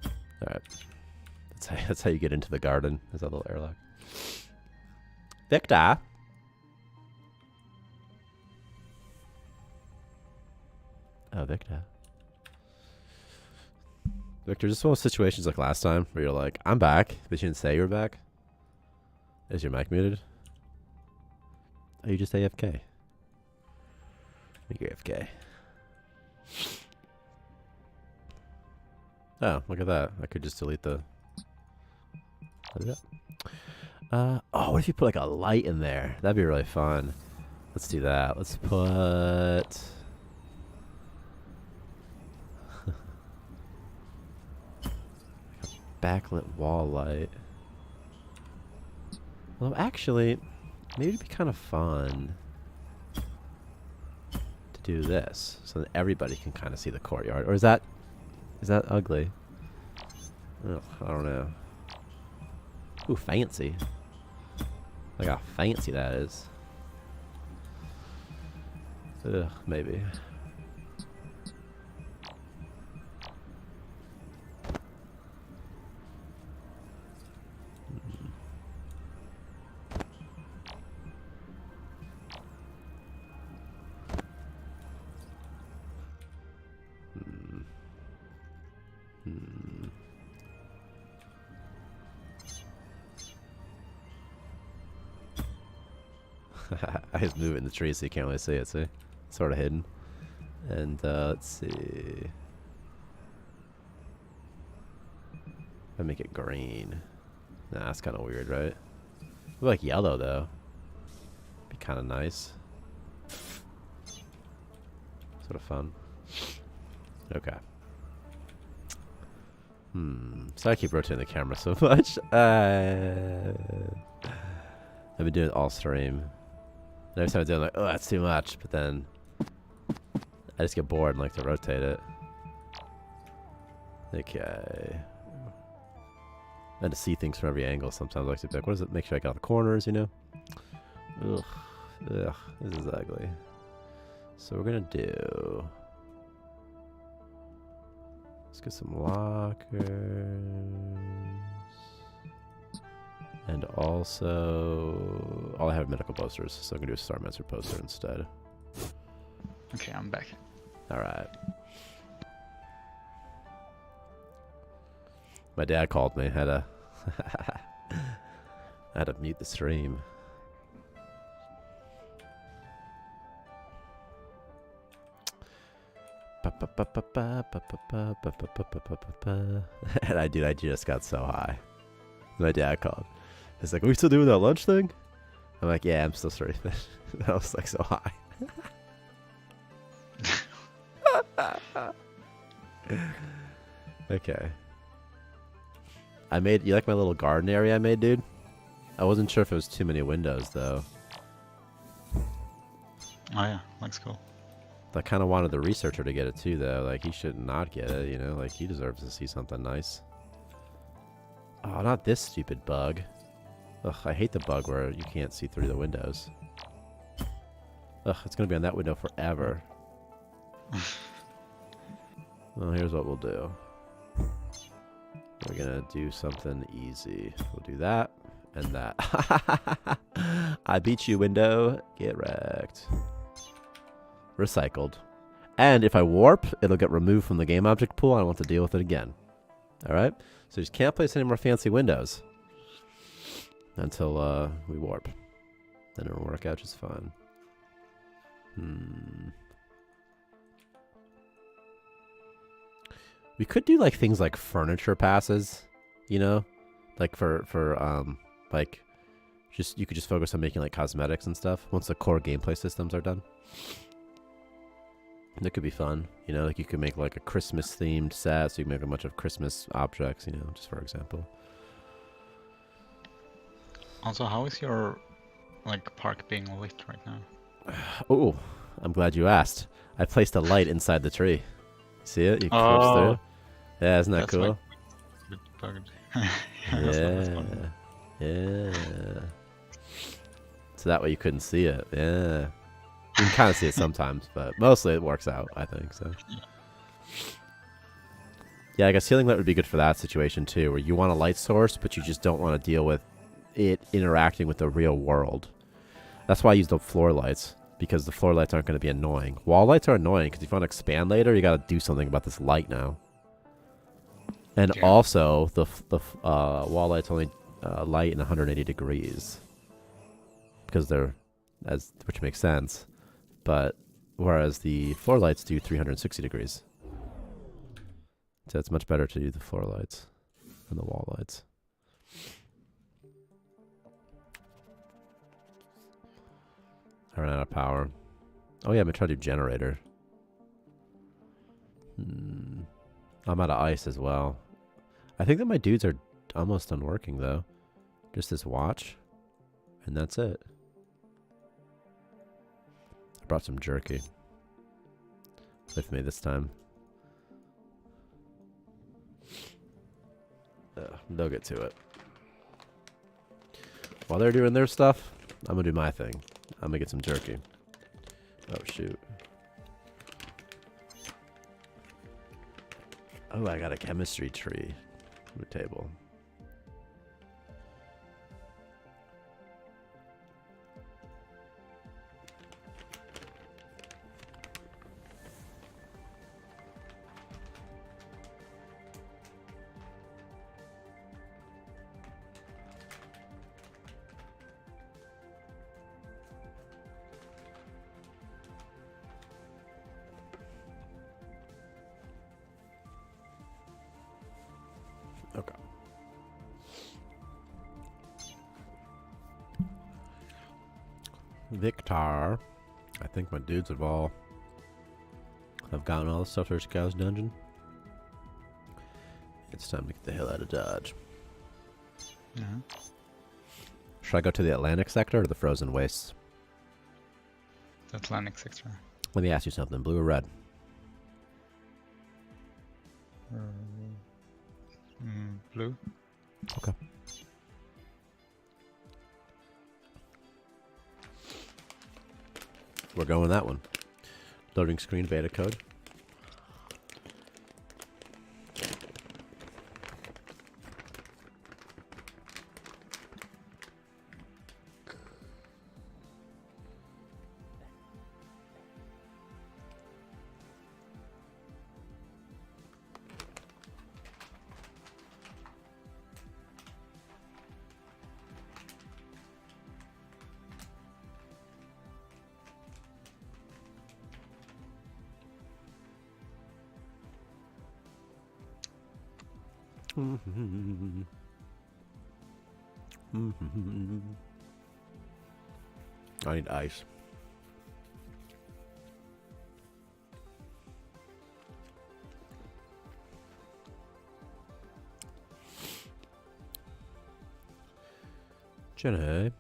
All right. That's how you get into the garden. There's that little airlock. Victor. Oh, Victor. Victor, just one of those situations like last time where you're like, I'm back, but you didn't say you were back. Is your mic muted? Oh, you just AFK. You're AFK. Oh, look at that. I could just delete the... oh, what if you put like a light in there? That'd be really fun. Let's do that. Let's put... backlit wall light. Well, actually, maybe it'd be kind of fun to do this so that everybody can kind of see the courtyard. Or is that ugly? Ugh, I don't know. Ooh, fancy. Look how fancy that is. Ugh, maybe. I just move it in the tree so you can't really see it, see? It's sort of hidden. And let's see. I make it green. Nah, that's kind of weird, right? I like yellow though. Be kind of nice. Sort of fun. Okay. So I keep rotating the camera so much. I've been doing it all stream. And every time I do it, I'm like, oh, that's too much. But then I just get bored and like to rotate it. Okay. And to see things from every angle sometimes I like to be like, what does it make sure I got all the corners, you know? Ugh. Ugh. This is ugly. So we're going to do... Let's get some lockers. And also... Oh, I have medical posters, so I'm going to do a Starmancer poster instead. Okay, I'm back. Alright. My dad called me. Had to had to mute the stream. And I just got so high. My dad called. He's like, "Are we still doing that lunch thing?" I'm like, "Yeah, I'm still streaming." I was like so high. Okay. You like my little garden area I made, dude? I wasn't sure if it was too many windows though. Oh yeah, looks cool. I kind of wanted the researcher to get it too though. Like he should not get it, you know? Like he deserves to see something nice. Oh, not this stupid bug. Ugh, I hate the bug where you can't see through the windows. Ugh, it's gonna be on that window forever. Well, here's what we'll do. We're gonna do something easy. We'll do that and that. I beat you, window. Get wrecked. Recycled. And if I warp, it'll get removed from the game object pool. I don't want to deal with it again. Alright? So you just can't place any more fancy windows until we warp. Then it'll work out just fine. We could do like things like furniture passes, you know? Like like you could just focus on making like cosmetics and stuff once the core gameplay systems are done. That could be fun, you know, like you could make like a Christmas themed set, so you can make a bunch of Christmas objects, you know, just for example. Also, how is your like park being lit right now? Oh, I'm glad you asked. I placed a light inside the tree. See it? You clips through. Yeah, isn't that cool? Yeah. Yeah. So that way you couldn't see it. Yeah. You can kind of see it sometimes, but mostly it works out, I think. So. Yeah, I guess ceiling light would be good for that situation too, where you want a light source, but you just don't want to deal with it interacting with the real world. That's why I use the floor lights, because the floor lights aren't going to be annoying. Wall lights are annoying, because if you want to expand later, you got to do something about this light now. And also, the wall lights only light in 180 degrees, because which makes sense. But whereas the floor lights do 360 degrees. So it's much better to do the floor lights than the wall lights. I ran out of power. Oh yeah, I'm gonna try to do generator. I'm out of ice as well. I think that my dudes are almost done working though. Just this watch, and that's it. I brought some jerky with me this time. They'll get to it. While they're doing their stuff, I'm gonna do my thing. I'm gonna get some jerky. Oh shoot. Oh, I got a chemistry tree on the table. Okay. Victor. I think my dudes have gotten all the stuff for Scow's dungeon. It's time to get the hell out of Dodge. Yeah. Should I go to the Atlantic sector or the Frozen Wastes? The Atlantic sector. Let me ask you something. Blue or red? Blue. Okay. We're going that one. Loading screen beta code. I need ice. Jenny.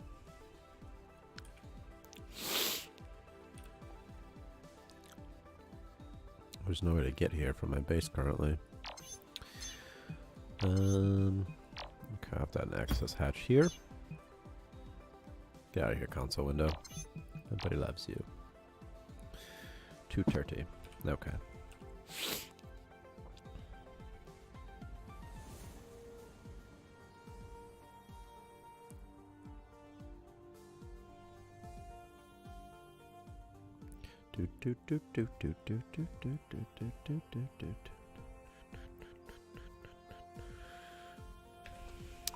There's no way to get here from my base currently. Okay, I've got an access hatch here. Get out of here, console window. Nobody loves you. 230. Okay.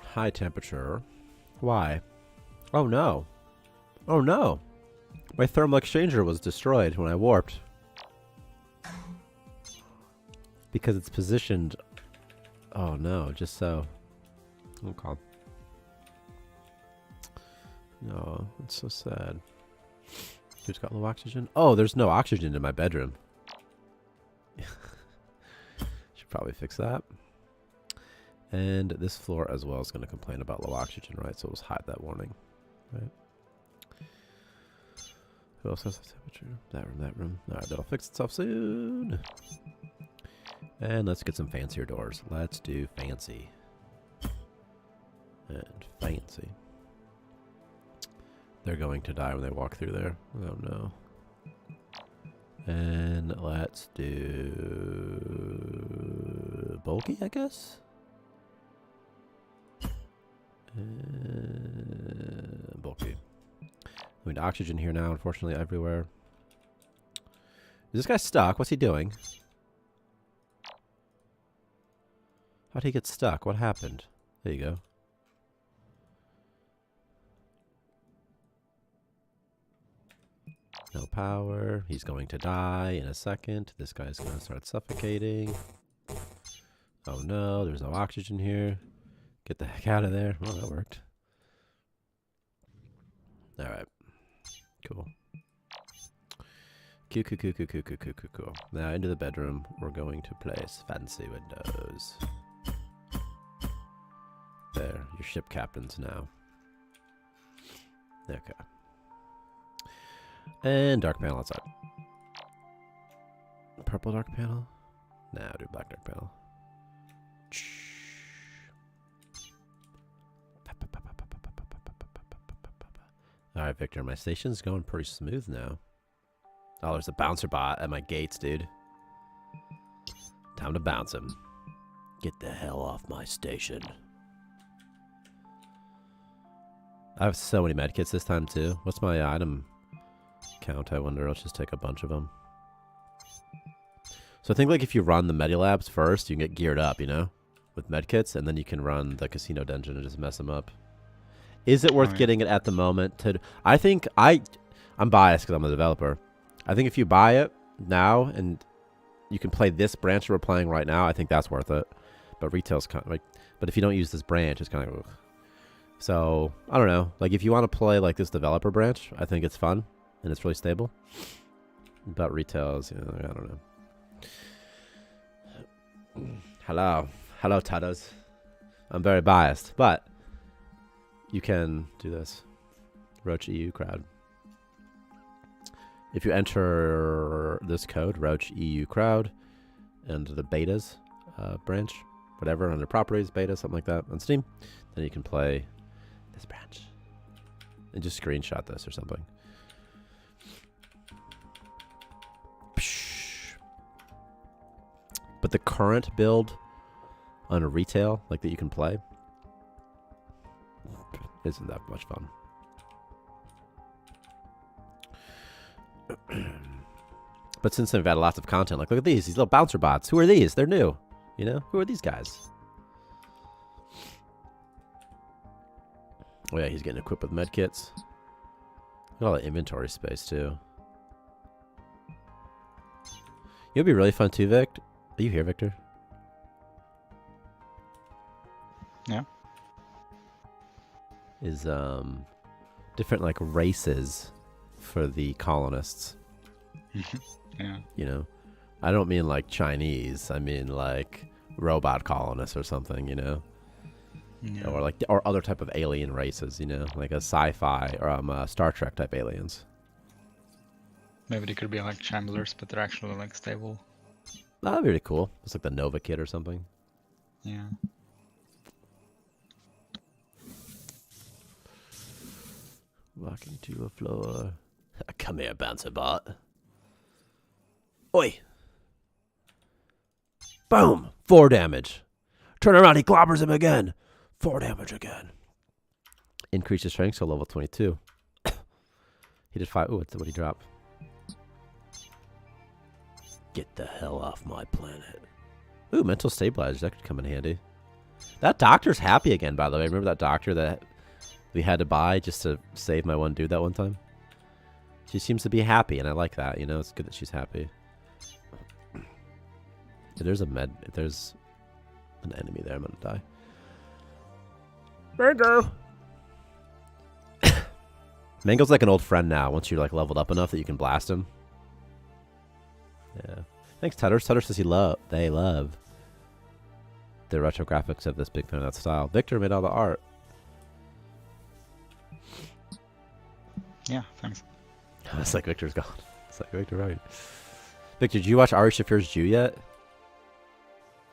High temperature. Why? Oh no. Oh no. My thermal exchanger was destroyed when I warped. Because it's positioned. Oh no, just so. Okay. No, it's so sad. Who's got low oxygen? Oh, there's no oxygen in my bedroom. Should probably fix that. And this floor as well is going to complain about low oxygen, right? So let's hide that warning, right? Who else has the temperature? That room, that room. All right, that'll fix itself soon. And let's get some fancier doors. Let's do fancy. And fancy. They're going to die when they walk through there. Oh no. And let's do bulky, I guess? Bulky. We need oxygen here now, unfortunately, everywhere. Is this guy stuck? What's he doing? How'd he get stuck? What happened? There you go. No power. He's going to die in a second. This guy's going to start suffocating. Oh no, there's no oxygen here. Get the heck out of there. Well, that worked. Alright. Cool. Cool. Now into the bedroom. We're going to place fancy windows. There. Your ship captains now. Okay. And dark panel outside. Purple dark panel? Nah, do black dark panel. Alright, Victor, my station's going pretty smooth now. Oh, there's a bouncer bot at my gates, dude. Time to bounce him. Get the hell off my station. I have so many medkits this time, too. What's my item count, I wonder? Let's just take a bunch of them. So I think, like, if you run the Medilabs first, you can get geared up, you know? With medkits, and then you can run the casino dungeon and just mess them up. Is it worth getting it at the moment? I think I'm biased because I'm a developer. I think if you buy it now and you can play this branch we're playing right now, I think that's worth it. But retail's kind of like, but if you don't use this branch, it's kind of. Ugh. So I don't know. Like if you want to play like this developer branch, I think it's fun and it's really stable. But retail is, you know, I don't know. Hello, Tados. I'm very biased, but. You can do this. Roach EU crowd. If you enter this code, Roach EU crowd, and the betas branch, whatever, under properties, beta, something like that, on Steam, then you can play this branch. And just screenshot this or something. But the current build on a retail, like that you can play, isn't that much fun. But since they've added lots of content, like look at these little bouncer bots. Who are these? They're new. You know? Who are these guys? Oh yeah, he's getting equipped with medkits. Look at all the inventory space too. It'll be really fun too, Vic. Are you here, Victor? Yeah. Is different like races for the colonists. Yeah. You know, I don't mean like Chinese. I mean like robot colonists or something. You know, Yeah. or like or other type of alien races. You know, like a sci-fi or Star Trek type aliens. Maybe they could be like Chamblers, but they're actually like stable. That'd be really cool. It's like the Nova Kid or something. Yeah. Walking to a floor. Come here, bouncer bot. Oi! Boom! 4 damage. Turn around, he clobbers him again. 4 damage again. Increase his strength to level 22. He did 5. Ooh, what did he drop? Get the hell off my planet. Ooh, mental stabilizer. That could come in handy. That doctor's happy again, by the way. Remember that doctor that we had to buy just to save my one dude that one time? She seems to be happy, and I like that. You know, it's good that she's happy. If there's if there's an enemy there, I'm gonna die. Mango! Mango's like an old friend now, once you're like leveled up enough that you can blast him. Yeah. Thanks, Tutter. Tutter says they love the retro graphics of this. Big fan of that style. Victor made all the art. Yeah, thanks. It's like Victor's gone. It's like Victor, right? Victor, did you watch Ari Shafir's Jew yet?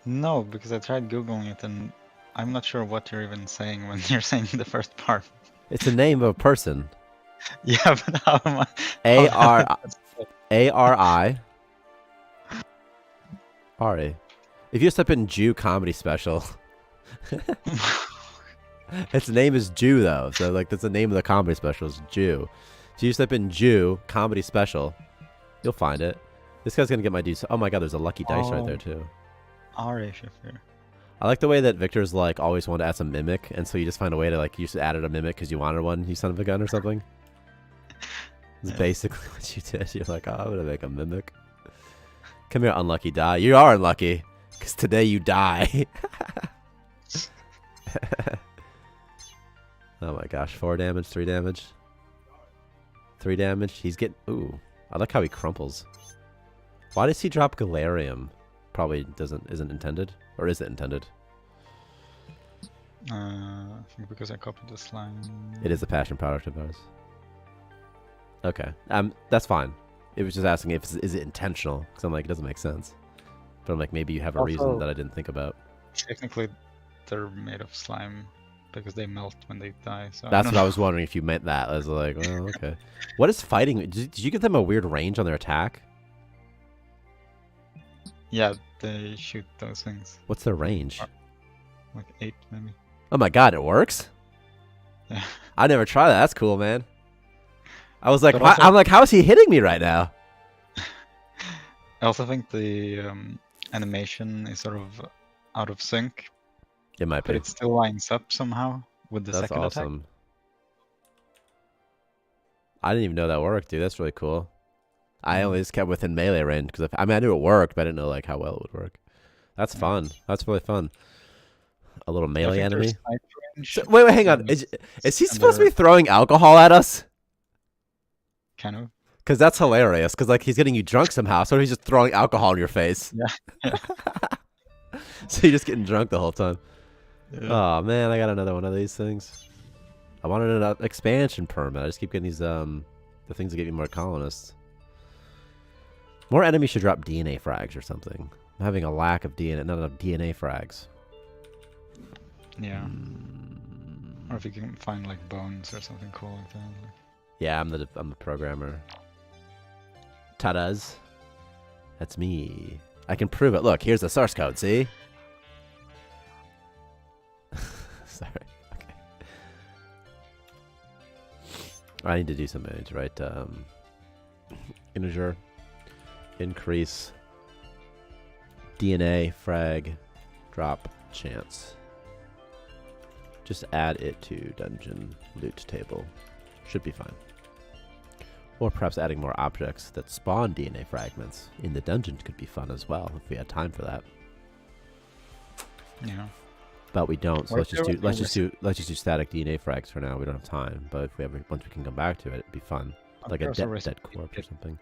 No, because I tried Googling it and I'm not sure what you're even saying when you're saying the first part. It's the name of a person. Yeah, but how am I? A-R-I. Ari. If you just type in Jew comedy special. Its name is Jew, though. So, like, that's the name of the comedy special is Jew. So you just type in Jew comedy special. You'll find it. This guy's going to get my dude. Oh, my God, there's a lucky dice right there, too. Ari Shafir. I like the way that Victor's, like, always wanted to add some mimic. And so you just find a way to, like, you just added a mimic because you wanted one, you son of a gun or something. It's basically what you did. You're like, oh, I'm going to make a mimic. Come here, unlucky die. You are unlucky. Because today you die. Oh my gosh. 4 damage, 3 damage. 3 damage. He's getting... Ooh. I like how he crumples. Why does he drop Galarium? Probably isn't intended. Or is it intended? I think because I copied the slime. It is a passion product of ours. Okay. That's fine. It was just asking if is it intentional? Because I'm like, it doesn't make sense. But I'm like, maybe you have a reason that I didn't think about. Technically, they're made of slime because they melt when they die. So that's what I was wondering if you meant that. I was like, well, okay. What is fighting? Did you give them a weird range on their attack? Yeah, they shoot those things. What's their range? Like 8, maybe. Oh my God, it works? Yeah. I never tried that. That's cool, man. I was like, Also, I'm like, how is he hitting me right now? I also think the animation is sort of out of sync. It might be. But it still lines up somehow with the That's second awesome. attack. I didn't even know that worked, dude. That's really cool. I only just kept within melee range because I knew it worked, but I didn't know like how well it would work. That's fun. That's really fun. A little melee enemy. So, wait, hang on. Is he supposed to be throwing alcohol at us? Kind of. Because that's hilarious. Because like he's getting you drunk somehow, so he's just throwing alcohol in your face. Yeah. So you're just getting drunk the whole time. Yeah. Oh man, I got another one of these things. I wanted an expansion permit. I just keep getting these the things that get me more colonists. More enemies should drop DNA frags or something. I'm having a lack of DNA, not enough DNA frags. Yeah. Or if you can find like bones or something cool like that. Yeah, I'm the programmer. Ta-da's. That's me. I can prove it. Look, here's the source code, see? Sorry. Okay. I need to do something. I need to write integer increase DNA frag drop chance. Just add it to dungeon loot table. Should be fine. Or perhaps adding more objects that spawn DNA fragments in the dungeon could be fun as well if we had time for that. Yeah. But we don't, so Where's let's just do static DNA frags for now. We don't have time, but if we ever once we can come back to it, it'd be fun. Like a dead corpse or something.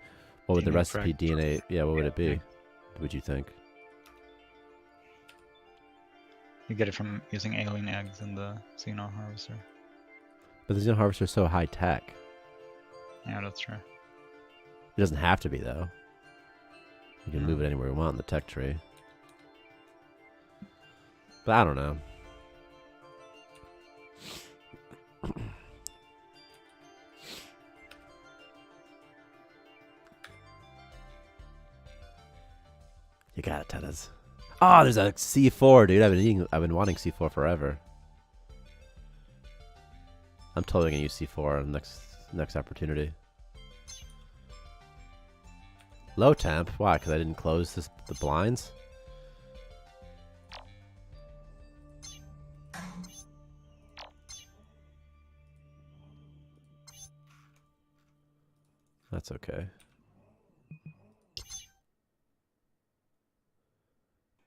What would the recipe DNA? Yeah, what would it be? What would you think? You get it from using alien eggs in the Xeno harvester. But the Xeno harvester is so high tech. Yeah, that's true. It doesn't have to be though. We can move it anywhere we want in the tech tree. But I don't know. You got it, Tennis. Oh, there's a C4, dude. I've been wanting C4 forever. I'm totally gonna use C4 on the next opportunity. Low temp? Why? Because I didn't close the blinds? That's okay.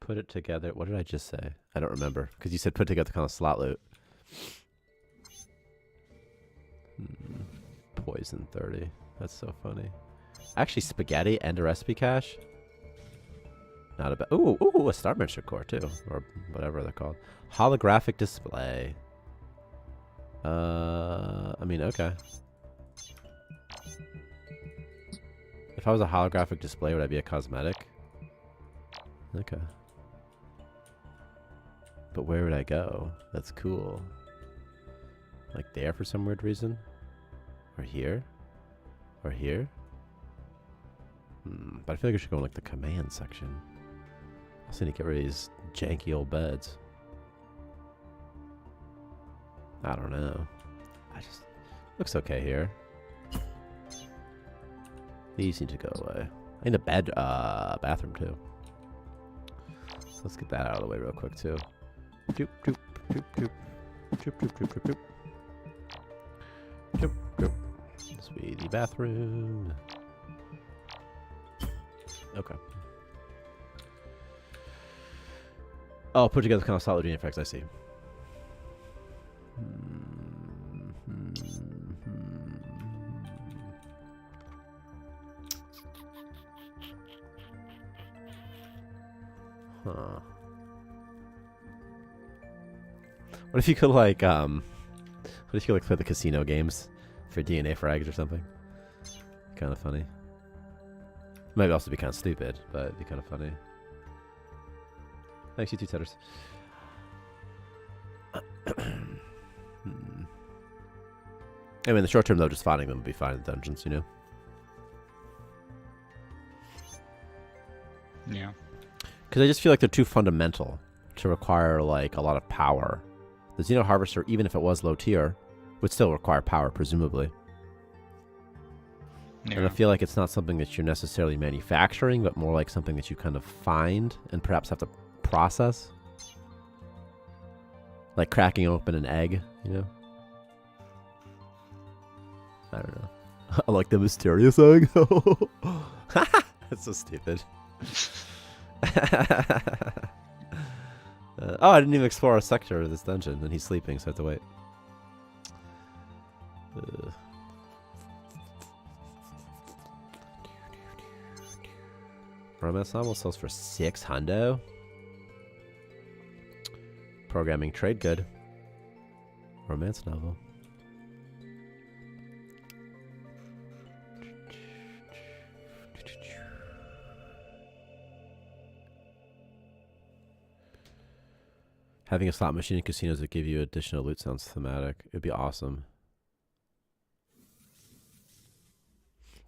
Put it together. What did I just say? I don't remember. Because you said put together kind of slot loot. Poison 30. That's so funny. Actually, spaghetti and a recipe cache? Not a bad... Ooh, a Starmancer core, too. Or whatever they're called. Holographic display. I mean, okay. If I was a holographic display, would I be a cosmetic? Okay. But where would I go? That's cool. Like there for some weird reason? Or here? Or here? But I feel like I should go in like the command section. I just need to get rid of these janky old beds. I don't know. Looks okay here. These need to go away. I need a bathroom too. So let's get that out of the way real quick too. Doop, doop, doop, doop. Doop, doop, doop, doop, doop. Doop, doop. This will be the bathroom. Okay. Oh, put together kind of solid effects, I see. Huh. What if you could like what if you could like play the casino games for DNA frags or something? Kind of funny. Might also be kind of stupid, but it'd be kind of funny. Thanks, you two Tedders. I mean, in the short term though, just finding them would be fine in dungeons, you know? Yeah. Because I just feel like they're too fundamental to require like a lot of power. The Xeno Harvester, even if it was low tier, would still require power, presumably. Yeah. And I feel like it's not something that you're necessarily manufacturing, but more like something that you kind of find and perhaps have to process. Like cracking open an egg, you know? I don't know. I like the mysterious egg. That's so stupid. Oh, I didn't even explore a sector of this dungeon, and he's sleeping, so I have to wait. Romance novel sells for $600. Programming trade good. Romance novel. Having a slot machine in casinos that give you additional loot sounds thematic. It'd be awesome.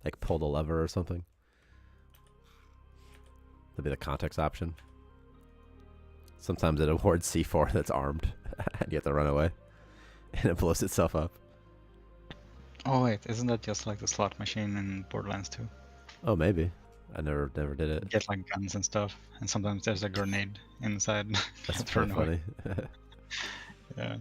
Like pull the lever or something. That'd be the context option. Sometimes it awards C4 that's armed. And you have to run away. And it blows itself up. Oh wait, isn't that just like the slot machine in Borderlands 2? Oh, maybe. I never did it. Get like guns and stuff, and sometimes there's a grenade inside. That's pretty funny. Yeah.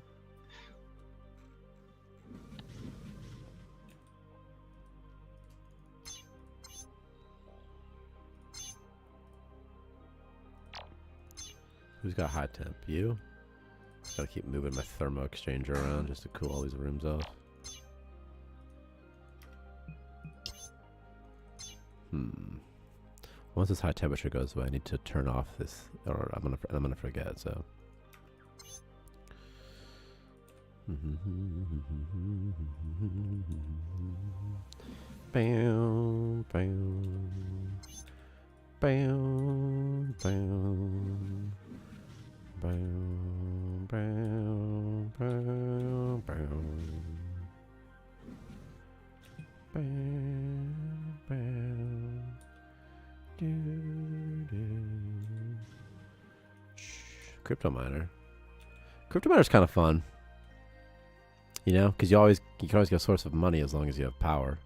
Who's got high temp? You? Gotta keep moving my thermo exchanger around just to cool all these rooms off. Once this high temperature goes away, I need to turn off this, or I'm gonna forget. So. Bam, bam, bam, bam, bam, bam, bam, bam, bam, bam, do, do. Crypto miner. Crypto miner is kind of fun. You know, because you can always get a source of money as long as you have power.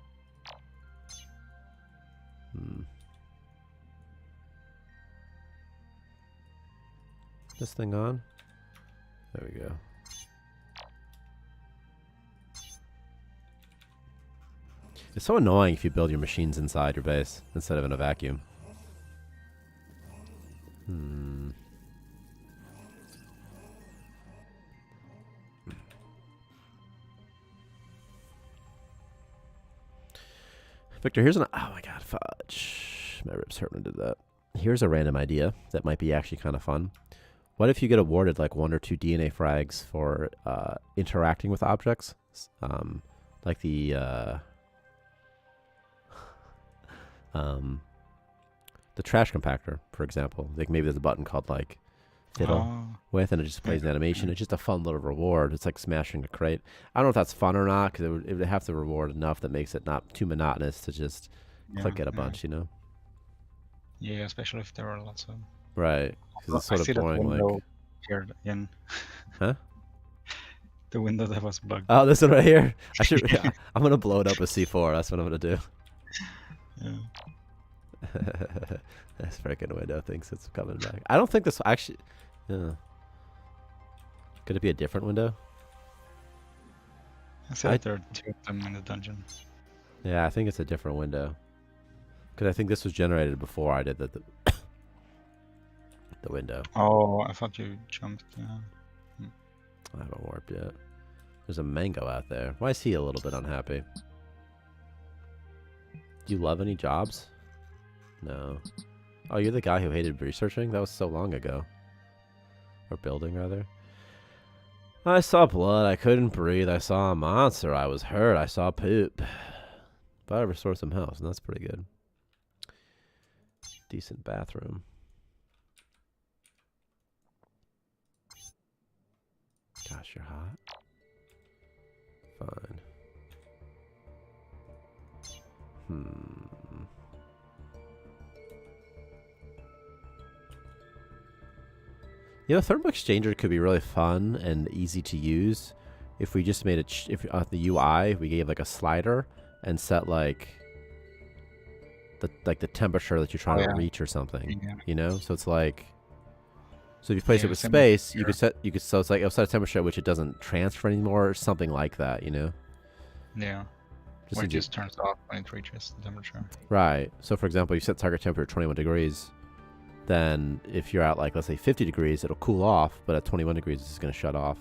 This thing on? There we go. It's so annoying if you build your machines inside your base instead of in a vacuum. Victor, here's an... Oh my god, fudge. My ribs hurt when I did that. Here's a random idea that might be actually kind of fun. What if you get awarded like 1 or 2 DNA frags for interacting with objects? Like the trash compactor, for example. Like maybe there's a button called like fiddle with, and it just plays an animation. It's just a fun little reward. It's like smashing a crate. I don't know if that's fun or not, because it would have to reward enough that makes it not too monotonous to just click it a bunch, you know? Yeah, especially if there are lots of... Right, because it's sort of boring, like... Here again. Huh? The window that was bugged. Oh, this one right here? I should... Yeah, I'm going to blow it up with C4. That's what I'm going to do. Yeah. This freaking window thinks it's coming back. I don't think this actually... Yeah. Could it be a different window? I said there are 2 of them in the dungeon. Yeah, I think it's a different window. Because I think this was generated before I did the window. Oh, I thought you jumped. Yeah. I haven't warped yet. There's a mango out there. Why is he a little bit unhappy? Do you love any jobs? No. Oh, you're the guy who hated researching? That was so long ago. Or building, rather. I saw blood. I couldn't breathe. I saw a monster. I was hurt. I saw poop. But I restored some health, and that's pretty good. Decent bathroom. Gosh, you're hot. Fine. You know, thermal exchanger could be really fun and easy to use if we just made it. If the UI we gave like a slider and set like the temperature that you're trying to reach or something. Yeah. You know, so it's like. So if you place it with space, you could set. So it's like it'll set a temperature at which it doesn't transfer anymore, or something like that. You know. Yeah. Or it just turns off when it reaches the temperature. Right. So for example, you set target temperature at 21 degrees. Then if you're at like, let's say 50 degrees, it'll cool off, but at 21 degrees, it's just going to shut off.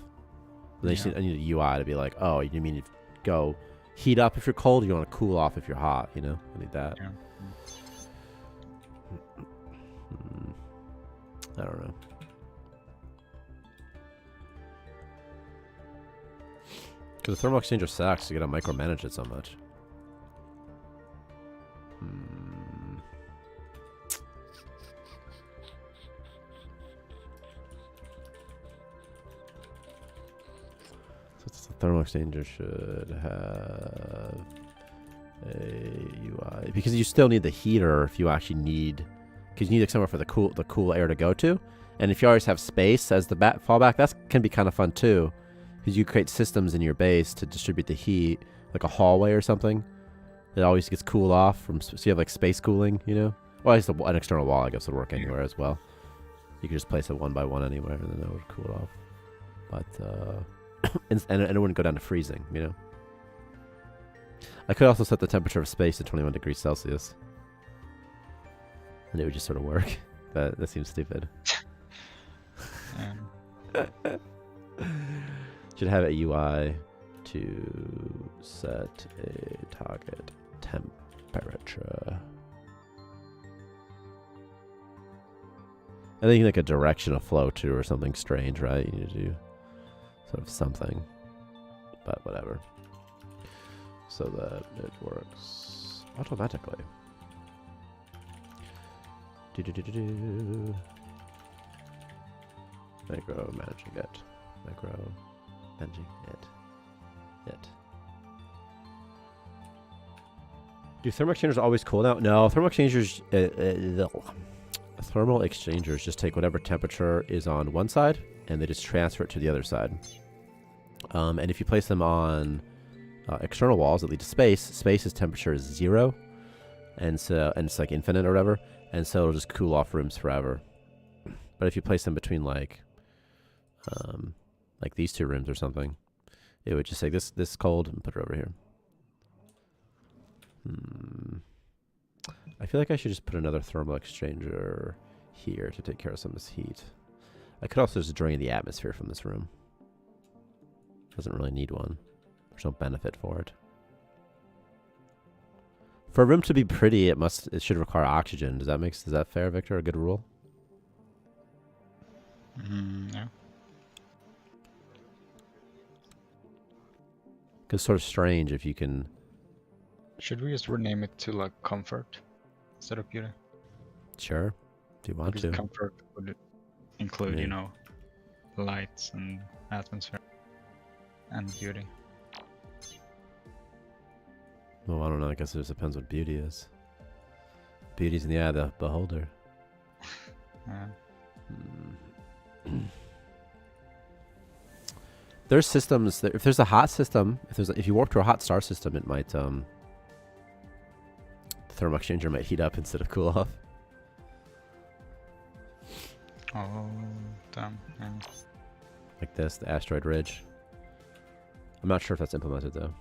Then I need a UI to be like, oh, you mean you go heat up if you're cold, you want to cool off if you're hot, you know? I need that. Yeah. I don't know. Because the thermal exchanger sucks, you gotta micromanage it so much. So the thermal exchanger should have a UI, because you still need the heater if you actually need, because you need somewhere for the cool air to go to. And if you always have space as the fallback, that can be kind of fun too. Because you create systems in your base to distribute the heat, like a hallway or something. It always gets cooled off from, so you have like space cooling, you know? Well, I guess an external wall, I guess, would work anywhere as well. You could just place it 1 by 1 anywhere, and then it would cool off. But, and it wouldn't go down to freezing, you know? I could also set the temperature of space to 21 degrees Celsius. And it would just sort of work. But that seems stupid. Should have a UI to set a target temperature. I think like a direction of flow too, or something strange, right? You need to do sort of something, but whatever. So that it works automatically. Do. Micro managing it. Micro managing it. Do thermal exchangers always cool down? No, thermal exchangers. Thermal exchangers just take whatever temperature is on one side and they just transfer it to the other side. And if you place them on external walls that lead to space, space's temperature is 0, and it's like infinite or whatever, and so it'll just cool off rooms forever. But if you place them between like these two rooms or something, it would just say this cold and put it over here. I feel like I should just put another thermal exchanger here to take care of some of this heat. I could also just drain the atmosphere from this room. Doesn't really need one. There's no benefit for it. For a room to be pretty, it should require oxygen. Is that fair, Victor? A good rule? Yeah. It's sort of strange if you can. Should we just rename it to like comfort instead of beauty? Sure, if you want Because to. comfort would include, Yeah. you know, lights and atmosphere and beauty. Well, I don't know. I guess it just depends what beauty is. Beauty's in the eye of the beholder. There's systems that if there's a hot system, if you warp to a hot star system, it might the thermal exchanger might heat up instead of cool off. Oh, damn. Yeah. Like this, the asteroid ridge. I'm not sure if that's implemented though.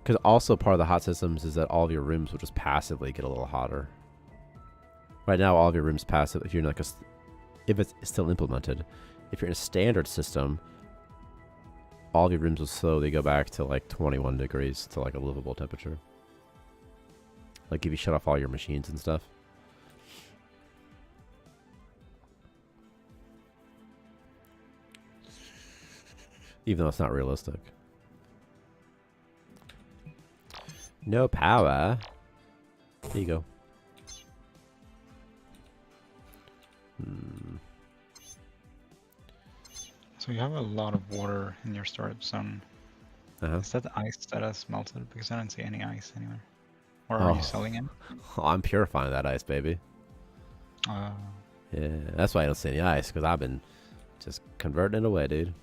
Because also part of the hot systems is that all of your rooms will just passively get a little hotter. Right now, all of your rooms passive. If you're in like if it's still implemented, if you're in a standard system, all of your rooms will slowly go back to like 21 degrees to like a livable temperature. Like if you shut off all your machines and stuff. Even though it's not realistic. No power. There you go. So you have a lot of water in your storage zone. Is that ice that has melted? Because I don't see any ice anywhere. Or are you selling it? Oh, I'm purifying that ice, baby. Yeah, that's why I don't see any ice, because I've been just converting it away, dude.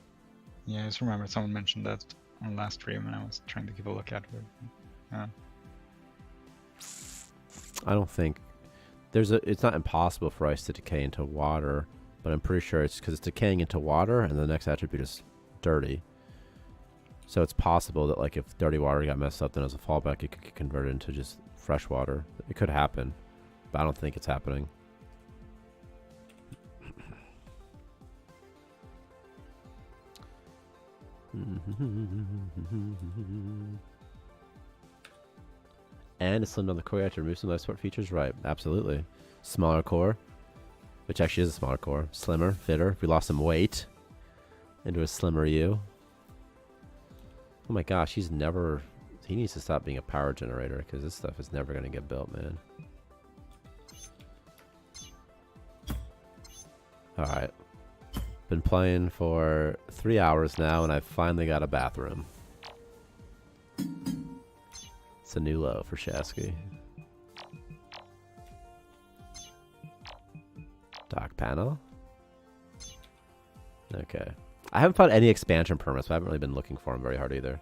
Yeah, I just remember someone mentioned that on last stream and I was trying to keep a look at it. Yeah. I don't think it's not impossible for ice to decay into water, but I'm pretty sure it's because it's decaying into water and the next attribute is dirty. So it's possible that like if dirty water got messed up, then as a fallback it could get converted into just fresh water. It could happen, but I don't think it's happening. And it's slimmed down the core. You have to remove some life support features, right? Absolutely. Smaller core, which actually is a smaller core. Slimmer, fitter. If we lost some weight into a slimmer you. Oh my gosh, he needs to stop being a power generator because this stuff is never going to get built, man. Alright. Been playing for 3 hours now and I've finally got a bathroom. It's a new low for Shasky. Dock panel. Okay. I haven't found any expansion permits, but I haven't really been looking for them very hard either.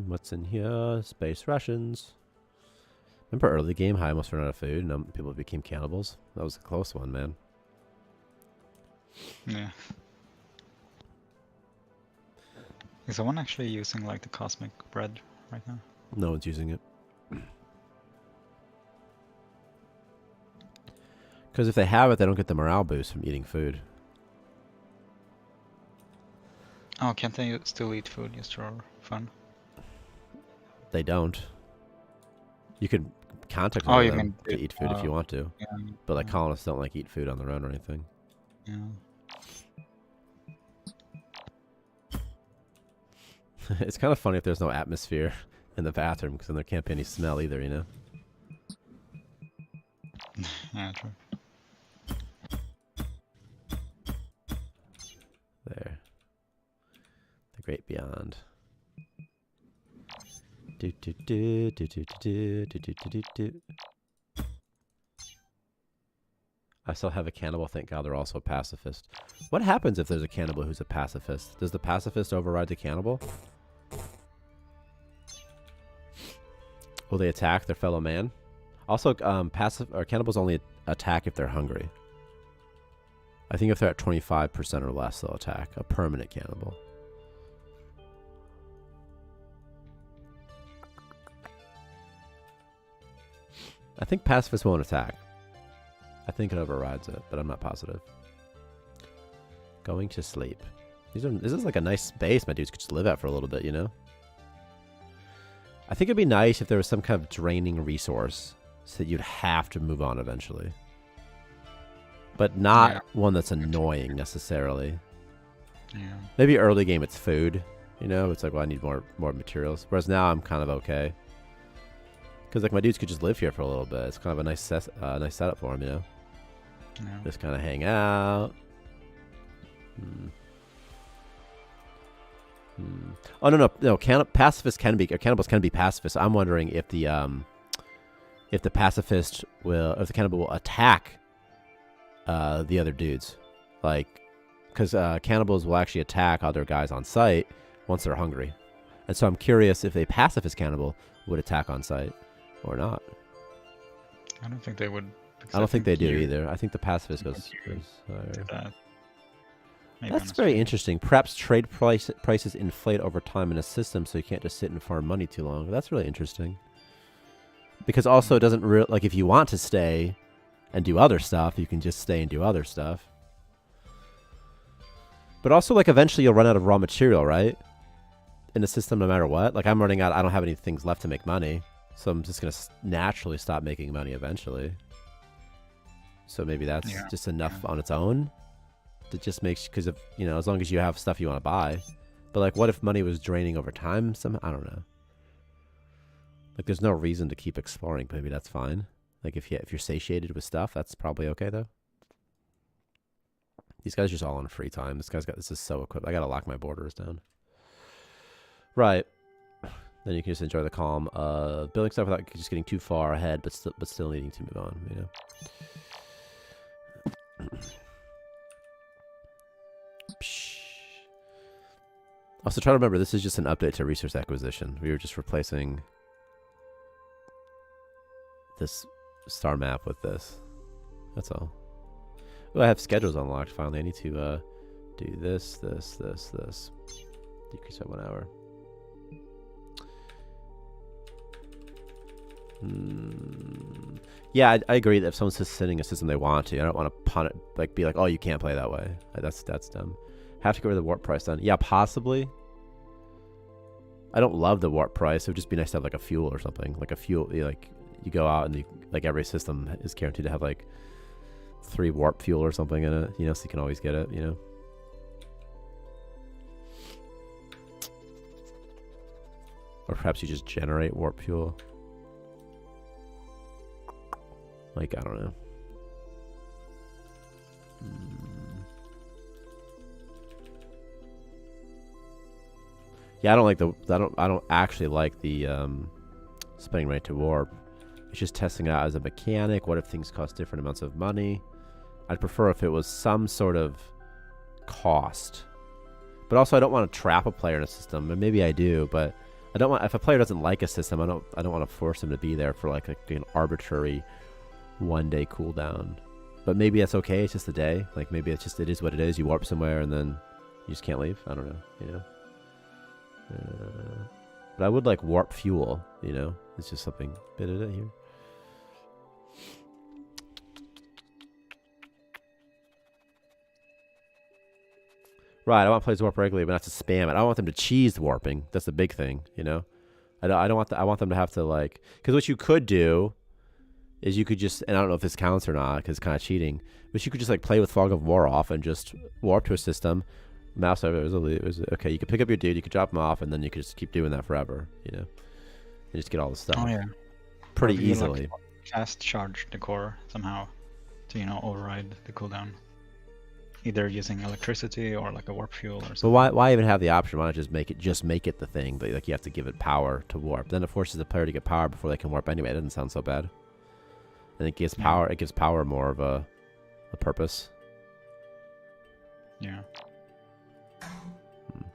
What's in here? Space rations. Remember early game, how I almost ran out of food and people became cannibals? That was a close one, man. Yeah. Is someone actually using like the cosmic bread right now? No one's using it. Because if they have it, they don't get the morale boost from eating food. Oh, can't they still eat food just for fun? They don't. You could contact Oh, you them mean to eat food if you want to. Yeah. But like colonists don't like eat food on their own or anything. Yeah. It's kind of funny if there's no atmosphere in the bathroom, because then there can't be any smell either, you know? Yeah, true. There. The great beyond. Do do do do do do do do do do. I still have a cannibal. Thank God they're also a pacifist. What happens if there's a cannibal who's a pacifist? Does the pacifist override the cannibal? Will they attack their fellow man? Also, cannibals only attack if they're hungry. I think if they're at 25% or less, they'll attack. A permanent cannibal. I think pacifists won't attack. I think it overrides it, but I'm not positive. Going to sleep. This is like a nice base my dudes could just live at for a little bit, you know? I think it'd be nice if there was some kind of draining resource so that you'd have to move on eventually. But not one that's annoying necessarily. Yeah. Maybe early game it's food, you know? It's like, well, I need more materials. Whereas now I'm kind of okay. Because like my dudes could just live here for a little bit. It's kind of a nice setup for them, you know? Yeah. Just kind of hang out. Oh no! Pacifists can be, or cannibals can be pacifists. I'm wondering if the pacifist will, if the cannibal will attack the other dudes, like, because cannibals will actually attack other guys on sight once they're hungry, and so I'm curious if a pacifist cannibal would attack on sight or not. I don't think they would. I don't think they do either. I think the pacifist goes higher. That's very interesting. Perhaps trade prices inflate over time in a system, so you can't just sit and farm money too long. That's really interesting. Because also it doesn't like if you want to stay and do other stuff, you can just stay and do other stuff. But also like eventually you'll run out of raw material, right? In the system, no matter what. Like I'm running out. I don't have any things left to make money, so I'm just gonna naturally stop making money eventually. So maybe that's just enough on its own. That just makes, because of, you know, as long as you have stuff you want to buy. But like, what if money was draining over time somehow? I don't know. Like, there's no reason to keep exploring. Maybe that's fine. Like, if you're satiated with stuff, that's probably okay though. These guys are just all on free time. This is so equipped. I gotta lock my borders down. Right. Then you can just enjoy the calm. Building stuff without just getting too far ahead, but still needing to move on. You know. Also, try to remember, this is just an update to resource acquisition. We were just replacing this star map with this. That's all. Oh, I have schedules unlocked finally. I need to do this. Decrease by 1 hour. Yeah, I agree that if someone's just sending a system they want to, I don't want to be like, oh, you can't play that way. That's dumb. Have to get rid of the warp price then. Yeah, possibly. I don't love the warp price. It would just be nice to have like a fuel or something. Like a fuel, like you go out and like every system is guaranteed to have like 3 warp fuel or something in it, you know, so you can always get it, you know. Or perhaps you just generate warp fuel. Like, I don't know. Yeah, I don't actually like the spending right to warp. It's just testing it out as a mechanic. What if things cost different amounts of money? I'd prefer if it was some sort of cost. But also, I don't want to trap a player in a system. And maybe I do, but I don't want. If a player doesn't like a system, I don't want to force him to be there for like an arbitrary 1-day cooldown. But maybe that's okay. It's just a day. Like maybe it is what it is. You warp somewhere and then you just can't leave. I don't know. You know. But I would like warp fuel. You know, it's just something. Bit of it here. Right, I want players to warp regularly, but not to spam it. I don't want them to cheese warping. That's the big thing, you know. I don't want. I want them to have to like. Because what you could do is you could just, and I don't know if this counts or not, because it's kind of cheating. But you could just like play with Fog of War off and just warp to a system. Mouse over. It was okay. You could pick up your dude, you could drop him off, and then you could just keep doing that forever, you know. And just get all the stuff. Oh yeah. Pretty Or you, easily. like, fast charge the core somehow to override the cooldown. Either using electricity or like a warp fuel or something. But why even have the option? Why not just make it the thing? But like you have to give it power to warp. Then it forces the player to get power before they can warp anyway. It doesn't sound so bad. And it gives power. It gives power more of a purpose. Yeah.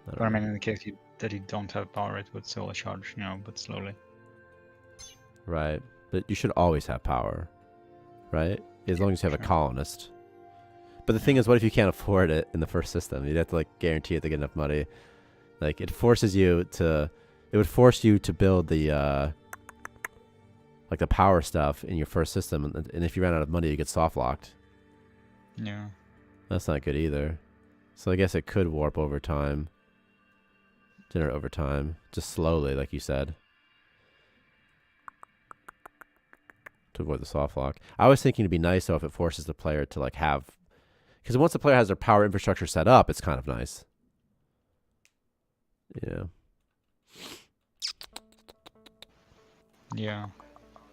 But I mean, in the case that you don't have power, it would still charge, but slowly. Right, but you should always have power, right? As long as you have a colonist. But the thing is, what if you can't afford it in the first system? You'd have to like guarantee it to get enough money. Like it forces you to, it would force you to build the like the power stuff in your first system, and if you ran out of money, you get soft locked. Yeah. That's not good either. So I guess it could warp over time. Generate over time, just slowly, like you said, to avoid the soft lock. I was thinking it'd be nice though if it forces the player to like have. Because once the player has their power infrastructure set up, it's kind of nice. Yeah. Yeah.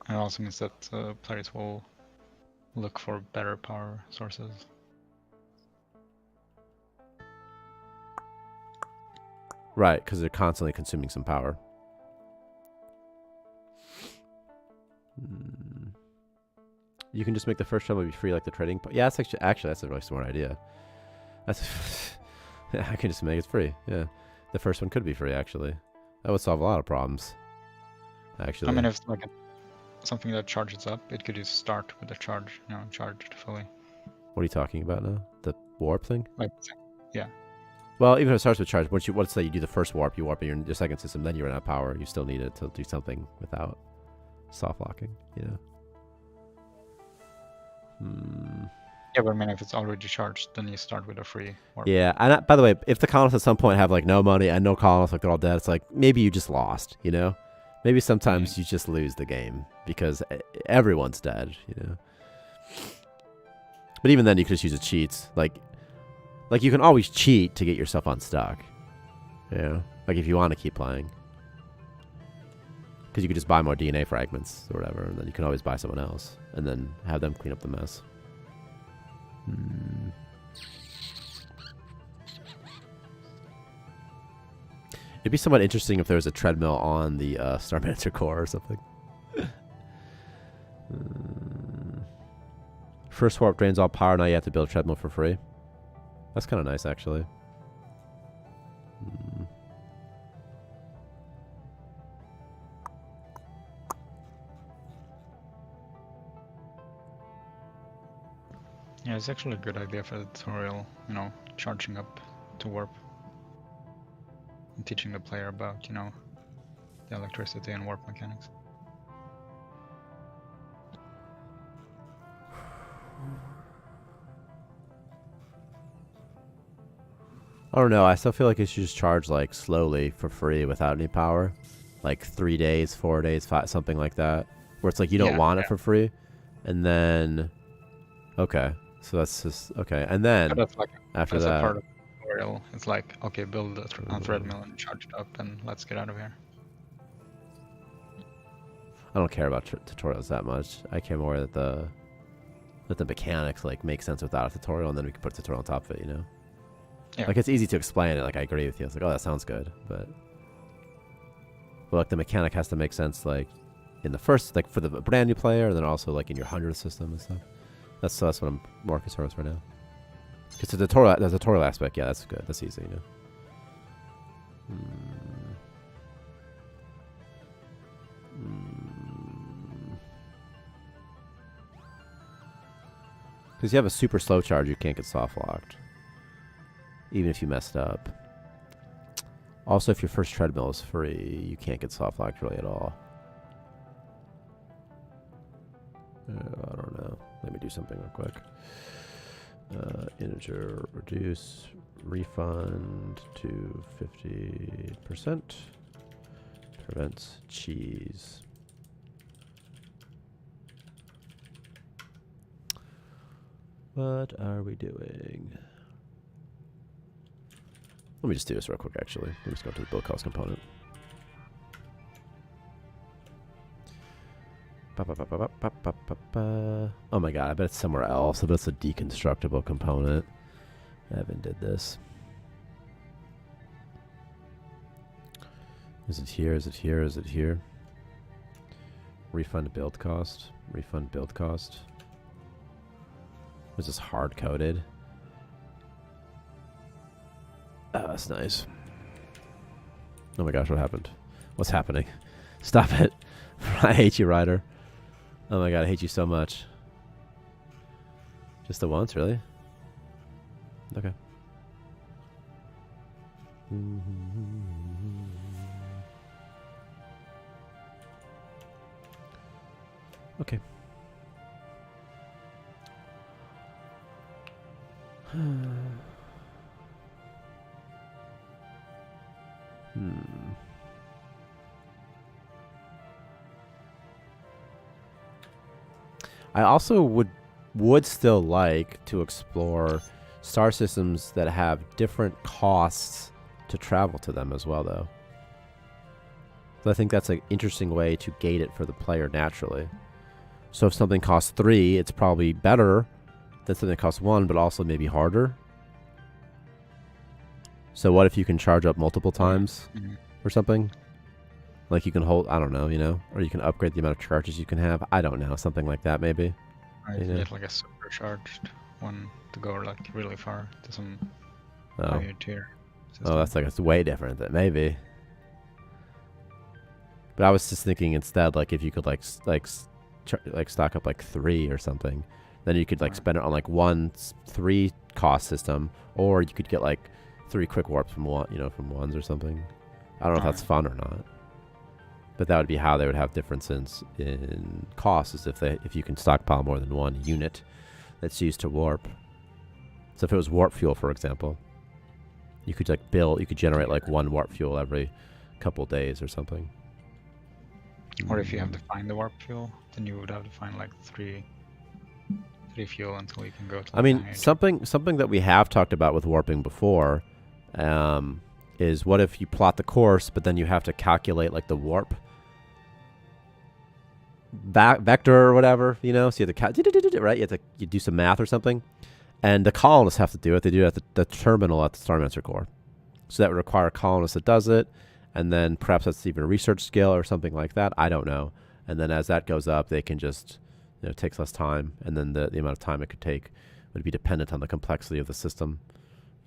It also means that players will look for better power sources. Right, because they're constantly consuming some power. You can just make the first trouble be free, like the trading. Yeah, that's actually that's a really smart idea. That's yeah, I can just make it free. Yeah, the first one could be free. Actually, that would solve a lot of problems. Actually, I mean, if it's like something that charges up, it could just start with a charge, charged fully. What are you talking about now? The warp thing? Like, yeah. Well, even if it starts with charge, let's say you do the first warp, you warp in your second system, then you run out of power. You still need it to do something without soft locking. Yeah, but I mean, if it's already charged, then you start with a free warp. Yeah, and by the way, if the colonists at some point have like no money and no colonists, like they're all dead, it's like maybe you just lost, Maybe sometimes you just lose the game because everyone's dead, But even then, you could just use a cheats. Like you can always cheat to get yourself unstuck. Yeah, like if you want to keep playing. Because you could just buy more DNA fragments or whatever, and then you can always buy someone else and then have them clean up the mess. It'd be somewhat interesting if there was a treadmill on the Starmancer core or something. First warp drains all power, now you have to build a treadmill for free. That's kind of nice, actually. Yeah, it's actually a good idea for the tutorial, charging up to warp. And teaching the player about, the electricity and warp mechanics. I don't know, I still feel like it should just charge like slowly for free without any power. Like 3 days, 4 days, 5, something like that. Where it's like you don't want it for free. And then, okay. So that's just, okay. And then, after that. Part of the tutorial, it's like, okay, build a treadmill and charge it up and let's get out of here. I don't care about tutorials that much. I care more that the mechanics like make sense without a tutorial, and then we can put a tutorial on top of it, Yeah. Like it's easy to explain it. Like I agree with you. It's like, oh, that sounds good, but like the mechanic has to make sense, like in the first, like for the brand new player, and then also like in your 100th system and stuff. That's what I'm more concerned with right now. Because the tutorial aspect, yeah, that's good. That's easy, Because you have a super slow charge, you can't get soft locked. Even if you messed up. Also, if your first treadmill is free, you can't get soft locked really at all. I don't know. Let me do something real quick. Integer reduce refund to 50%. Prevents cheese. What are we doing? Let me just do this real quick, actually. Let me just go to the build cost component. Oh my god, I bet it's somewhere else. I bet it's a deconstructible component. Evan did this. Is it here? Is it here? Is it here? Refund build cost. Refund build cost. Was this hard coded? Oh, that's nice. Oh my gosh, what happened? What's happening? Stop it. I hate you, Ryder. Oh my god, I hate you so much. Just the once, really? Okay. Okay. I also would still like to explore star systems that have different costs to travel to them as well, though. So I think that's an interesting way to gate it for the player naturally. So if something costs 3, it's probably better than something that costs 1, but also maybe harder. So what if you can charge up multiple times or something? Like you can hold, I don't know, you know, or you can upgrade the amount of charges you can have. I don't know, something like that maybe. I get like a supercharged one to go like really far to some higher tier system. Oh, that's like it's way different. That maybe. But I was just thinking instead, like if you could like stock up like 3 or something, then you could like spend it on like 3 cost system, or you could get like 3 quick warps from from ones or something. I don't know if that's fun or not. But that would be how they would have differences in costs, is if you can stockpile more than 1 unit that's used to warp. So if it was warp fuel, for example, you could like generate like 1 warp fuel every couple days or something. Or if you have to find the warp fuel, then you would have to find like 3 fuel until you can go to. I mean, something that we have talked about with warping before, is what if you plot the course, but then you have to calculate like the warp vector or whatever, you know? So you have to right? You do some math or something, and the colonists have to do it. They do it at the terminal at the Starmancer core. So that would require a colonist that does it, and then perhaps that's even a research skill or something like that. I don't know. And then as that goes up, they can just, it takes less time, and then the amount of time it could take would be dependent on the complexity of the system,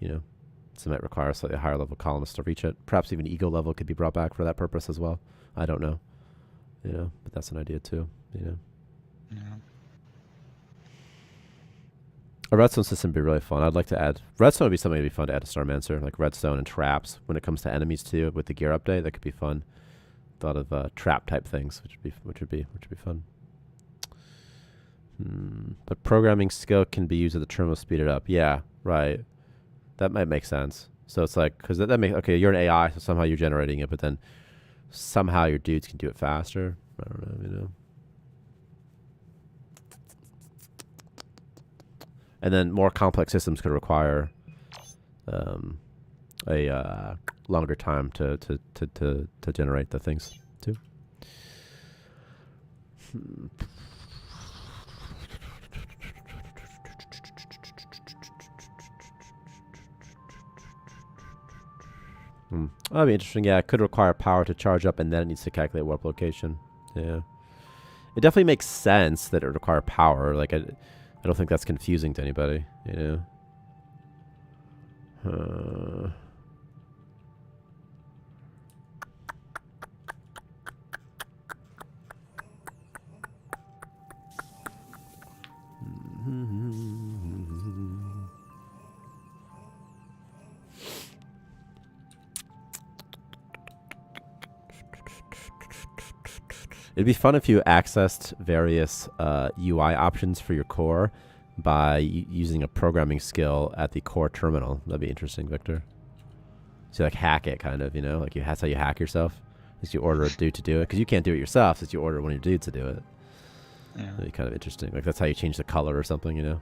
So it might require a slightly higher level colonist to reach it. Perhaps even ego level could be brought back for that purpose as well. I don't know. But that's an idea too, Yeah. A redstone system would be really fun. I'd like to add redstone would be something that'd be fun to add to Starmancer, like redstone and traps when it comes to enemies too. With the gear update, that could be fun. Thought of trap type things, which would be fun. But programming skill can be used at the terminal to speed it up. Yeah, right. That might make sense. So it's like, because that makes, okay, you're an AI, so somehow you're generating it, but then somehow your dudes can do it faster. I don't know, And then more complex systems could require a longer time to generate the things too. That'd be interesting. Yeah, it could require power to charge up, and then it needs to calculate warp location. Yeah, it definitely makes sense that it would require power. Like I don't think that's confusing to anybody. It'd be fun if you accessed various UI options for your core by using a programming skill at the core terminal. That'd be interesting, Victor. So like hack it, kind of, you know, like that's how you hack yourself. Is you order a dude to do it, because you can't do it yourself. So you order one of your dudes to do it. Yeah. That'd be kind of interesting. Like that's how you change the color or something, you know.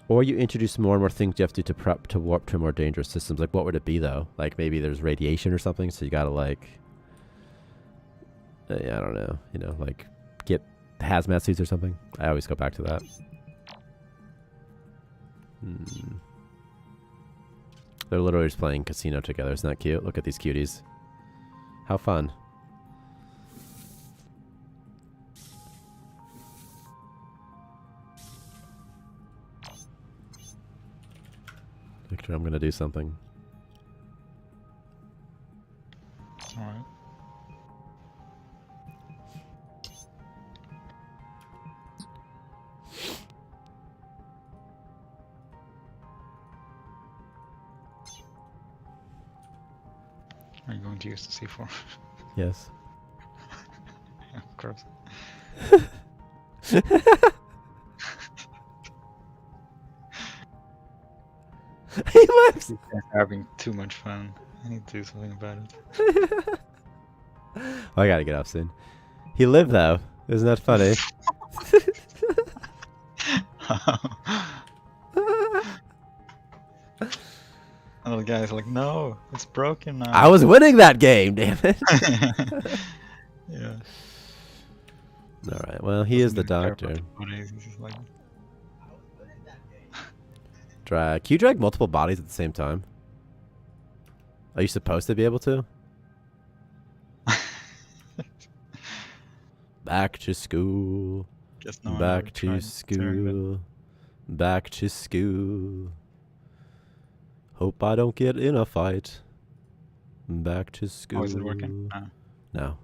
Or you introduce more and more things you have to do to prep to warp to more dangerous systems. Like what would it be though? Like maybe there's radiation or something, so you gotta like, I don't know, you know, like get hazmat suits or something. I always go back to that. They're literally just playing casino together. Isn't that cute? Look at these cuties. How fun. Victor, I'm gonna do something. Alright. Are you going to use the C4? Yes. Yeah, of course. He lives! These guys are having too much fun. I need to do something about it. Oh, I gotta get up soon. He lived though. Isn't that funny? Oh, the guy's like, no, it's broken now. I was winning that game, damn it. Yeah. Alright, well, he is the doctor. Like, Can you drag multiple bodies at the same time? Are you supposed to be able to? Back to school. guess no one Back ever to tried doing school. Back to school. Hope I don't get in a fight. Back to that. school. Oh, is it working? No.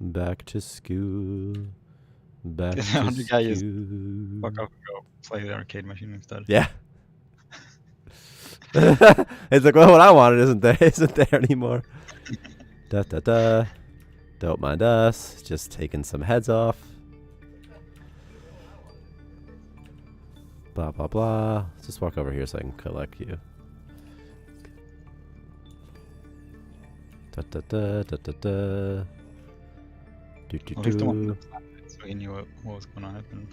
Back to school. Back The to other guy is- school. Fuck off, go play the arcade machine instead. Yeah. It's like, well, what I wanted isn't there anymore. Da da da. Don't mind us. Just taking some heads off. Blah blah blah. Let's just walk over here so I can collect you. Da da da da da da. Do do At least the one do. that planned it, so he knew what was gonna happen.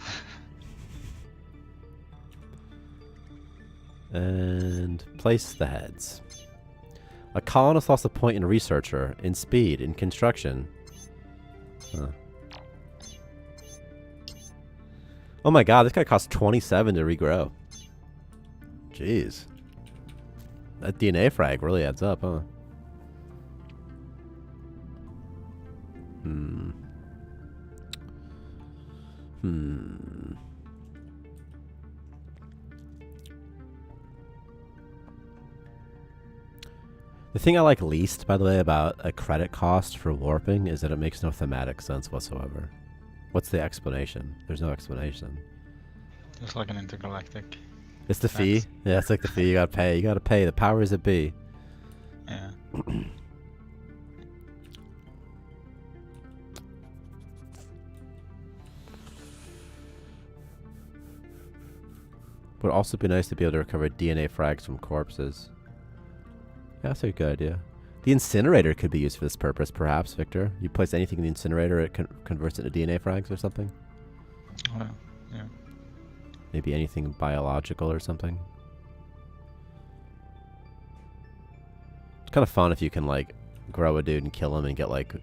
And place the heads. A colonist lost a point in researcher, in speed, in construction. Huh. Oh my god, this guy costs 27 to regrow. Jeez. That DNA frag really adds up, huh? The thing I like least, by the way, about a credit cost for warping is that it makes no thematic sense whatsoever. What's the explanation? There's no explanation. It's like an intergalactic. It's the fee. Tax. Yeah, it's like the fee you gotta pay. You gotta pay. The powers that be. Yeah. Would also be nice to be able to recover DNA frags from corpses. Yeah, that's a good idea. The incinerator could be used for this purpose, perhaps, Victor. You place anything in the incinerator, it converts it to DNA frags or something. Oh, yeah. Maybe anything biological or something. It's kind of fun if you can, like, grow a dude and kill him and get, like,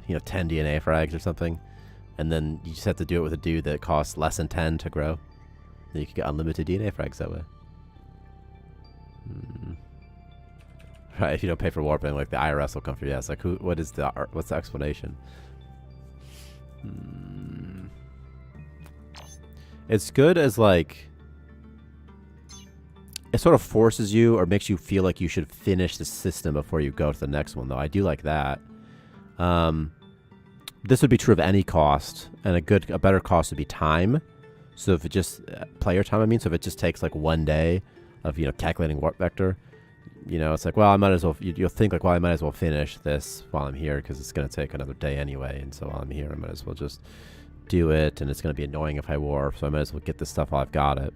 10 DNA frags or something. And then you just have to do it with a dude that costs less than 10 to grow. Then you can get unlimited DNA frags that way. Right, if you don't pay for warping, like the IRS will come for you. Yeah, it's like, what's the explanation? It's good as like, it sort of forces you or makes you feel like you should finish the system before you go to the next one, though. I do like that. This would be true of any cost, and a better cost would be time. So if it just player time, so if it just takes like 1 day of calculating warp vector, you know, it's like, well, I might as well. You'll think like, well, I might as well finish this while I'm here because it's gonna take another day anyway, and so while I'm here, I might as well just do it, and it's gonna be annoying if I warp, so I might as well get this stuff while I've got it.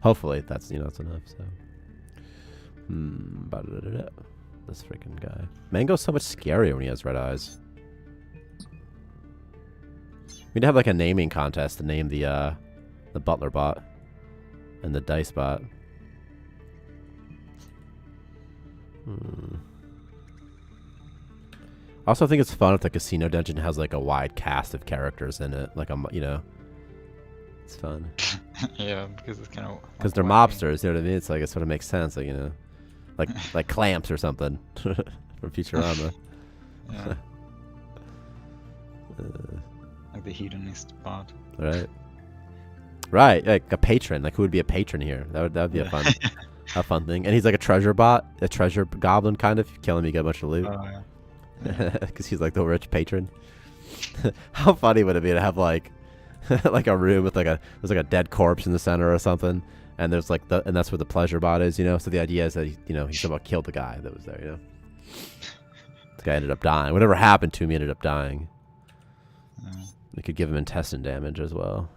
Hopefully, that's that's enough. So, this freaking guy. Mango's so much scarier when he has red eyes. We need to have like a naming contest to name the butler bot and the dice bot. I also think it's fun if the casino dungeon has like a wide cast of characters in it, like it's fun. Yeah, because it's kind of because they're mobsters, you know what I mean? It's like it sort of makes sense, like like Clamps or something from Futurama. Yeah. Like the hedonist bot. Right, like a patron. Like who would be a patron here? That would be a fun thing. And he's like a treasure bot, a treasure goblin kind of. If you kill him, you get a bunch of loot. Oh yeah. Because he's like the rich patron. How funny would it be to have like like a room with there's like a dead corpse in the center or something, and there's like and that's where the pleasure bot is, you know. So the idea is that he somehow killed the guy that was there, you know. The guy ended up dying. Whatever happened to him, he ended up dying. We could give him intestine damage as well.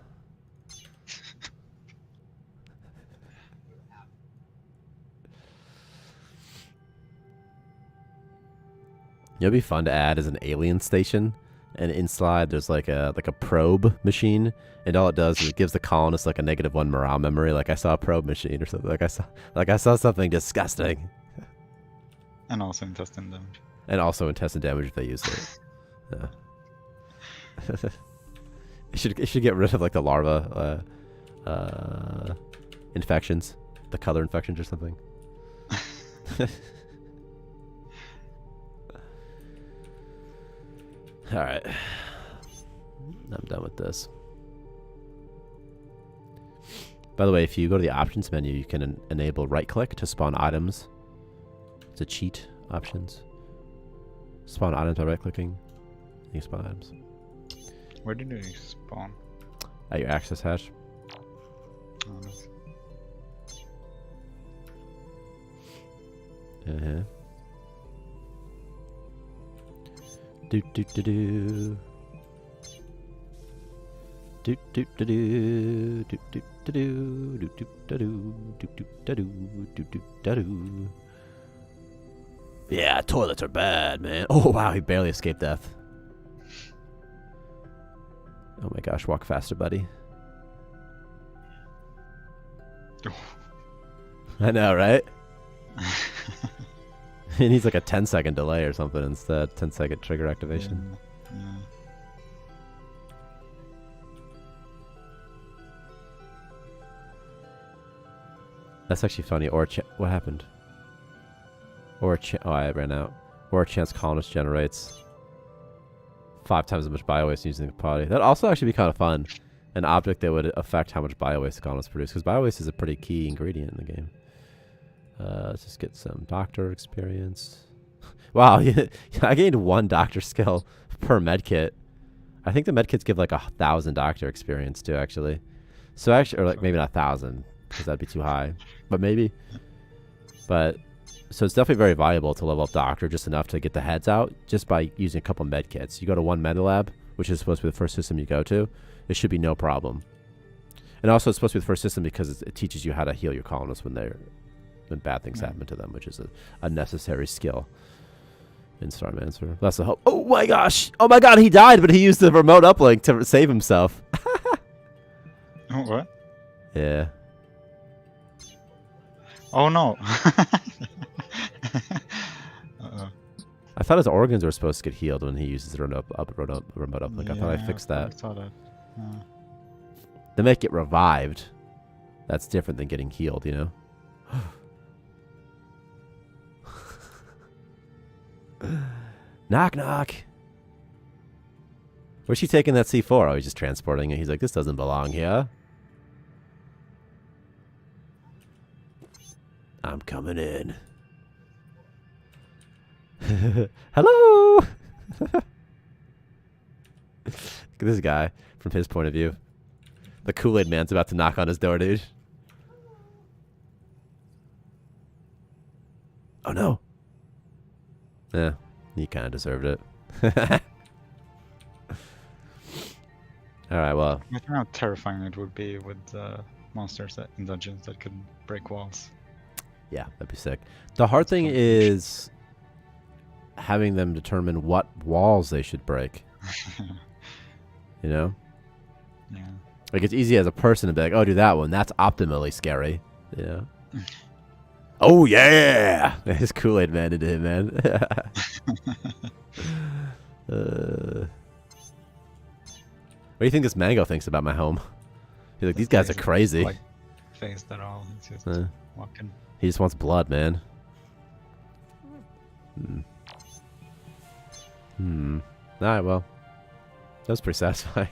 It'd be fun to add as an alien station, and inside there's like a probe machine, and all it does is it gives the colonists like a -1 morale memory. Like I saw a probe machine or something. Like I saw something disgusting. And also intestine damage. And also intestine damage if they use it. Yeah. It should get rid of like the larva infections, the color infections or something. All right, I'm done with this. By the way, if you go to the options menu, you can enable right-click to spawn items. It's a cheat. Options. Spawn items by right-clicking. You spawn items. Where did you spawn? At your access hash. Oh, nice. Do do do do. Do do do do. Do do do do. Do do do do. Do do do do. Do. Yeah, toilets are bad, man. Oh wow, he barely escaped death. Oh my gosh, walk faster, buddy. I know, right? It needs like a 10-second delay or something instead. 10-second trigger activation. Yeah. That's actually funny. Or what happened? Or oh, I ran out. Or a chance colonist generates 5 times as much biowaste using the potty. That'd also actually be kind of fun. An object that would affect how much biowaste the colonists produce, because biowaste is a pretty key ingredient in the game. Let's just get some doctor experience. Wow, I gained 1 doctor skill per medkit. I think the medkits give like 1,000 doctor experience too, actually. So actually, or like maybe not 1,000, because that'd be too high. But maybe. But so it's definitely very valuable to level up doctor just enough to get the heads out just by using a couple medkits. You go to one med lab, which is supposed to be the first system you go to. It should be no problem. And also, it's supposed to be the first system because it teaches you how to heal your colonists when bad things happen to them, which is a necessary skill in Starmancer. That's the hope. Oh my gosh! Oh my god, he died, but he used the remote uplink to save himself. Oh, what? Yeah. Oh no! I thought his organs were supposed to get healed when he uses the remote uplink. I thought I fixed that. I saw that. They might get revived. That's different than getting healed, you know? Knock, knock. Where's she taking that C4? Oh, he's just transporting it. He's like, this doesn't belong here. I'm coming in. Hello! Look at this guy from his point of view. The Kool-Aid man's about to knock on his door, dude. Oh no. Yeah, you kind of deserved it. All right, well. Imagine how terrifying it would be with monsters in dungeons that could break walls. Yeah, that'd be sick. The hard That's thing probably is having them determine what walls they should break. You know? Yeah. Like, it's easy as a person to be like, oh, do that one. That's optimally scary. You know? Oh, yeah! His Kool-Aid man into him, man. What do you think this Mango thinks about my home? He's like, these guys are crazy. Like, phased at all. He's just walking. He just wants blood, man. Alright, well. That was pretty satisfying.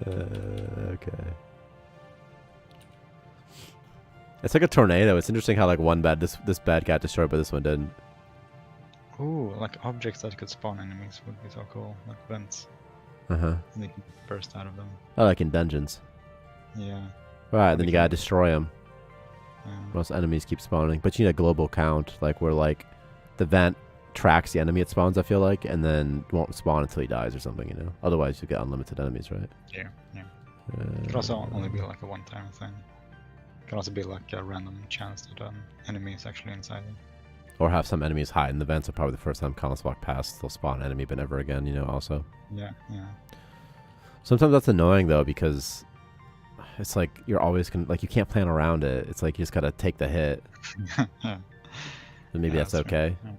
Okay. It's like a tornado. It's interesting how like this bad got destroyed, but this one didn't. Ooh, like objects that could spawn enemies would be so cool. Like vents. Uh-huh. And they can burst out of them. Oh, like in dungeons. Yeah. Right, then you gotta destroy them. Yeah. Most enemies keep spawning. But you need a global count, like where like the vent tracks the enemy it spawns, I feel like, and then won't spawn until he dies or something, you know? Otherwise you get unlimited enemies, right? Yeah, yeah. It could also only be like a one-time thing. It could also be like a random chance that an enemy is actually inside it. Or have some enemies hide in the vents, so probably the first time colonists walk past, they'll spawn an enemy, but never again, you know, also. Yeah, yeah. Sometimes that's annoying, though, because it's like you're always gonna, like, you can't plan around it. It's like you just gotta take the hit. Yeah. And maybe that's okay. Yeah.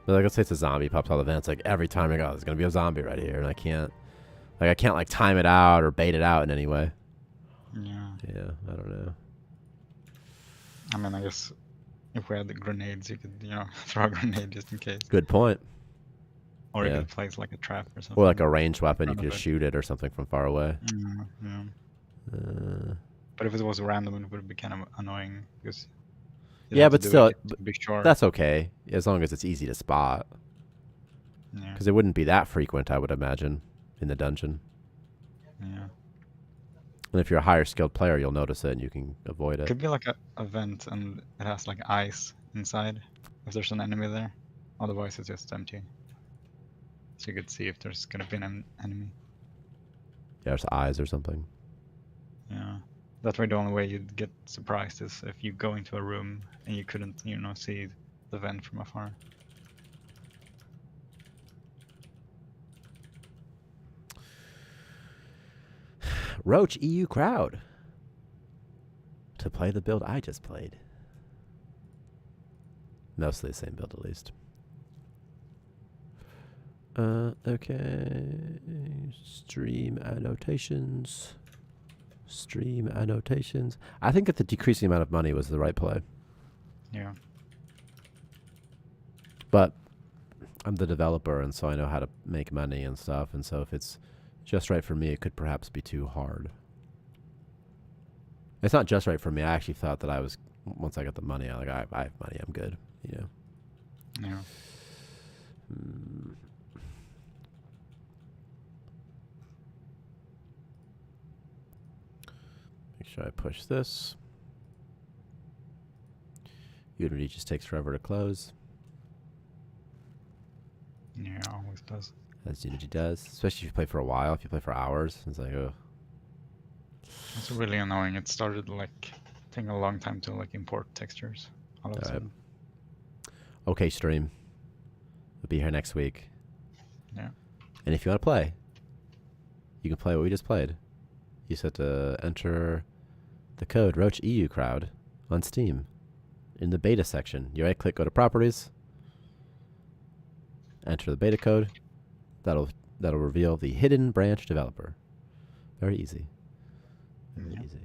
But like, let's say it's a zombie pops out of the vents, like every time I go, there's gonna be a zombie right here, and I can't like time it out or bait it out in any way. Yeah. Yeah, I don't know. I mean, I guess if we had the grenades, you could, you know, throw a grenade just in case. Good point. Or you Yeah. could place like a trap or something. Or like a ranged weapon, you Front could of just it. shoot it or something from far away. Yeah, yeah. But if it was random, it would be kind of annoying because. you'd Yeah, have to but do still, it to be sure. that's okay as long as it's easy to spot. Yeah. Because it wouldn't be that frequent, I would imagine, in the dungeon. Yeah. And if you're a higher skilled player, you'll notice it and you can avoid it. Could be like a vent and it has like ice inside if there's an enemy there. Otherwise, it's just empty. So you could see if there's gonna be an enemy. Yeah, there's eyes or something. Yeah. That way, the only way you'd get surprised is if you go into a room and you couldn't, you know, see the vent from afar. Roach EU crowd to play the build I just played. Mostly the same build, at least. Okay. Stream annotations. Stream annotations. I think that the decreasing amount of money was the right play. Yeah. But I'm the developer, and so I know how to make money and stuff. And so if it's just right for me, it could perhaps be too hard. It's not just right for me. I actually thought that I was, once I got the money, I have money, I'm good, you know. Yeah. Make sure I push this. Unity just takes forever to close, Yeah, it always does. as Unity does. Especially if you play for a while. If you play for hours, it's like, oh. It's really annoying. It started like taking a long time to like import textures all of a sudden. Okay, stream. We'll be here next week. Yeah. And if you want to play, you can play what we just played. You just have to enter the code Roach EU Crowd on Steam in the beta section. You right click, go to properties, enter the beta code. That'll reveal the hidden branch developer. Very easy. Very Yeah. easy.